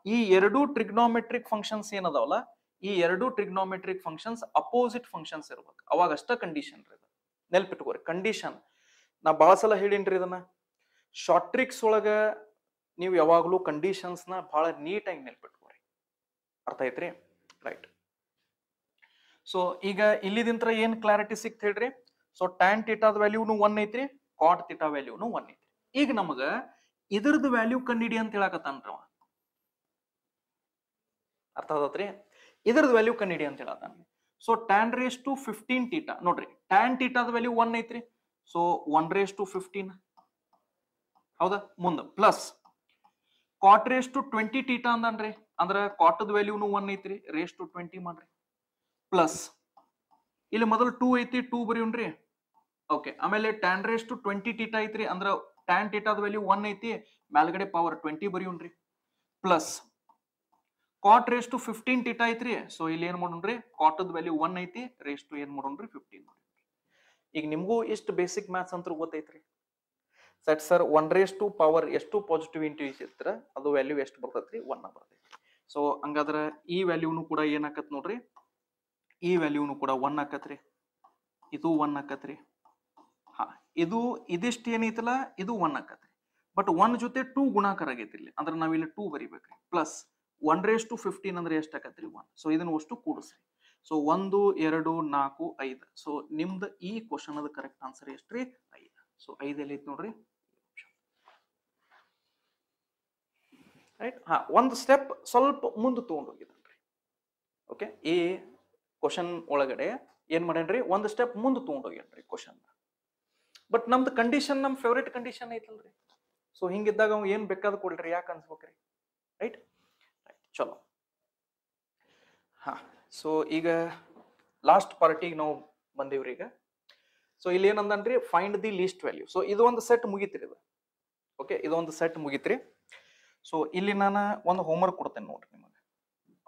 ಈ ಎರಡು ಟ್ರಿಗ್ನೋಮೆಟ್ರಿಕ್ ಫಂಕ್ಷನ್ಸ್ ಏನದಾವಲ್ಲ, ಈ ಎರಡು ಟ್ರಿಗ್ನೋಮೆಟ್ರಿಕ್ ಫಂಕ್ಷನ್ಸ್ ಅಪೋಸಿಟ್ ಫಂಕ್ಷನ್ಸ್ ಇರ್ಬೇಕು, ಅವಾಗ ಅಷ್ಟ ಕಂಡೀಷನ್ ರೀ. ನೆನ್ಪಿಟ್ಕೋರಿ ಕಂಡೀಷನ್, ನಾ ಬಹಳ ಸಲ ಹೇಳಿನ್ರಿ ಇದನ್ನ. ಶಾರ್ಟ್ ಟ್ರಿಕ್ಸ್ ಒಳಗ ನೀವು ಯಾವಾಗ್ಲೂ ಕಂಡೀಷನ್ಸ್ ನ ಬಹಳ ನೀಟಾಗಿ ನೆನ್ಪಿಟ್ಕೋರಿ. ಅರ್ಥ ಐತ್ರಿ, ರೈಟ್. ಸೊ ಈಗ ಇಲ್ಲಿದಿಂತ್ರ ಏನ್ ಕ್ಲಾರಿಟಿ ಸಿಕ್ತ ಹೇಳ್ರಿ. ಸೊ tan ಥೀಟಾದ ವ್ಯಾಲ್ಯೂನು 1 ಐತ್ರಿ, ಕಾಟ್ ಥೀಟಾ ವ್ಯಾಲ್ಯೂನು 1 ಐತ್ರಿ. ಈಗ ನಮಗ ಇದ್ರದ್ದು ವ್ಯಾಲ್ಯೂ ಕಂಡಿಡಿ ಅಂತ ಹೇಳಕತ್ತಾನ್ರಿ ಅವ. ಅರ್ಥ ಆದತ್ರಿ, ಇದ್ರದ್ದು ವ್ಯಾಲ್ಯೂ ಕಂಡಿಡಿ ಅಂತ ಹೇಳತಾನ. So tan raise to 15 theta, ನೋಡ್ರಿ tan ಥೀಟಾದ ವ್ಯಾಲ್ಯೂ 1 ಐತ್ರಿ. ಸೊ 1 ರೇಸ್ ಟು 15, ಹೌದಾ, ಮುಂದ plus cot raise to 20 theta ಅಂದನ್ರಿ, ಅಂದ್ರ ಕಾಟದ ವ್ಯಾಲ್ಯೂನು 1 ಐತ್ರಿ, ರೇಸ್ ಟು 20 ಮಾಡ್ರಿ, ಪ್ಲಸ್ ಇಲ್ಲಿ ಮೊದಲು 2 ಐತಿ, 2 ಬರೀವ್ರಿ. ಓಕೆ, ಆಮೇಲೆ tan ರೇಸ್ ಟು 20 ಥೀಟಾ ಐತ್ರಿ, ಅಂದ್ರ tan ಥೀಟಾದ ವ್ಯಾಲ್ಯೂ 1 ಐತಿ, ಮೇಲ್ಗಡೆ ಪವರ್ 20 ಬರೀವ್ರಿ, plus cot raise to 15 theta ಐತ್ರಿ. ಸೊ ಇಲ್ಲಿ ಏನ್ ಮಾಡೋಣ್ರಿ, ಕಾಟದ ವ್ಯಾಲ್ಯೂ 1 ಐತಿ, ರೇಸ್ ಟು ಏನ್ ಮಾಡೋಣ್ರಿ 15 ಮಾಡೋಣ್ರಿ. ಈಗ ನಿಮ್ಗೂ ಇಷ್ಟು ಬೇಸಿಕ್ ಮ್ಯಾಥ್ಸ್ ಅಂತ ಗೊತ್ತೈತ್ರಿ. Set sir 1 raise to power ಎಷ್ಟು ಪಾಸಿಟಿವ್ ಇಂಟೀಜರ್ ಇದ್ರ ಅದು ವ್ಯಾಲ್ಯೂ ಎಷ್ಟು ಬರ್ತೈತ್ರಿ, 1 ಬರ್ತೈತಿ. ಸೊ ಹಂಗಾದ್ರ ಈ ವ್ಯಾಲ್ಯೂನು ಕೂಡ ಏನಾಕತ್ ನೋಡ್ರಿ, ಈ ವ್ಯಾಲ್ಯೂನು ಕೂಡ 1 ಆಕತ್ರಿ, ಇದು 1 ಆಕತ್ರಿ. ಹಾ, ಇದು ಇದಿಷ್ಟು ಏನೈತಲ್ಲ ಇದು 1 ಆಕತ್ರಿ, ಬಟ್ 1 ಜೊತೆ 2 ಗುಣಾಕಾರ ಆಗೈತಿ ಇಲ್ಲಿ, ಅಂದ್ರೆ ನಾವಿಲ್ಲಿ 2 ಬರಿಬೇಕ್ರಿ. ಪ್ಲಸ್ 1 ರೇಸ್ ಟು 15 ಅಂದ್ರೆ ಎಷ್ಟು ಆಕತ್ರಿ, 1. ಸೊ ಇದನ್ನ ಅಷ್ಟು ಕೂಡಿಸ್ರಿ. ಸೊ 1 2 4 5. ಸೊ ನಿಮ್ದು ಈ ಕ್ವಶನ್ ಅದ ಕರೆಕ್ಟ್ ಆನ್ಸರ್ ಎಷ್ಟ್ರಿ, 5. ಸೊ 5 ಎಲ್ಲಿ ಐತಿ ನೋಡ್ರಿ, ರೈಟ್. ಹಾ, ಒಂದು ಸ್ಟೆಪ್ ಸ್ವಲ್ಪ ಮುಂದೆ ತಗೊಂಡೋಗಿದ್ರಿ. ಓಕೆ, ಈ ಕ್ವಶನ್ ಒಳಗಡೆ ಏನ್ ಮಾಡೇನ್ರಿ, ಒಂದು ಸ್ಟೆಪ್ ಮುಂದೆ ತಗೊಂಡೋಗ್ಯಾನ್ರಿ ಕ್ವಶನ್. ಬಟ್ ನಮ್ದು ಕಂಡೀಷನ್ ನಮ್ ಫೇವ್ರೇಟ್ ಕಂಡೀಷನ್ ಐತಲ್ರಿ. ಸೊ ಹಿಂಗಿದ್ದಾಗ ಅವ್ ಏನ್ ಬೇಕಾದ ಕೊಡ್ರಿ, ಯಾಕೆ ಅನ್ಸ್ಬೇಕ್ರಿ, ರೈಟ್. ಚಲೋ, ಹಾ. ಸೊ ಈಗ ಲಾಸ್ಟ್ ಪಾರ್ಟಿಗೆ ನಾವು ಬಂದಿವ್ರಿ ಈಗ. ಸೊ ಇಲ್ಲಿ ಏನಂದನ್ರಿ, find the least value. So ಇದು ಒಂದು ಸೆಟ್ ಮುಗಿತ್ರಿ ಇದು. ಓಕೆ, ಇದೊಂದು ಸೆಟ್ ಮುಗಿತ್ರಿ. ಸೊ ಇಲ್ಲಿ ನಾನು ಒಂದು ಹೋಮ್ವರ್ಕ್ ಕೊಡ್ತೇನೆ ನೋಡ್ರಿ ನಿಮಗೆ.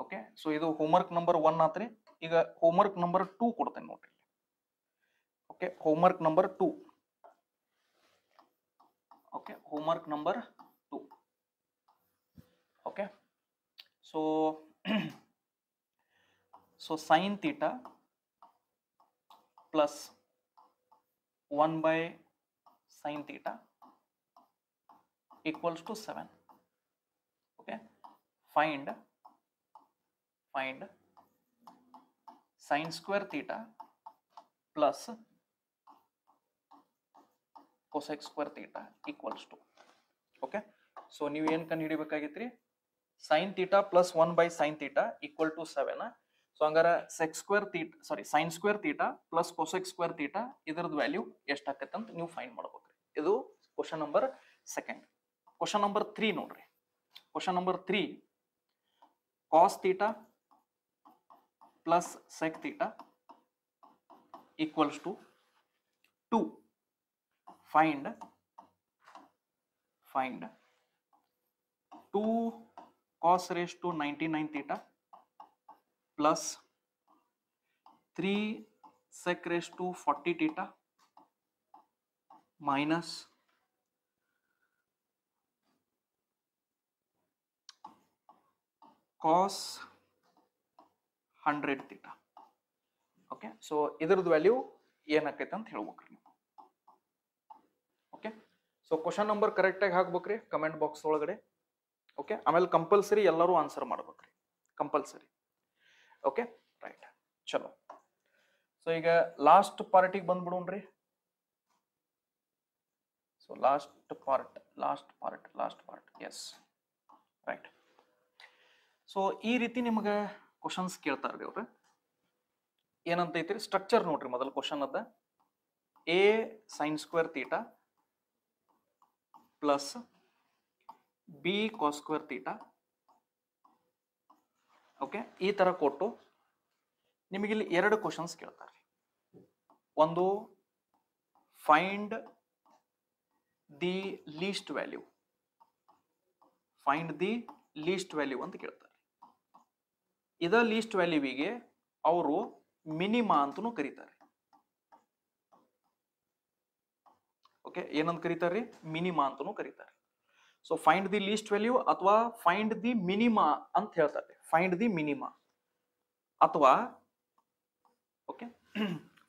ಓಕೆ, ಸೊ ಇದು ಹೋಮ್ವರ್ಕ್ ನಂಬರ್ 1 ಆತ್ರಿ. ಈಗ ಹೋಮ್ವರ್ಕ್ ನಂಬರ್ 2 ಕೊಡ್ತೇನೆ ನೋಡ್ರಿ. Okay, homework number 2. Okay, homework number 2. Okay, so sin theta plus 1 by sin theta equals to 7. Okay, find sin square theta plus cosec square theta equals to. Okay, so ನೀವು ಏನು ಕಂಡು ಹಿಡಿಬೇಕಾಗಿತ್ರಿ, sin theta plus 1 by sin theta equal to 7. So ಹಂಗಾರ sec square theta, ಸಾರಿ sin square theta plus cosec square theta ಇದರದ್ದು value ಎಷ್ಟಾಗತ್ತೆ ಅಂತ ನೀವು find ಮಾಡ್ಬೇಕ್ರಿ. ಇದು ಕ್ವಶನ್ ನಂಬರ್ 2. ಕ್ವಶನ್ ನಂಬರ್ 3 ನೋಡ್ರಿ. Question number 3, cos theta plus sec theta equals to 2. Find 2 cos raised to 99 theta plus 3 sec raised to 40 theta minus cos 100 theta. Okay, so ಇದರದ್ದು value ಏನಾಕೈತೆ ಅಂತ ಹೇಳ್ಬೇಕ್ರಿ ನೀವು. Okay, so question number correct ಆಗಿ ಹಾಕ್ಬೇಕ್ರಿ comment box ಒಳಗಡೆ. Okay, ಆಮೇಲೆ compulsory ಎಲ್ಲರೂ ಆನ್ಸರ್ ಮಾಡ್ಬೇಕ್ರಿ, ಕಂಪಲ್ಸರಿ. ಓಕೆ, ರೈಟ್, ಚಲೋ. ಸೊ ಈಗ ಲಾಸ್ಟ್ ಪಾರ್ಟಿಗೆ ಬಂದ್ಬಿಡೋಣ್ರಿ. So last part, yes, right. So ಈ ರೀತಿ ನಿಮಗೆ ಕ್ವಶನ್ಸ್ ಕೇಳ್ತಾರ್ರಿ ಅವ್ರು. ಏನಂತ ಐತ್ರಿ, ಸ್ಟ್ರಕ್ಚರ್ ನೋಡ್ರಿ. ಮೊದಲು ಕ್ವಶನ್ ಅದ a sin square theta plus b cos square theta. Okay, ಈ ತರ ಕೊಟ್ಟು ನಿಮಗೆ ಇಲ್ಲಿ 2 ಕ್ವಶನ್ಸ್ ಕೇಳ್ತಾರೆ. ಒಂದು ಫೈಂಡ್ ದಿ ಲೀಸ್ಟ್ ವ್ಯಾಲ್ಯೂ, ಅಂತ ಕೇಳ್ತಾರೆ. ಇದ ಲೀಸ್ಟ್ ವ್ಯಾಲ್ಯೂವಿಗೆ ಅವರು ಮಿನಿಮಾ ಅಂತನೂ ಕರೀತಾರೆ. ಓಕೆ, ಏನಂತ ಕರೀತಾರ್ರಿ, ಮಿನಿಮಾ ಅಂತನೂ ಕರೀತಾರೆ. So find the least value ಅಥವಾ ಫೈಂಡ್ ದಿ ಮಿನಿಮಾ ಅಂತ ಹೇಳ್ತಾರೆ. ಫೈಂಡ್ ದಿ ಮಿನಿಮಾ ಅಥವಾ okay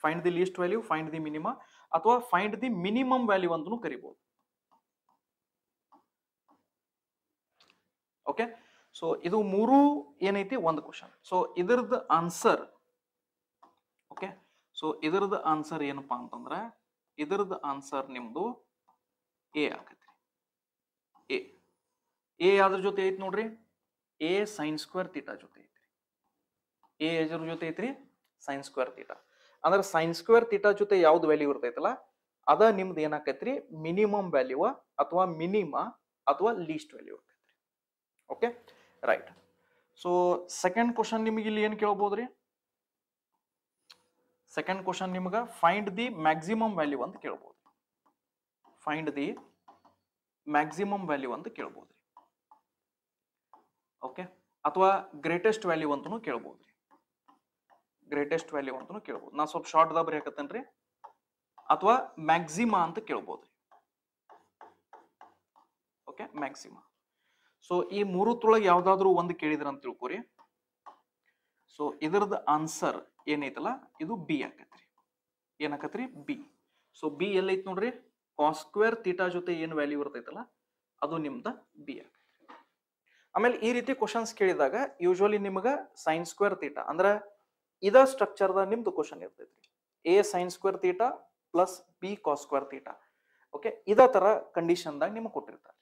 find the least value, find the minima ಅಥವಾ ಫೈಂಡ್ ದಿ ಮಿನಿಮಮ್ ವ್ಯಾಲ್ಯೂ ಅಂತನೂ ಕರಿಬಹುದು. ಓಕೆ, ಸೊ ಇದು ಮೂರು ಏನೈತಿ ಒಂದು ಕ್ವಶನ್. ಸೊ ಇದರದ್ದು ಆನ್ಸರ್, ಓಕೆ, ಸೊ ಇದರದ್ದು ಆನ್ಸರ್ ಏನಪ್ಪಾ ಅಂತಂದ್ರ, ಇದರದ್ದು ಆನ್ಸರ್ ನಿಮ್ದು ಎ ಆಗತ್ರಿ. ಎ ಯಾವ್ದ್ರ ಜೊತೆ ಐತಿ ನೋಡ್ರಿ, ಎ ಸೈನ್ ಸ್ಕ್ವೇರ್ ಥೀಟಾ ಜೊತೆ ಐತ್ರಿ. ಎ ಎದ್ರ ಜೊತೆ ಐತ್ರಿ, ಸೈನ್ ಸ್ಕ್ವೇರ್ ಥೀಟಾ. ಅಂದ್ರೆ ಸೈನ್ ಸ್ಕ್ವೇರ್ ಥೀಟಾ ಜೊತೆ ಯಾವ್ದು ವ್ಯಾಲ್ಯೂ ಇರ್ತೈತಲ್ಲ ಅದ ನಿಮ್ದು ಏನಾಕೈತ್ರಿ, ಮಿನಿಮಮ್ ವ್ಯಾಲ್ಯೂ ಅಥವಾ ಮಿನಿಮಾ ಅಥವಾ ಲೀಸ್ಟ್ ವ್ಯಾಲ್ಯೂ ಇರ್ತೈತ್ರಿ. Okay, right. So second question ನಿಮಗೆ ಇಲ್ಲಿ ಏನ್ ಕೇಳ್ಬೋದ್ರಿ, ಸೆಕೆಂಡ್ ಕ್ವಶನ್ ನಿಮ್ಗ ಫೈಂಡ್ ದಿ ಮ್ಯಾಕ್ಸಿಮಮ್ ವ್ಯಾಲ್ಯೂ ಅಂತ ಕೇಳ್ಬೋದು. ಫೈಂಡ್ ದಿ ಮ್ಯಾಕ್ಸಿಮಮ್ ವ್ಯಾಲ್ಯೂ ಅಂತ ಕೇಳ್ಬೋದ್ರಿ. ಓಕೆ, ಅಥವಾ ಗ್ರೇಟೆಸ್ಟ್ ವ್ಯಾಲ್ಯೂ ಅಂತನೂ ಕೇಳ್ಬೋದ್ರಿ. ಗ್ರೇಟೆಸ್ಟ್ ವ್ಯಾಲ್ಯೂ ಅಂತನೂ ಕೇಳ್ಬೋದು. ನಾ ಸ್ವಲ್ಪ ಶಾರ್ಟ್ ದಾಗ ಬರೆಯಕತ್ತೇನ್ರಿ. ಅಥವಾ ಮ್ಯಾಕ್ಸಿಮಾ ಅಂತ ಕೇಳ್ಬೋದ್ರಿ. Okay, maxima. ಸೊ ಈ ಮೂರತ್ರೊಳಗೆ ಯಾವ್ದಾದ್ರು ಒಂದು ಕೇಳಿದ್ರ ಅಂತ ತಿಳ್ಕೊರಿ. ಸೊ ಇದರದ ಆನ್ಸರ್ ಏನೈತಲ್ಲ ಇದು ಬಿ ಆಕತ್ರಿ. ಏನಾಕತ್ರಿ, ಬಿ. ಸೊ ಬಿ ಎಲ್ಲೈತ್ ನೋಡ್ರಿ, ಕಾಸ್ ಸ್ಕ್ವೇರ್ ಥೀಟಾ ಜೊತೆ ಏನು ವ್ಯಾಲ್ಯೂ ಇರ್ತೈತಲ್ಲ ಅದು ನಿಮ್ದ ಬಿ ಆಕತ್ರಿ. ಆಮೇಲೆ ಈ ರೀತಿ ಕ್ವಶನ್ಸ್ ಕೇಳಿದಾಗ ಯೂಶುವಲಿ ನಿಮ್ಗ ಸೈನ್ ಸ್ಕ್ವೇರ್ ಥೀಟಾ ಅಂದ್ರ ಇದ ಸ್ಟ್ರಕ್ಚರ್ ದ ನಿಮ್ದು ಕ್ವಶನ್ ಇರ್ತೈತ್ರಿ. A sine square theta plus B cos square theta. Okay, ಇದ ತರ ಕಂಡೀಷನ್ ದಾಗ ನಿಮ್ಗೆ ಕೊಟ್ಟಿರ್ತಾರೆ.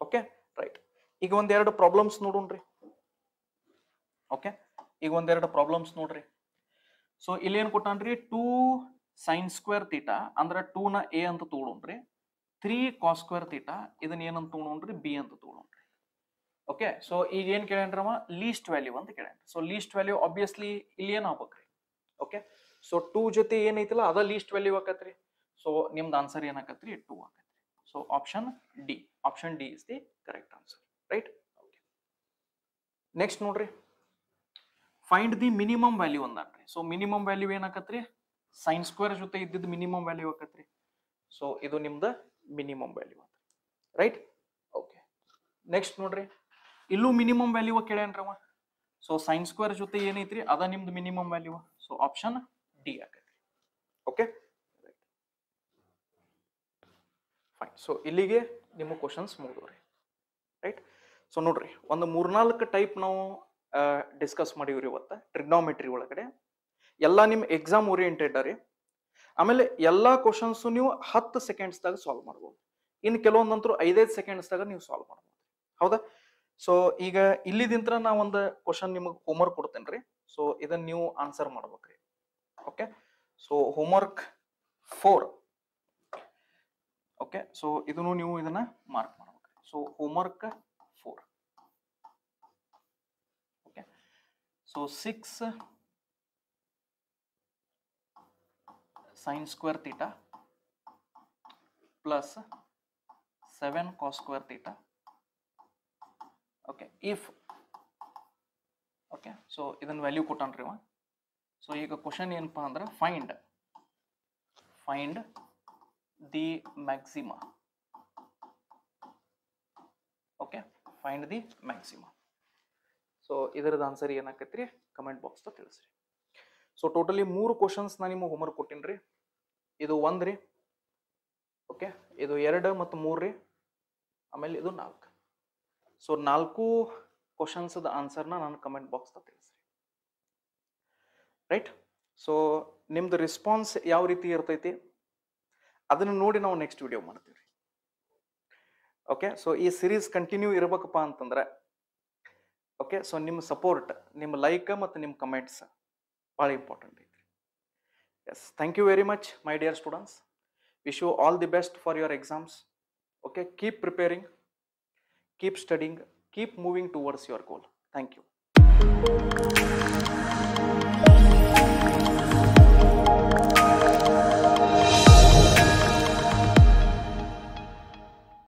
Okay, right. ಈಗ ಒಂದೆರಡು ಪ್ರಾಬ್ಲಮ್ಸ್ ನೋಡೋಣ್ರಿ. ಓಕೆ, ಈಗ ಒಂದೆರಡು ಪ್ರಾಬ್ಲಮ್ಸ್ ನೋಡ್ರಿ. ಸೊ ಇಲ್ಲಿ ಏನ್ ಕೊಟ್ಟಾನ್ರಿ, 2 ಸೈನ್ ಸ್ಕ್ವೇರ್ ಥೀಟಾ ಅಂದ್ರ 2 ನ ಎ ಅಂತ ತಗೊಳ್ರಿ, 3 cos square theta ಇದನ್ನ ಏನಂತ ತಗೊಂಡ್ರಿ ಬಿ ಅಂತ ತಗೊಂಡ್ರಿ. ಓಕೆ, ಸೊ ಈಗ ಏನ್ ಕೇಳ್ಯಾನ್ರವ ಲೀಸ್ಟ್ ವ್ಯಾಲ್ಯೂ ಅಂತ ಕೇಳ್ಯಾನ. ಸೊ ಲೀಸ್ಟ್ ವ್ಯಾಲ್ಯೂ ಆಬ್ವಿಯಸ್ಲಿ ಇಲ್ಲಿ ಏನ್ ಆಗ್ಬೇಕ್ರಿ. ಓಕೆ, ಸೊ 2 ಜೊತೆ ಏನೈತಿಲ್ಲ ಅದ ಲೀಸ್ಟ್ ವ್ಯಾಲ್ಯೂ ಆಕತ್ರಿ. ಸೊ ನಿಮ್ದು ಆನ್ಸರ್ ಏನಾಕತ್ರಿ 2 ಆಕತ್ರಿ. So option D is the correct answer, right. Okay, next ನೋಡ್ರಿ, ಫೈಂಡ್ ದಿ ಮಿನಿಮಮ್ ವ್ಯಾಲ್ಯೂ ಅಂದ್ರಿ. ಸೊ ಮಿನಿಮಮ್ ವ್ಯಾಲ್ಯೂ ಏನಾಕತ್ರಿ ಸೈನ್ ಸ್ಕ್ವೇರ್ ಜೊತೆ ಇದ್ದಿದ್ದು ಮಿನಿಮಮ್ ವ್ಯಾಲ್ಯೂ ಆಕತ್ರಿ. ಸೊ ಇದು ನಿಮ್ದು ಮಿನಿಮಮ್ ವ್ಯಾಲ್ಯೂ ಅಂತ, ರೈಟ್. ಓಕೆ, ನೆಕ್ಸ್ಟ್ ನೋಡ್ರಿ, ಇಲ್ಲೂ ಮಿನಿಮಮ್ ವ್ಯಾಲ್ಯೂ ಕೇಳ್ಯಾನ್ರವ. ಸೊ ಸೈನ್ ಸ್ಕ್ವೇರ್ ಜೊತೆ ಏನೈತ್ರಿ ಅದ ನಿಮ್ದು minimum value. So option D ಆಕೈತ್ರಿ. Okay, fine. ಸೊ ಇಲ್ಲಿಗೆ ನಿಮ್ಮ ಕ್ವಶನ್ಸ್ ಮುಗಿದವ್ರಿ, ರೈಟ್. ಸೊ ನೋಡ್ರಿ, ಒಂದು 3-4 ಟೈಪ್ ನಾವು ಡಿಸ್ಕಸ್ ಮಾಡಿವ್ರಿ ಇವತ್ತು ಟ್ರಿಗ್ನೋಮೆಟ್ರಿ ಒಳಗಡೆ. ಎಲ್ಲ ನಿಮ್ಮ ಎಕ್ಸಾಮ್ ಓರಿಯೆಂಟೆಡ್ ರೀ. ಆಮೇಲೆ ಎಲ್ಲಾ ಕ್ವಶನ್ಸ್ ನೀವು 10 ಸೆಕೆಂಡ್ಸ್ದಾಗ ಸಾಲ್ವ್ ಮಾಡ್ಬೋದು. ಇನ್ನು ಕೆಲವೊಂದಂತರೂ 5-5 ಸೆಕೆಂಡ್ಸ್ದಾಗ ನೀವು ಸಾಲ್ವ್ ಮಾಡ್ಬೋದು, ಹೌದಾ. ಸೊ ಈಗ ಇಲ್ಲಿದಿಂತ್ರ ನಾ ಒಂದು ಕ್ವಶನ್ ನಿಮಗೆ ಹೋಮ್ವರ್ಕ್ ಕೊಡ್ತೇನೆ ರೀ. ಸೊ ಇದನ್ನ ನೀವು ಆನ್ಸರ್ ಮಾಡ್ಬೇಕ್ರಿ. Okay, so homework 4. Okay, so ಇದನ್ನು ನೀವು ಇದನ್ನ ಮಾರ್ಕ್ ಮಾಡ್ಬೇಕ್ರಿ. So homework 4. Okay, so 6 sin square theta plus 7 cos square theta. Okay, if okay, so ಇದನ್ನ ವ್ಯಾಲ್ಯೂ ಕೊಟ್ಟಾನ್ರಿ ಅವ. ಸೊ ಈಗ ಕ್ವಶನ್ ಏನಪ್ಪಾ ಅಂದ್ರೆ find the maxima. Okay, find the maxima. So ಇದರದ ಆನ್ಸರ್ ಏನಾಕೈತ್ರಿ ಕಮೆಂಟ್ ಬಾಕ್ಸ್ ತಿಳಿಸ್ರಿ. ಸೊ ಟೋಟಲಿ 3 ಕ್ವಶನ್ಸ್ ನಾ ನಿಮಗೆ ಹೋಮ್ವರ್ಕ್ ಕೊಟ್ಟಿನ್ರಿ. ಇದು 1 ರೀ, ಓಕೆ, ಇದು 2 ಮತ್ತು 3 ರೀ, ಆಮೇಲೆ ಇದು 4. ಸೊ 4 ಕ್ವಶನ್ಸ್ ಆನ್ಸರ್ನ ನಾನು ಕಮೆಂಟ್ ಬಾಕ್ಸ್ ತಿಳಿಸ್ರಿ, ರೈಟ್. ಸೊ ನಿಮ್ದು ರೆಸ್ಪಾನ್ಸ್ ಯಾವ ರೀತಿ ಇರ್ತೈತಿ ಅದನ್ನ ನೋಡಿ ನಾವು ನೆಕ್ಸ್ಟ್ ವಿಡಿಯೋ ಮಾಡ್ತೀವಿ. ಓಕೆ, ಸೊ ಈ ಸಿರೀಸ್ ಕಂಟಿನ್ಯೂ ಇರಬೇಕಪ್ಪ ಅಂತಂದ್ರೆ ಓಕೆ, ಸೊ ನಿಮ್ಮ ಸಪೋರ್ಟ್, ನಿಮ್ಮ ಲೈಕ್ ಮತ್ತು ನಿಮ್ಮ ಕಮೆಂಟ್ಸ್ ಭಾಳ ಇಂಪಾರ್ಟೆಂಟ್ ಐತ್ರಿ. Yes, thank you very much my dear students. Wish you all the best for your exams. Okay, keep preparing, keep studying, keep moving towards your goal. Thank you.